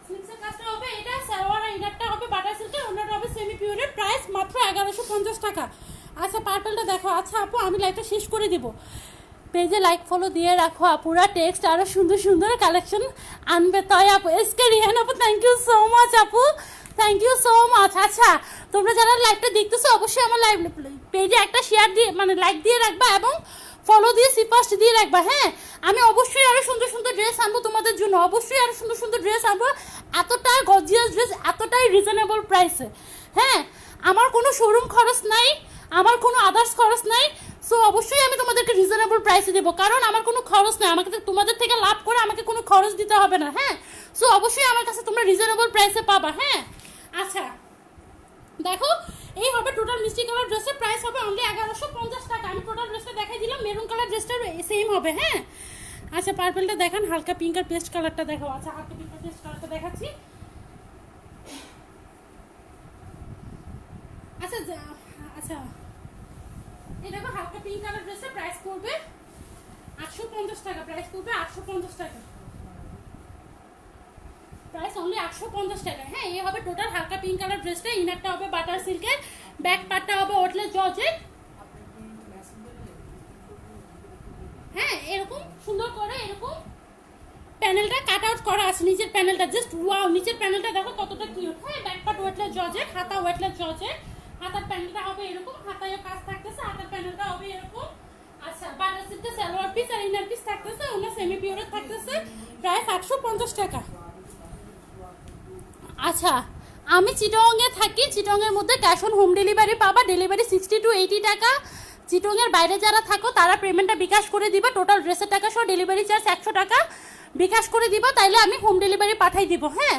স্লিপসের কাজটা হবে এটা। সালোয়ার আর ইনারটা হবে বাটার সিল্কের, ওনারটা হবে সেমি পিওরের। প্রাইস মাত্র 1150 টাকা। আচ্ছা পার্পলটা দেখো। আচ্ছা আপু আমি লাইভটা শেষ করে দিব, পেজে লাইক ফলো দিয়ে রাখো আপুরা, টেক্সট আরও সুন্দর সুন্দর কালেকশন আনবে। তাই আপু এসকে রিহান আপু থ্যাংক ইউ সো মাচ আপু, থ্যাংক ইউ সো মাচ। আচ্ছা তোমরা যারা লাইভটা দেখতেছো অবশ্যই আমার লাইভ পেজে একটা শেয়ার দিয়ে মানে লাইক দিয়ে রাখবা এবং ফলো দিয়ে সিপাস্ট দিয়ে রাখবা। হ্যাঁ আমি অবশ্যই আরও সুন্দর সুন্দর ড্রেস আনবো তোমাদের জন্য, অবশ্যই আরও সুন্দর সুন্দর ড্রেস আনবো। এতটাই গর্জিয়াস ড্রেস, এতটাই রিজনেবল প্রাইসে। হ্যাঁ আমার কোনো শোরুম খরচ নাই, আমার কোনো আদার্স খরচ নাই। সো অবশ্যই আমি তোমাদেরকে রিজনেবল প্রাইসে দেবো, কারণ আমার কোনো খরচ নেই, আমাকে তোমাদের থেকে লাভ করে আমাকে কোনো খরচ দিতে হবে না। হ্যাঁ সো অবশ্যই আমার কাছে তোমরা রিজনেবল প্রাইসে পাবা। হ্যাঁ আচ্ছা দেখো এই হবে টোটাল মিষ্টি কালার ড্রেসের প্রাইস হবে অনলি 1150 টাকা। আমি টোটাল ড্রেসটা দেখাই দিলাম, মেরুন কালার ড্রেসটা সেম হবে। হ্যাঁ আচ্ছা পার্পলটা দেখান, হালকা পিঙ্ক আর পেস্ট কালারটা দেখো। আচ্ছা হালকা পিঙ্ক আর পেস্ট কালারটা দেখাচ্ছি। আচ্ছা আচ্ছা এই দেখো হালকা পিঙ্ক কালার ড্রেসের প্রাইস পড়বে 850 টাকা। প্রাইস পড়বে 850 টাকা, প্রাইস অনলি 850 টাকা। হ্যাঁ এই হবে টোটাল হালকা পিঙ্ক কালার ড্রেসটা। ইনারটা হবে বাটার সিল্কের, ব্যাক পার্টটা হবে ওয়েটলেস জর্জেট। হ্যাঁ এরকম সুন্দর করে এরকম প্যানেলটা কাট আউট করা আছে, নিচের প্যানেলটা জাস্ট ওয়াও, নিচের প্যানেলটা দেখো কতটা কিউট। হ্যাঁ ব্যাক পার্ট ওয়েটলেস জর্জেট, হাতা ওয়েটলেস জর্জেট, হাতার প্যানেলটা হবে এরকম, হাতায়ও কাজ থাকতেছে, হাতার প্যানেলটা হবে এরকম। আচ্ছা বাটার সিল্কের সালোয়ার পিস আর ইনার পিস থাকতেছে, ওনা সেমি পিওরের থাকতেছে। প্রাইস 850 টাকা। আচ্ছা আমি চিটংয়ে থাকি, চিটংয়ের মধ্যে ক্যাশ অন হোম ডেলিভারি পাবা, ডেলিভারি 60 to 80 টাকা। চিটংয়ের বাইরে যারা থাকো তারা পেমেন্টটা বিকাশ করে দিবা, টোটাল ড্রেসের টাকা সহ ডেলিভারি চার্জ 100 টাকা বিকাশ করে দিবা, তাইলে আমি হোম ডেলিভারি পাঠাই দিব। হ্যাঁ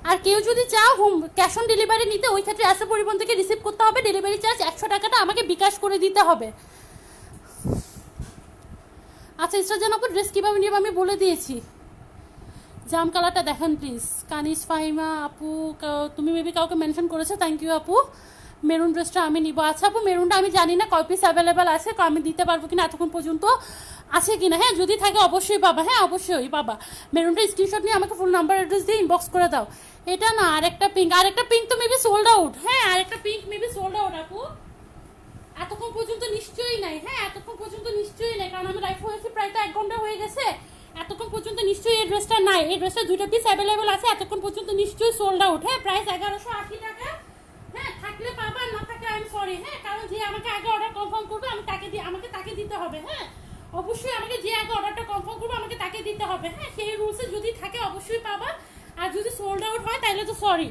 আর কেউ যদি চাও হোম ক্যাশ অন ডেলিভারি নিতে, ওই ক্ষেত্রে আসে পরিবহন থেকে রিসিভ করতে হবে, ডেলিভারি চার্জ 100 টাকাটা আমাকে বিকাশ করে দিতে হবে। আচ্ছা ইসরাজান আপু ড্রেস কীভাবে নিব আমি বলে দিয়েছি। জাম কালারটা দেখেন প্লিজ। কানিস ফাহিমা আপু তুমি মেবি কাউকে মেনশন করেছো, থ্যাংক ইউ আপু। মেরুন ড্রেসটা আমি নিব। আচ্ছা আপু মেরুনটা আমি জানি না কয় পিস অ্যাভেলেবেল আছে, আমি দিতে পারবো কিনা এতক্ষণ পর্যন্ত আছে কিনা। হ্যাঁ যদি থাকে অবশ্যই পাবা, হ্যাঁ অবশ্যই পাবা। মেরুনটা স্ক্রিনশট নিয়ে আমাকে ফুল নাম্বার অ্যাড্রেস দিয়ে ইনবক্স করে দাও। এটা না আরেকটা পিঙ্ক, আরেকটা পিঙ্ক তো মেবি সোল্ড আউট। হ্যাঁ আরেকটা পিঙ্ক মেবি সোল্ড আউট আপু, এতক্ষণ পর্যন্ত নিশ্চয়ই নাই। হ্যাঁ এতক্ষণ পর্যন্ত নিশ্চয়ই নাই, কারণ আমি লাইভ হয়েছি প্রায় তো 1 ঘন্টা হয়ে গেছে। এতক্ষণ পর্যন্ত নিশ্চয়ই এই ড্রেসটা নাই, এই ড্রেসটা 2টা পিস অ্যাভেলেবেল আছে, এতক্ষণ পর্যন্ত নিশ্চয়ই সোল্ড আউট। হ্যাঁ প্রাইস 1180 টাকা। হ্যাঁ থাকলে পাবা, না থাকলে আই এম সরি। হ্যাঁ কারণ যে আমাকে আগে অর্ডার কনফার্ম করবে আমি তাকে দিয়ে আমাকে তাকে দিতে হবে। হ্যাঁ অবশ্যই আমাকে যে আগে অর্ডারটা কনফার্ম করবে আমাকে তাকে দিতে হবে। হ্যাঁ সেই রুলসে যদি থাকে অবশ্যই পাবা, আর যদি সোল্ড আউট হয় তাহলে তো সরি।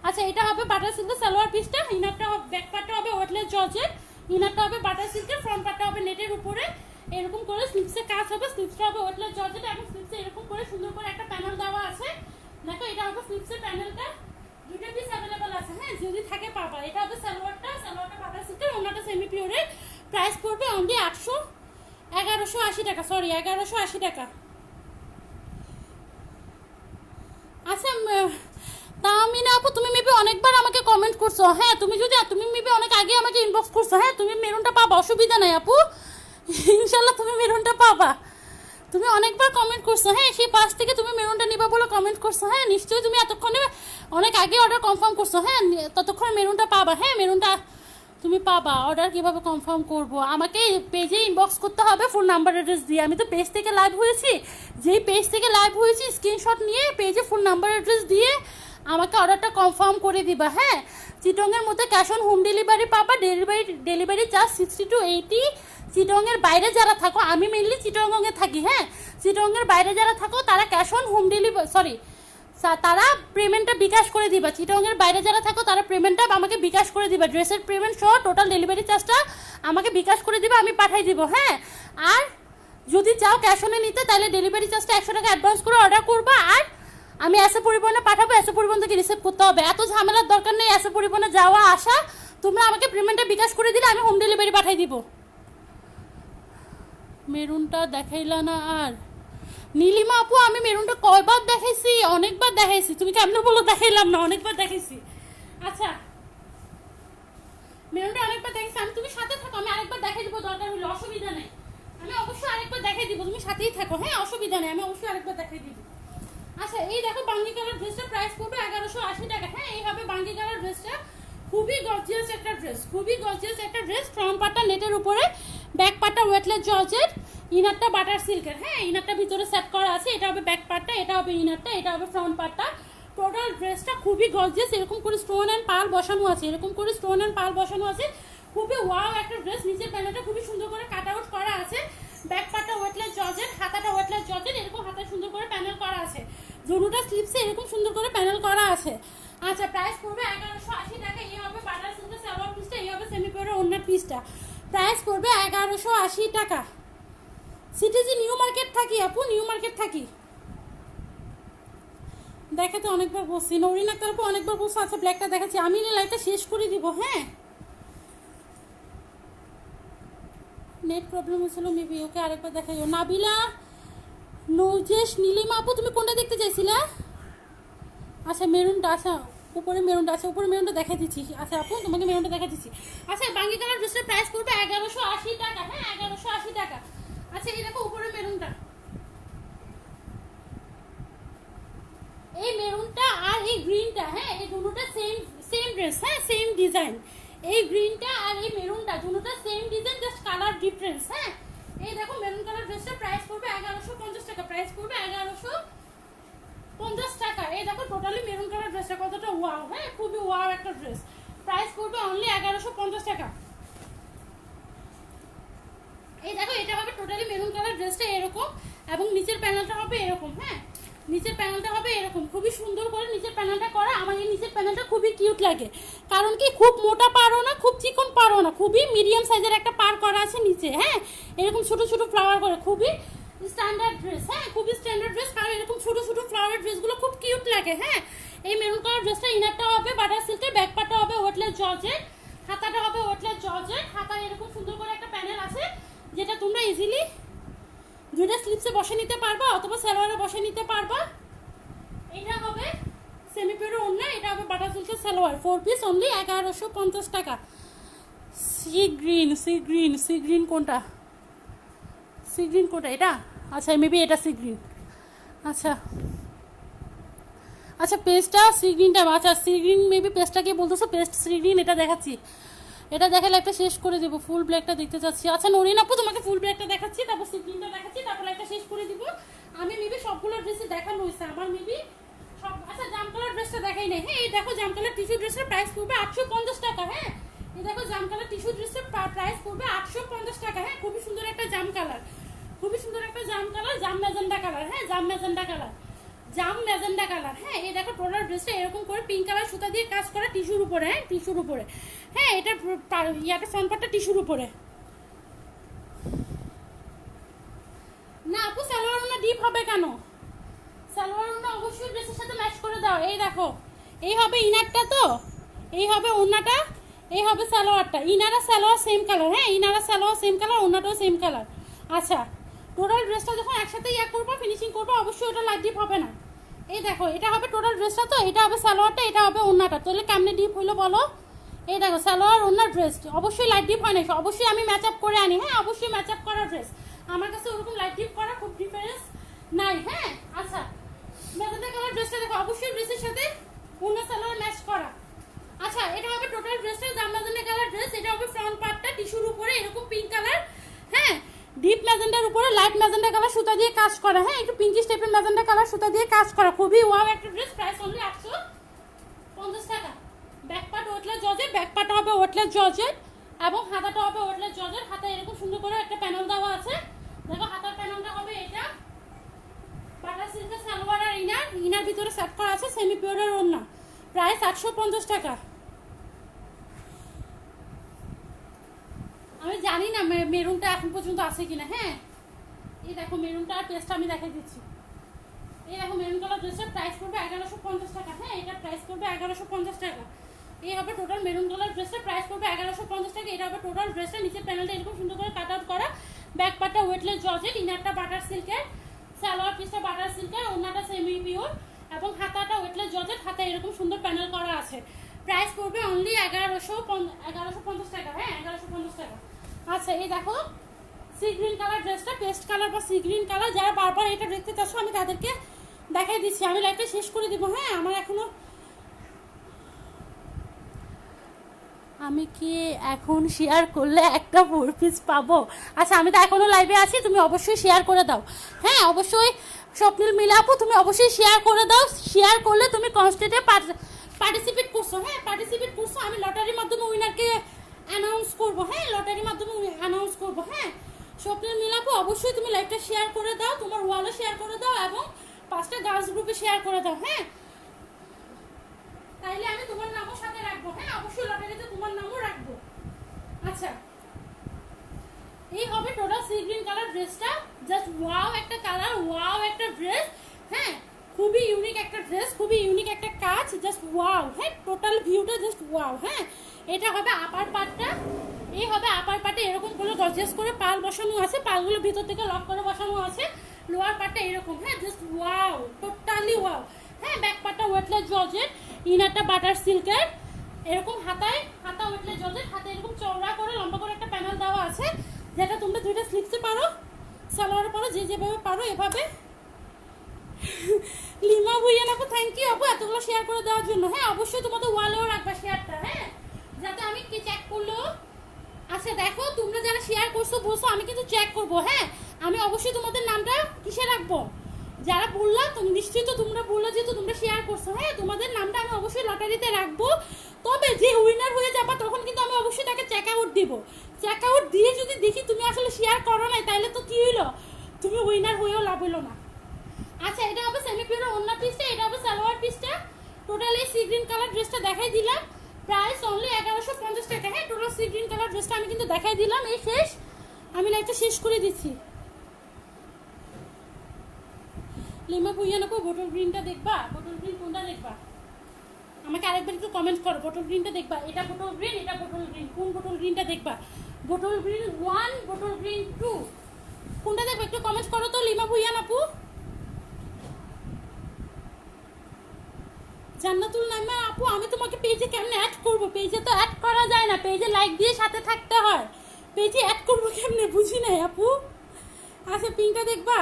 আচ্ছা এটা হবে বাটার সিল্কের সালোয়ার পিসটা, ইনারটা ব্যাক পার্টটা হবে ওয়েটলেস জর্জেট, ইনারটা হবে বাটার সিল্কের, ফ্রন্ট পার্টটা হবে নেটের উপরে এরকম করে স্লিপসে কাজ হবে, স্লিপসটা হবে ওয়েটলেস জর্জেট এবং স্লিপসে এরকম করে সুন্দর করে একটা প্যানেল দেওয়া আছে। দেখো এটা হবে স্লিপসের প্যানেলটা, 2টা পিস অ্যাভেলেবেল আছে। হ্যাঁ যদি থাকে পাবা। এটা হবে সালোয়ারটা, সালোয়ারটা বাটার সিল্কের, ওনাটা সেমি পিওরের। প্রাইস পড়বে অনলি 1180 টাকা, সরি 1180 টাকা। আচ্ছা তামিনা আপু তুমি মেবি অনেকবার আমাকে কমেন্ট করছো। হ্যাঁ তুমি মেবি অনেক আগে আমাকে ইনবক্স করছো। হ্যাঁ তুমি মেরুনটা পাবা, অসুবিধা নাই আপু, ইনশাল্লাহ তুমি মেরুনটা পাবা। তুমি অনেকবার কমেন্ট করছো। হ্যাঁ সেই পাশ থেকে তুমি মেরুনটা নিবা বলে কমেন্ট করছো। হ্যাঁ নিশ্চয়ই তুমি এতক্ষণে অনেক আগে অর্ডার কনফার্ম করছো। হ্যাঁ ততক্ষণে মেরুনটা পাবা। হ্যাঁ মেরুনটা তুমি পাবা। অর্ডার কীভাবে কনফার্ম করবো, আমাকে পেজে ইনবক্স করতে হবে ফুল নাম্বার অ্যাড্রেস দিয়ে। আমি তো পেজ থেকে লাইভ হয়েছি, যেই পেজ থেকে লাইভ হয়েছি স্ক্রিনশট নিয়ে পেজে ফুল নাম্বার অ্যাড্রেস দিয়ে আমাকে অর্ডারটা কনফার্ম করে দিবা। হ্যাঁ চিটংয়ের মধ্যে ক্যাশ অন হোম ডেলিভারি পাবা, ডেলিভারি চার্জ 60 to 80। চিটংয়ের বাইরে যারা থাকো, আমি মেনলি চিটংয়ে থাকি। হ্যাঁ চিটংয়ের বাইরে যারা থাকো তারা ক্যাশ অন হোম ডেলিভারি তারা পেমেন্টটা বিকাশ করে দিবা। চিটংয়ের বাইরে যারা থাকো তারা পেমেন্টটা আমাকে বিকাশ করে দিবা, ড্রেসের পেমেন্ট সহ টোটাল ডেলিভারি চার্জটা আমাকে বিকাশ করে দিবা, আমি পাঠাই দিব। হ্যাঁ আর যদি চাও ক্যাশ অনে নিতে তাহলে ডেলিভারি চার্জটা 100 টাকা অ্যাডভান্স করে অর্ডার করবা, আর আমি এসে পরিবহনে পাঠাবো, এসে পরিবহন থেকে রিসিভ করতে হবে। এত ঝামেলার দরকার নেই এসে পরিবহনে যাওয়া আসা, তোমরা আমাকে পেমেন্টটা বিকাশ করে দিলে আমি হোম ডেলিভারি পাঠাই দিব। মেরুনটা দেখাইলা না আর নীলিমা আপু আমি মেরুনটা কয়বার দেখাইছি, অনেকবার দেখাইছি, তুমি কেমন বলো দেখাইলাম না, অনেকবার দেখাইছি। আচ্ছা মেরুনটা অনেকবার দেখাইছি আমি, তুমি সাথে থাকো, আমি আরেকবার দেখাই দিব দরকার হলে, অসুবিধা নেই, আমি অবশ্যই আরেকবার দেখাই দিব, তুমি সাথেই থাকো, হ্যাঁ অসুবিধা নেই, আমি অবশ্যই আরেকবার দেখাই দিব। আচ্ছা এই দেখো বাঙ্গি কালার ড্রেসটা প্রাইস পড়বে 1180 টাকা। হ্যাঁ এই হবে বাঙ্গি কালার ড্রেসটা, খুবই গর্জিয়াস একটা ড্রেস, খুবই গর্জিয়াস একটা ড্রেস। ফ্রন্ট পার্টটা নেটের উপরে, ব্যাক পার্টটা ওয়েটলেস জর্জেট, ইনারটা বাটার সিল্কের। হ্যাঁ ইনারটা ভিতরে সেট করা আছে, এটা হবে ব্যাক পার্টটা, এটা হবে ইনারটা, এটা হবে ফ্রন্ট পার্টটা। টোটাল ড্রেসটা খুবই গর্জিয়াস, এরকম করে স্টোন অ্যান্ড পার্ল বসানো আছে, এরকম করে স্টোন অ্যান্ড পার্ল বসানো আছে, খুবই ওয়াও একটা ড্রেস। নিচের প্যানেলটা খুবই সুন্দর করে কাট আউট করা আছে, ব্যাক পার্টটা ওয়েটলেস জর্জেট, হাতাটা ওয়েটলেস জর্জেট, এরকম হাতে সুন্দর করে প্যানেল করা আছে, জুনুটা স্লিপসে এরকম সুন্দর করে প্যানেল করা আছে। আচ্ছা প্রাইস পড়বে 1180 টাকা। এই হবে বাটার সিল্কের সালোয়ার পিসটা, এই হবে সেমি পিওরের ওড়নার পিসটা, প্রাইস পড়বে 1180 টাকা। সিটিজি নিউ মার্কেট থাকি আপু, নিউ মার্কেট থাকি, দেখাতে অনেকবার বলছি, নরিন আক্তার আপু অনেকবার বলছি। আচ্ছা ব্ল্যাকটা দেখাচ্ছি, আমি লাইটটা শেষ করে দিব। হ্যাঁ নেট প্রবলেম হয়েছিল মেবি, ওকে আরেকবার দেখাইও। নাবিলা নৌজেশ নীলিমা আপু তুমি কোনটা দেখতে চাইছিলে? আচ্ছা মেরুনটা, আচ্ছা উপরে মেরুনটা, আচ্ছা উপরে মেরুনটা দেখা দিচ্ছি। আচ্ছা আপু তোমাকে মেরুনটা দেখা দিচ্ছি। আচ্ছা বাঙ্গি কালার ড্রেসটার প্রাইস পড়বে 1180 টাকা। হ্যাঁ 1180 টাকা। আচ্ছা এই দেখো উপরে মেরুনটা, এই মেরুনটা আর এই গ্রিনটা, হ্যাঁ এই দুটোটা সেম সেম ড্রেস, হ্যাঁ সেম ডিজাইন। এই গ্রিনটা আর এই মেরুনটা দুটোটা same design, just colour difference. হ্যাঁ এই দেখো মেরুন কালার ড্রেসটার প্রাইস পড়বে 1150 টাকা, প্রাইস পড়বে 1150 টাকা। এই দেখো টোটালি মেরুন কালার ড্রেসটা কতটা ওয়াও, হ্যাঁ খুবই ওয়াও একটা ড্রেস, প্রাইস পড়বে অনলি 1150 টাকা। এই দেখো এটা হবে টোটালি মেরুন কালার ড্রেসটা এরকম, এবং নিচের প্যানেলটা হবে এরকম। হ্যাঁ নিচের প্যানেলটা হবে এরকম, খুবই সুন্দর করে নিচের প্যানেলটা করা। আমার এই নিচের প্যানেলটা খুবই কিউট লাগে, কারণ কি খুব মোটা পারো না, খুব চিকন পারো না, খুবই মিডিয়াম সাইজের একটা পার করা আছে নিচে। হ্যাঁ এরকম ছোট ছোট ফ্লাওয়ার করে, খুবই স্ট্যান্ডার্ড ড্রেস। হ্যাঁ খুবই স্ট্যান্ডার্ড ড্রেস, কারণ এরকম ছোট ছোট ফ্লাওয়ার ড্রেসগুলো খুব কিউট লাগে। হ্যাঁ এই মেরুন কালার ড্রেসটা ইনারটা হবে বাটার সিল্কের, ব্যাক পার্টটা হবে ওয়েটলেস জর্জেট, হাতাটা হবে ওয়েটলেস জর্জেট, হাতায় এরকম সুন্দর করে একটা প্যানেল আছে, যেটা তোমরা ইজিলি দুইটা স্লিপসে বসে নিতে পারবা অথবা সালোয়ারে বসে নিতে পারবা। এটা হবে সেমি পিওরের ওড়না, এটা হবে বাটার সিল্কের সালোয়ার, 4 পিস অনলি 1150 টাকা। Sea green, sea green, sea green কোনটা, সি গ্রিন কোনটা এটা? আচ্ছা মেবি এটা সি গ্রিন। আচ্ছা আচ্ছা পেস্টটা সি গ্রিনটা, আচ্ছা সি গ্রিন মেবি পেস্টটা কি বলতেছো, পেস্ট সি গ্রিন, এটা দেখাচ্ছি, এটা দেখালে একটা শেষ করে দেবো, ফুল ব্ল্যাকটা দেখতে চাচ্ছি। আচ্ছা নরিন আপু তোমাকে ফুল ব্ল্যাকটা দেখাচ্ছি, তারপর সি গ্রিনটা দেখাচ্ছি, তারপর একটা শেষ করে দিব। আমি মেবি সবগুলো ড্রেসে দেখানো হয়েছে আমার মেবি সব। আচ্ছা জাম কালার ড্রেসটা দেখাই নাই। হ্যাঁ এই দেখো জাম কালার টিস্যু ড্রেসের প্রাইস পড়বে 850 টাকা। হ্যাঁ এই দেখো জাম কালার টিস্যু ড্রেসের প্রাইস পড়বে 850 টাকা। হ্যাঁ খুবই সুন্দর একটা জাম কালার, খুবই সুন্দর একটা জাম কালার, জাম ম্যাজেন্ডা কালার। হ্যাঁ জাম ম্যাজেন্ডা কালার, জাম ম্যাজেন্ডা কালার। হ্যাঁ এই দেখো টোটাল ড্রেসটা এরকম করে পিঙ্ক কালার সুতা দিয়ে কাজ করা টিস্যুর উপরে। হ্যাঁ টিস্যুর উপরে, হ্যাঁ এটা ইয়াটা ফ্রন্ট পার্টটা টিস্যুর উপরে। না আপু সালোয়ার ওড়না ডিপ হবে কেন, সালোয়ার ওড়না অবশ্যই ড্রেসের সাথে ম্যাচ করে দাও। এই দেখো এই হবে ইনারটা, তো এই হবে ওড়নাটা, এই হবে সালোয়ারটা, ইনার আর সালোয়ার সেম কালার। হ্যাঁ ইনার আর সালোয়ার সেম কালার, ওড়নাটাও সেম কালার। আচ্ছা টোটাল ড্রেসটা যখন একসাথে ইয়া করবো ফিনিশিং করবো, অবশ্যই ওটা লাইট ডিপ হবে না। এই দেখো এটা হবে টোটাল ড্রেসটা, তো এটা হবে সালোয়ারটা, এটা হবে ওড়নাটা, তাহলে কেমনে ডিপ হইলো বলো? এই দেখো সালোয়ার ওড়নার ড্রেস অবশ্যই লাইট ডিপ হয় না, অবশ্যই আমি ম্যাচ আপ করে আনি। হ্যাঁ অবশ্যই ম্যাচ আপ করা ড্রেস, আমার কাছে ওরকম লাইট ডিপ করা খুব ডিফারেন্স নাই। হ্যাঁ আচ্ছা ম্যাজেন্ডা কালার ড্রেসটা দেখো অবশ্যই ড্রেসের সাথে ওড়না সালোয়ার ম্যাচ করা। আচ্ছা এটা হবে টোটাল ড্রেসটা জাম ম্যাজেন্ডা কালার ড্রেস, এটা হবে ফ্রন্ট পার্টটা টিস্যুর উপরে এরকম পিঙ্ক কালার। হ্যাঁ ডিপ ম্যাজেন্ডার উপরে লাইট ম্যাজেন্ডা কালার সুতা দিয়ে কাজ করা। হ্যাঁ একটু পিঙ্কিশ টাইপের ম্যাজেন্ডা কালার সুতা দিয়ে কাজ করা, খুবই ওয়াও একটা ড্রেস, প্রাইস অনলি 850 টাকা। Back part weightless georgette, back part হবে ওয়েটলেস জর্জেট, এবং হাতাটা হবে ওয়েটলেস জর্জেট, হাতায় এরকম সুন্দর করে একটা প্যানেল দেওয়া আছে। দেখো হাতার প্যানেলটা হবে এটা, বাটার সিল্কের সালোয়ার আর ইনার, ইনার ভিতরে সেট করা আছে সেমি পিওরের ওড়না, প্রাইস 850 টাকা। আমি জানি না মেরুনটা এখন পর্যন্ত আছে কিনা। হ্যাঁ এই দেখো মেরুনটা আর পেস্টটা আমি দেখাই দিচ্ছি। এই দেখো মেরুন কালার ড্রেসের প্রাইস পড়বে 1150 টাকা। হ্যাঁ এটার প্রাইস পড়বে 1150 টাকা। এই হবে টোটাল মেরুন কালার ড্রেসের প্রাইস পড়বে 1150 টাকা। এটা হবে টোটাল ড্রেসটা, নিচের প্যানেলটা এরকম সুন্দর করে কাট আউট করা, ব্যাক পার্টটা ওয়েটলেস জর্জেট, ইনারটা বাটার সিল্কের, সালোয়ার পিসটা বাটার সিল্কের, ওড়নাটা সেমি পিওর এবং হাতাটা ওয়েটলেস জর্জেট, হাতে এরকম সুন্দর প্যানেল করা আছে। প্রাইস পড়বে অনলি 1150 টাকা। হ্যাঁ 1150 টাকা। আচ্ছা এই দেখো সি গ্রিন কালার ড্রেসটা, পেস্ট কালার বা সি গ্রিন কালার, যারা বারবার এটা দেখতে চাচ্ছ আমি তাদেরকে দেখাই দিচ্ছি। আমি লাইভটা শেষ করে দিব। হ্যাঁ আমার এখনো, আমি কি এখন শেয়ার করলে একটা 4 পিস পাবো? আচ্ছা আমি তো এখনো লাইভে আছি, তুমি অবশ্যই শেয়ার করে দাও। হ্যাঁ অবশ্যই স্বপ্নিল মিলা আপু তুমি অবশ্যই শেয়ার করে দাও। শেয়ার করলে তুমি কনস্টেন্টে পার্টিসিপেট করছো। হ্যাঁ পার্টিসিপেট করছো, আমি লটারির মাধ্যমে উইনারকে অ্যানাউন্স করবো। হ্যাঁ লটারির মাধ্যমে অ্যানাউন্স করবো। হ্যাঁ স্বপ্নিল মিলা আপু অবশ্যই তুমি লাইভটা শেয়ার করে দাও, তোমার ওয়ালে শেয়ার করে দাও এবং 5টা গার্লস গ্রুপে শেয়ার করে দাও। হ্যাঁ তাইলে আমি তোমার নামও সাথে রাখবো। হ্যাঁ অবশ্যই লটারিতে তোমার নামও রাখবো। আচ্ছা এই হবে টোটাল সি গ্রিন কালার ড্রেসটা। জাস্ট ওয়াও একটা কালার, ওয়াও একটা ড্রেস। হ্যাঁ খুবই ইউনিক একটা ড্রেস, খুবই ইউনিক একটা কাজ, জাস্ট ওয়াও। হ্যাঁ টোটাল ভিউটা জাস্ট ওয়াও। হ্যাঁ এটা হবে আপার পার্টটা, এই হবে আপার পার্টে এরকম করে গর্জিয়াস করে পাল বসানো আছে, পালগুলো ভিতর থেকে লক করে বসানো আছে। লোয়ার পার্টটা এরকম। হ্যাঁ জাস্ট ওয়াও, টোটালি ওয়াও। হ্যাঁ ব্যাক পার্টটা ওয়েটলেস জর্জেট, ইনারটা বাটার সিল্কের, এরকম হাতা ওয়েটলেস জর্জেট, হাতে এরকম চওড়া করে লম্বা করে একটা প্যানেল দেওয়া আছে, যেটা তোমরা দুইটা স্লিপসে পারো, সালোয়ারে পারো, যে যেভাবে পারো এভাবে। লিমা ভুইয়া আপু থ্যাংক ইউ আপু এতগুলো শেয়ার করে দেওয়ার জন্য। হ্যাঁ অবশ্যই তোমাদের ওয়ালেও রাখবা শেয়ারটা। হ্যাঁ যাতে আমি কি চেক করলো। আচ্ছা দেখো তোমরা যারা শেয়ার করছো বলছো আমি কিন্তু চেক করবো। হ্যাঁ আমি অবশ্যই তোমাদের নামটা কিসে রাখবো, যারা বললা তুমি নিশ্চয়ই তো তোমরা বললো যেহেতু তোমরা শেয়ার করছো। হ্যাঁ তোমাদের নামটা আমি অবশ্যই লটারিতে রাখবো। তবে যে উইনার হয়ে যাবা তখন কিন্তু আমি অবশ্যই তাকে চেক আউট দিব। চেক আউট দিয়ে যদি দেখি তুমি আসলে শেয়ার করো নাই তাহলে তো কি হইলো, তুমি উইনার হয়েও লাভ হইলো না। আচ্ছা এটা হবে সেমি পিওর ওড়না পিসটা, এটা হবে সালোয়ার পিসটা। টোটাল এই সি গ্রিন কালার ড্রেসটা দেখাই দিলাম, প্রাইস অনলি 1150 টাকা। হ্যাঁ টোটাল সি গ্রিন কালার ড্রেসটা আমি কিন্তু দেখাই দিলাম। এই শেষ, আমি লাইভটা শেষ করে দিচ্ছি। লিমা ভুইয়া নাকো বটল গ্রিনটা দেখবা, বটল গ্রিন কোনটা দেখবা আমাকে আরেকবার একটু কমেন্ট করো। বটল গ্রিনটা দেখবা, এটা বটল গ্রিন, এটা বটল গ্রিন, কোন বটল গ্রিনটা দেখবা? বটল গ্রিন 1, বটল গ্রিন 2, কোনটা দেখবা একটু কমেন্ট করো তো লিমা ভুইয়া আপু। জান্নাতুল নাইমা আপু আমি তোমাকে পেজে কেমনে অ্যাড করব? পেজে তো অ্যাড করা যায় না, পেজে লাইক দিয়ে সাথে থাকতে হয়, পেজে অ্যাড করবো কেমনে বুঝি নাই আপু। আচ্ছা পিঙ্কটা দেখবা।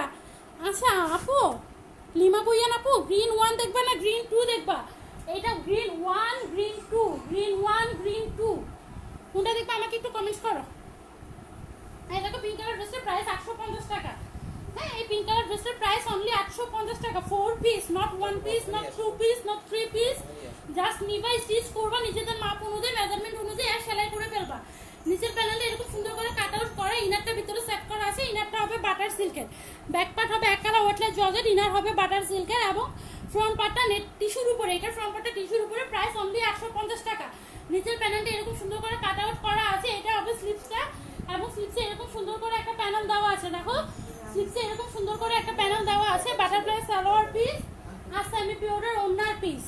আচ্ছা আপু লিমা ভুইয়া আপু গ্রিন 1 দেখবা না গ্রিন 2 দেখবা? এটা গ্রিন 1, গ্রিন 2, গ্রিন 1, গ্রিন 2, কোনটা দেখবা আমাকে একটু কমেন্ট করো। এই দেখো পিঙ্ক কালার ড্রেসের প্রাইস 850 টাকা। হ্যাঁ এই পিঙ্ক কালার ড্রেসের প্রাইস অনলি 850 টাকা। 4 piece, not 1 piece, not 2 piece, not 3 piece. Just নিবা, স্টিচ করবা নিজেদের মাপ অনুযায়ী, মেজারমেন্ট অনুযায়ী আর সেলাই করে ফেলবা। নিচের প্যানেলে এরকম সুন্দর করে কাট আউট করা, ইনারটা ভিতরে সেট করা আছে। ইনারটা হবে বাটার সিল্কের, ব্যাক পার্ট হবে এক কালার ওয়েটলেস জর্জেট, ইনার হবে বাটার সিল্কের এবং ফ্রন্ট পার্টটা নেট টিস্যুর উপরে, এটা ফ্রন্ট পার্টটা টিস্যুর উপরে, প্রাইস অনলি 850 টাকা। নিচের প্যানেলটা এরকম সুন্দর করে কাট আউট করা আছে, এটা হবে স্লিপসটা এবং স্লিপসে এরকম সুন্দর করে একটা প্যানেল দেওয়া আছে। দেখো স্লিপসে এরকম সুন্দর করে একটা প্যানেল দেওয়া আছে। বাটারফ্লাই সালোয়ার পিস আর সেমি পিওরের ওড়নার পিস,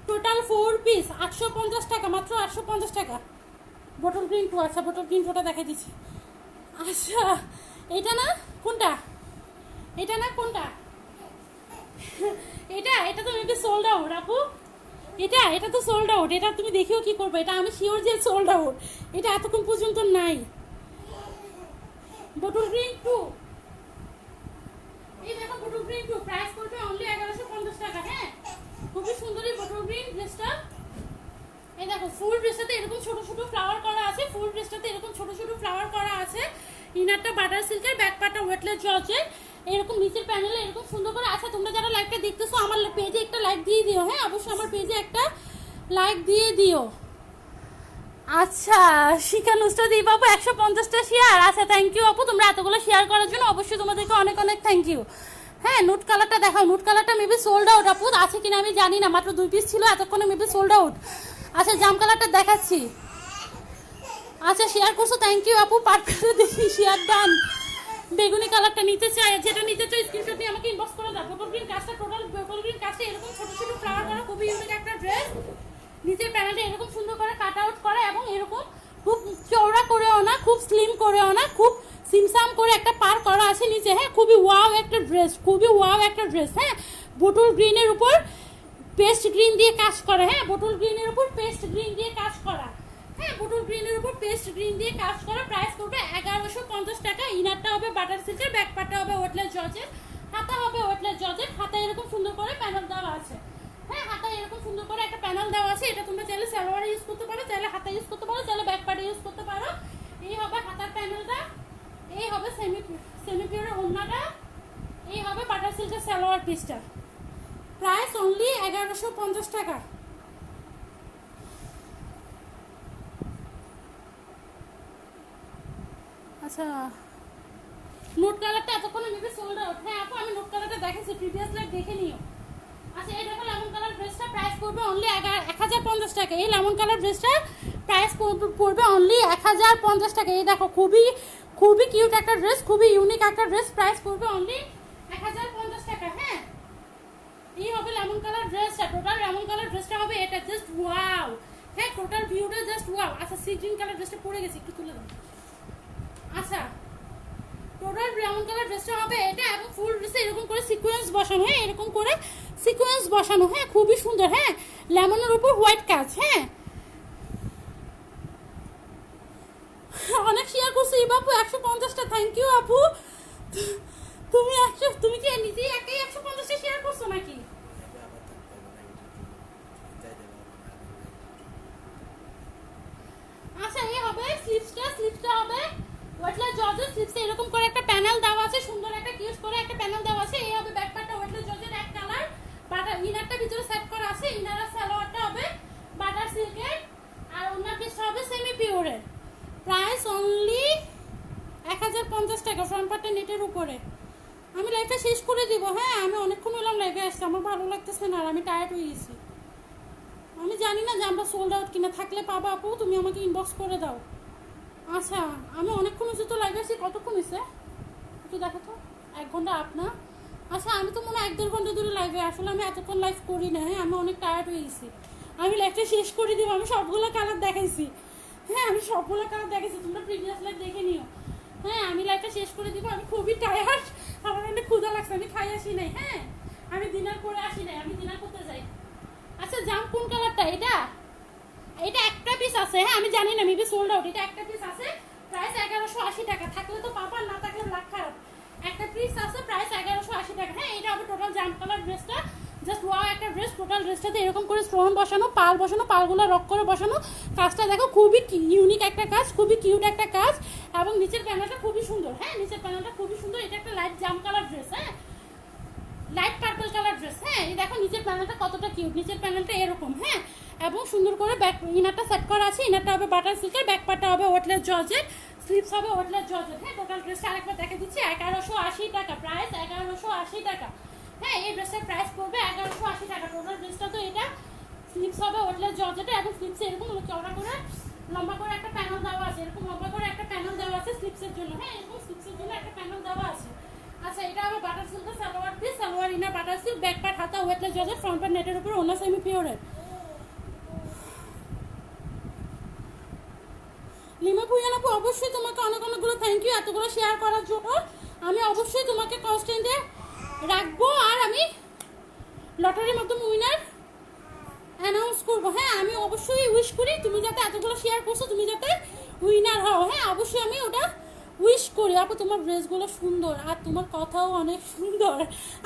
টোটাল 4 পিস 850 টাকা, মাত্র 850 টাকা। বটল গ্রিন 2, আচ্ছা বটল গ্রিন 2টা দেখাই দিচ্ছি। আচ্ছা এটা না কোনটা, এটা না কোনটা, এটা তো মেবি সোল্ড আউট আপু। এটা তো সোল্ড আউট, এটা তুমি দেখিও কি করবে, এটা আমি শিওর যে সোল্ড আউট, এটা এতক্ষণ পর্যন্ত নাই। বটল গ্রিন 2, এই দেখো বটল গ্রিন 2 প্রাইস পড়বে অনলি 1150 টাকা। হ্যাঁ খুবই সুন্দর এই বটল গ্রিন ড্রেসটা। এই দেখো ফুল ড্রেসটাতে এরকম ছোট ছোট ফ্লাওয়ার করা আছে, ফুল ড্রেসটাতে এরকম ছোট ছোট ফ্লাওয়ার করা আছে। ইনারটা বাটার সিল্কের, ব্যাক পার্টটা ওয়েটলেস জর্জেট, এরকম নিচের প্যানেলে এরকম সুন্দর করে। আচ্ছা তোমরা যারা লাইভটা দেখতেছো আমার পেজে একটা লাইক দিয়ে দিও। হ্যাঁ অবশ্যই আমার পেজে একটা লাইক দিয়ে দিও। আচ্ছা শিখানুষ্টা দিই বাবু 150টা শেয়ার। আচ্ছা থ্যাংক ইউ আপু, তোমরা এতগুলো শেয়ার করার জন্য অবশ্যই তোমাদেরকে অনেক অনেক থ্যাংক ইউ। হ্যাঁ নুট কালারটা দেখাও, নুট কালারটা মেবি সোল্ড আউট আপু, আছে কিনা আমি জানি না, মাত্র 2 পিস ছিল এতক্ষণে মেবি সোল্ড আউট। আচ্ছা জাম কালারটা দেখাচ্ছি। আচ্ছা শেয়ার করছো থ্যাংক ইউ আপু, পারফেক্ট দেখি শেয়ার ডান। বেগুনি কালারটা নিতে চাই, যেটা নিতে চাই স্ক্রিনশট দিয়ে আমাকে ইনবক্স করে দাও। বটল গ্রিন কাজটা, টোটাল বটল গ্রিন কাজটা এরকম ছোট ছোট ফ্লাওয়ার করা, খুবই ইউনিক একটা ড্রেস। নিচের প্যানেলটা এরকম সুন্দর করে কাট আউট করা এবং এরকম খুব চওড়া করেও না, খুব স্লিম করেও না, খুব সিমসাম করে একটা পার করা। করা আছে নিচে, হ্যাঁ খুবই ওয়াও একটা ড্রেস, খুবই ওয়াও একটা ড্রেস, হ্যাঁ বোটল গ্রিনের উপর পেস্ট গ্রিন দিয়ে কাজ করা, হ্যাঁ বোটল গ্রিনের উপর পেস্ট গ্রিন দিয়ে কাজ করা, হ্যাঁ বোটল গ্রিনের উপর পেস্ট গ্রিন দিয়ে কাজ করা। প্রাইস পড়বে 1150 টাকা। ইনারটা হবে বাটার সিল্কের, ব্যাক পার্টটা হবে ওয়েটলেস জর্জেট, হাতা হবে ওয়েটলেস জর্জেট, হাতায় এরকম সুন্দর করে প্যানেল দেওয়া আছে, হ্যাঁ হাতায় এরকম সুন্দর করে একটা প্যানেল দেওয়া আছে। এটা তোমরা চাইলে সালোয়ারে ইউজ করতে পারো, চাইলে হাতা ইউজ করতে পারো, চাইলে ব্যাক পার্টে ইউজ করতে পারো। এই হবে হাতার প্যানেলটা, এই হবে সেমি পিওরের ওড়নাটা, এই হবে বাটার সিল্কের সালোয়ার পিসটা। প্রাইস অনলি 1150 টাকা। আচ্ছা নোট কালারটা এতক্ষণ মেবি সোল্ড আউট। হ্যাঁ আপু আমি নোট কালারটা দেখেছি, প্রিভিয়াস লাইভ দেখে নিও। আচ্ছা এই দেখো লেমন কালার ড্রেসটা প্রাইস পড়বে অনলি 1050 টাকা। এই লেমন কালার ড্রেসটা প্রাইস পড়বে অনলি 1050 টাকা। এই দেখো খুবই খুবই কিউট একটা ড্রেস, খুবই ইউনিক একটা ড্রেস, প্রাইস পড়বে অনলি 1050 টাকা। হ্যাঁ এই হবে লেমন কালার ড্রেসটা, টোটাল লেমন কালার ড্রেসটা হবে এটা, জাস্ট ওয়াও, হ্যাঁ টোটাল ভিউটা জাস্ট ওয়াও। আচ্ছা সি গ্রিন কালার ড্রেসটা পরে গেছে, একটু তুলে দাও। আচ্ছা টোটাল ব্রাউন কালার ড্রেসটা হবে এটা, এবং ফুল ড্রেসে এরকম করে সিকোয়েন্স বসানো, হ্যাঁ এরকম করে সিকোয়েন্স বসানো, হ্যাঁ খুবই সুন্দর, হ্যাঁ লেমনের উপর হোয়াইট কাজ, হ্যাঁ অনেক শেয়ার করছো এই বাপু 150টা, থ্যাংক ইউ আপু। তুমি কি নিজেই একাই 150টা শেয়ার করছো নাকি? আচ্ছা এই হবে স্লিপসটা হবে ওয়েটলেস জর্জেট, স্লিপসে এরকম করে একটা প্যানেল দেওয়া আছে, সুন্দর একটা কিউট করে একটা প্যানেল দেওয়া আছে। এই হবে ব্যাক পার্টটা ওয়েটলেস জর্জেট এক কালার, বাটার ইনারটা ভিতরে সেট করা আছে, ইনারের সালোয়ারটা হবে বাটার সিল্কের, আর ওনার পিসটা হবে সেমি পিওরের। প্রাইস অনলি 1050 টাকা, ফ্রন্ট পার্টটা নেটের উপরে। আমি লাইভটা শেষ করে দিব, হ্যাঁ আমি অনেকক্ষণ হলাম লাইভে আসছি, আমার ভালো লাগতেছে না আর আমি টায়ার্ড হয়ে গেছি। আমি জানি না যে আমরা সোল্ড আউট কিনা, থাকলে পাবা আপু, তুমি আমাকে ইনবক্স করে দাও। আচ্ছা আমি অনেকক্ষণ হয়েছে তো লাইভে আসছি, কতক্ষণ হয়েছে একটু দেখো তো, 1 ঘন্টা আপ না? আচ্ছা আমি তো মনে হয় 1-1.5 ঘন্টা ধরে লাইভে, আসলে আমি এতক্ষণ লাইভ করি না, হ্যাঁ আমি অনেক টায়ার্ড হয়ে গেছি। আমি লাইভটা শেষ করে দিব, আমি সবগুলো কালার দেখাইছি, হ্যাঁ আমি সবগুলো কালার দেখাইছি, তোমরা প্রিভিয়াস লাইভ দেখে নিও। হ্যাঁ আমি লাইভটা শেষ করে দিব, আমি খুবই টায়ার্ড, আমার অনেক ক্ষুধা লাগছে, আমি খাই আসি নাই, হ্যাঁ আমি ডিনার করে আসি নাই, আমি ডিনার করতে যাই। আচ্ছা জাম কোন কালারটা? এটা এটা একটা পিস আছে, হ্যাঁ আমি জানি না মেবি সোল্ড আউট, এটা একটা পিস আছে, প্রাইস 1180 টাকা। থাকলে তো পাবা, না থাকলে লাখ খারাপ। একটা পিস আছে, প্রাইস 1180 টাকা। হ্যাঁ এটা হবে টোটাল জাম কালার ড্রেসটা, জাস্ট ওয়াও একটা ড্রেস। টোটাল ড্রেসটাতে এরকম করে স্টোন বসানো, পাল বসানো, পালগুলো রক করে বসানো, কাজটা দেখো খুবই ইউনিক একটা কাজ, খুবই কিউট একটা কাজ, এবং নিচের প্যানেলটা খুবই সুন্দর, হ্যাঁ নিচের প্যানেলটা খুবই সুন্দর। এটা একটা লাইট জাম কালার ড্রেস, হ্যাঁ লাইট পার্পল কালার ড্রেস, হ্যাঁ এই দেখো নিচের প্যানেলটা কতটা কিউট, নিচের প্যানেলটা এরকম, হ্যাঁ এবং সুন্দর করে ব্যাক ইনারটা সেট করা আছে, ইনারটা হবে বাটার সিল্কের, ব্যাক পার্টটা হবে ওয়েটলেস জর্জেট, স্লিপস হবে ওয়েটলেস জর্জেট। হ্যাঁ টোটাল ড্রেসটা আরেকবার দেখে দিচ্ছি, 1180 টাকা, প্রাইস 1180 টাকা। হ্যাঁ এই ড্রেসটার প্রাইস পড়বে 1180 টাকা। টোটাল ড্রেসটা তো এটা, স্লিপস হবে ওয়েটলেস জর্জেট, এবং স্লিপসে এরকম চওড়া করে লম্বা করে একটা প্যানেল দেওয়া আছে, এরকম লম্বা করে একটা প্যানেল দেওয়া আছে স্লিপসের জন্য, হ্যাঁ এরকম স্লিপসের জন্য একটা প্যানেল দেওয়া আছে। আচ্ছা এটা হবে বাটার সিল্কের salwar piece, salwar inner butter silk, back part হাতা ওয়েটলেস জর্জেট, ফ্রন্ট পার্ট নেটের উপর, ওনা সেমি পিওরের। লিমা ভুইয়ান আপু অবশ্যই তোমাকে অনেকগুলো থ্যাংক ইউ এতগুলো শেয়ার করার জন্য। আমি অবশ্যই তোমাকে কনস্ট্যান্টে রাখবো, আর আমি লটারির মাধ্যমে উইনার অ্যানাউন্স করবো। হ্যাঁ আমি অবশ্যই উইশ করি তুমি যাতে এতগুলো শেয়ার করছো, তুমি যাতে উইনার হও, হ্যাঁ অবশ্যই আমি ওটা উইশ করি। আপু তোমার ড্রেসগুলো সুন্দর, আর তোমার কথাও অনেক সুন্দর।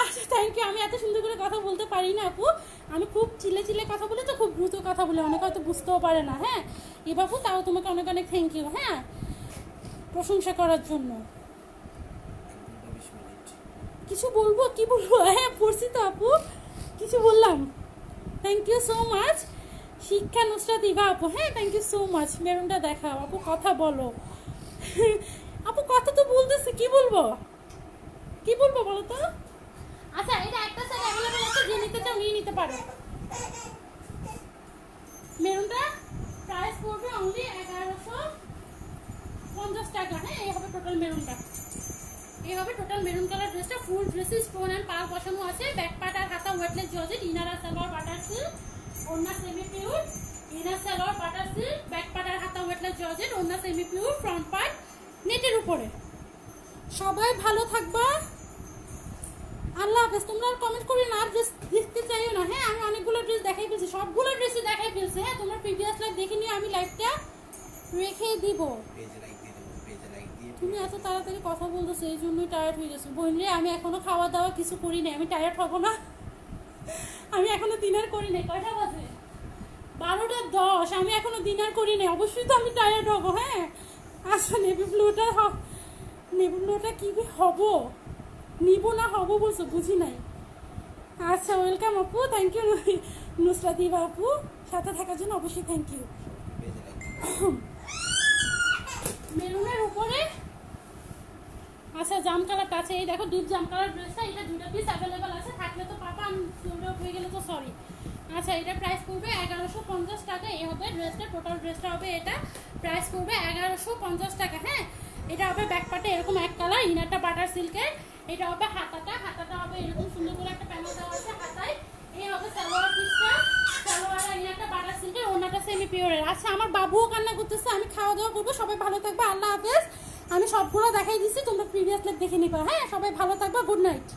আচ্ছা থ্যাংক ইউ। আমি এত সুন্দর করে কথা বলতে পারি না আপু, আমি খুব চিলে কথা বলি, তো খুব দ্রুত কথা বলি, অনেকে হয়তো বুঝতেও পারে না। হ্যাঁ এ বাবু তাও তোমাকে অনেক থ্যাংক ইউ, হ্যাঁ প্রশংসা করার জন্য। কিছু বলবো, কি বলবো, হ্যাঁ পড়ছি তো আপু, কিছু বললাম। থ্যাংক ইউ সো মাচ শিক্ষা নুসরাত ইভা আপু, হ্যাঁ থ্যাংক ইউ সো মাচ। মেরুনটা দেখাও আপু, কথা বলো আপু, কথা তো বলতেছি, কি বলবো বলো তো। আচ্ছা এটা একটা সেট অ্যাভেলেবল আছে, যে নিতে চাও নিয়ে নিতে পারো। মেরুনটা প্রাইস পড়বে অনলি 1150 টাকা। হ্যাঁ এই হবে টোটাল মেরুনটা, এই হবে টোটাল মেরুন কালার ড্রেসটা। ফুল ড্রেসে স্টোন এন্ড পাল বসানো আছে, ব্যাক পার্ট আর হাতা ওয়েটলেস জর্জেট, ইনার আর সালোয়ার বাটার সিল্ক, ওন্না semi pure, inner salwar butter silk, back part আর হাতা ওয়েটলেস জর্জেট, ওন্না সেমি পিওর, ফ্রন্ট পার্ট নেটের উপরে। সবাই ভালো থাকবা, আল্লাহ হাফেজ। তোমরা আর কমেন্ট করি না, আর ড্রেস দেখতে চাইও না। হ্যাঁ, আমি অনেকগুলো ড্রেস দেখাই ফেলছি, সবগুলো ড্রেসই দেখাই ফেলছি। হ্যাঁ, তোমরা প্রিভিয়াস লাইভ দেখে নিয়ে আমি লাইভটা রেখে দিব। তুমি এত তাড়াতাড়ি কথা বলতেছো, এই জন্যই টায়ার্ড হয়ে গেছো। বোন রে, আমি এখনো খাওয়া দাওয়া কিছু করি নাই, আমি টায়ার্ড হব না। আমি এখনো ডিনার করি নাই। কয়টা বাজে? 12:10। আমি এখনো ডিনার করি নাই, অবশ্যই তো আমি টায়ার্ড হব। হ্যাঁ, আচ্ছা নেভি ব্লুটা কি হব, নিব না হব বলছো, বুঝি নাই। আচ্ছা, ওয়েলকাম আপু, থ্যাংক ইউ নুসরাতিবা আপু, সাথে থাকার জন্য অবশ্যই থ্যাংক ইউ। মেরুনের উপরে আচ্ছা জাম কালারটা আছে, এই দেখো ডিপ জাম কালার ড্রেসটা, এটা 2টা পিস অ্যাভেলেবেল আছে, থাকলে তো পাপা, আমি সোল্ড আউট হয়ে গেলে তো সরি। আচ্ছা, এটা প্রাইস পড়বে 1150 টাকা। এই হবে ড্রেসটা, টোটাল ড্রেসটা হবে এটা, প্রাইস পড়বে 1150 টাকা। হ্যাঁ, এটা হবে ব্যাক পার্টে এরকম এক কালার, ইনারটা বাটার সিল্কের। এটা হবে হাতাটা হবে এরকম সুন্দর করে একটা প্যানেল দেওয়া আছে হাতায়। এই হবে সালোয়ার পিসটা, সালোয়ার আর ইনারটা বাটার সিল্কের, ওনাটা সেমি পিওরের। আচ্ছা, আমার বাবুও কান্না করতেছে, আমি খাওয়া দাওয়া করবো। সবাই ভালো থাকবে, আল্লাহ হাফেজ। আমি সবগুলো দেখাই দিচ্ছি, তোমরা প্রিভিয়াস লাইভ দেখে নিবা। হ্যাঁ, সবাই ভালো থাকবা, গুড নাইট।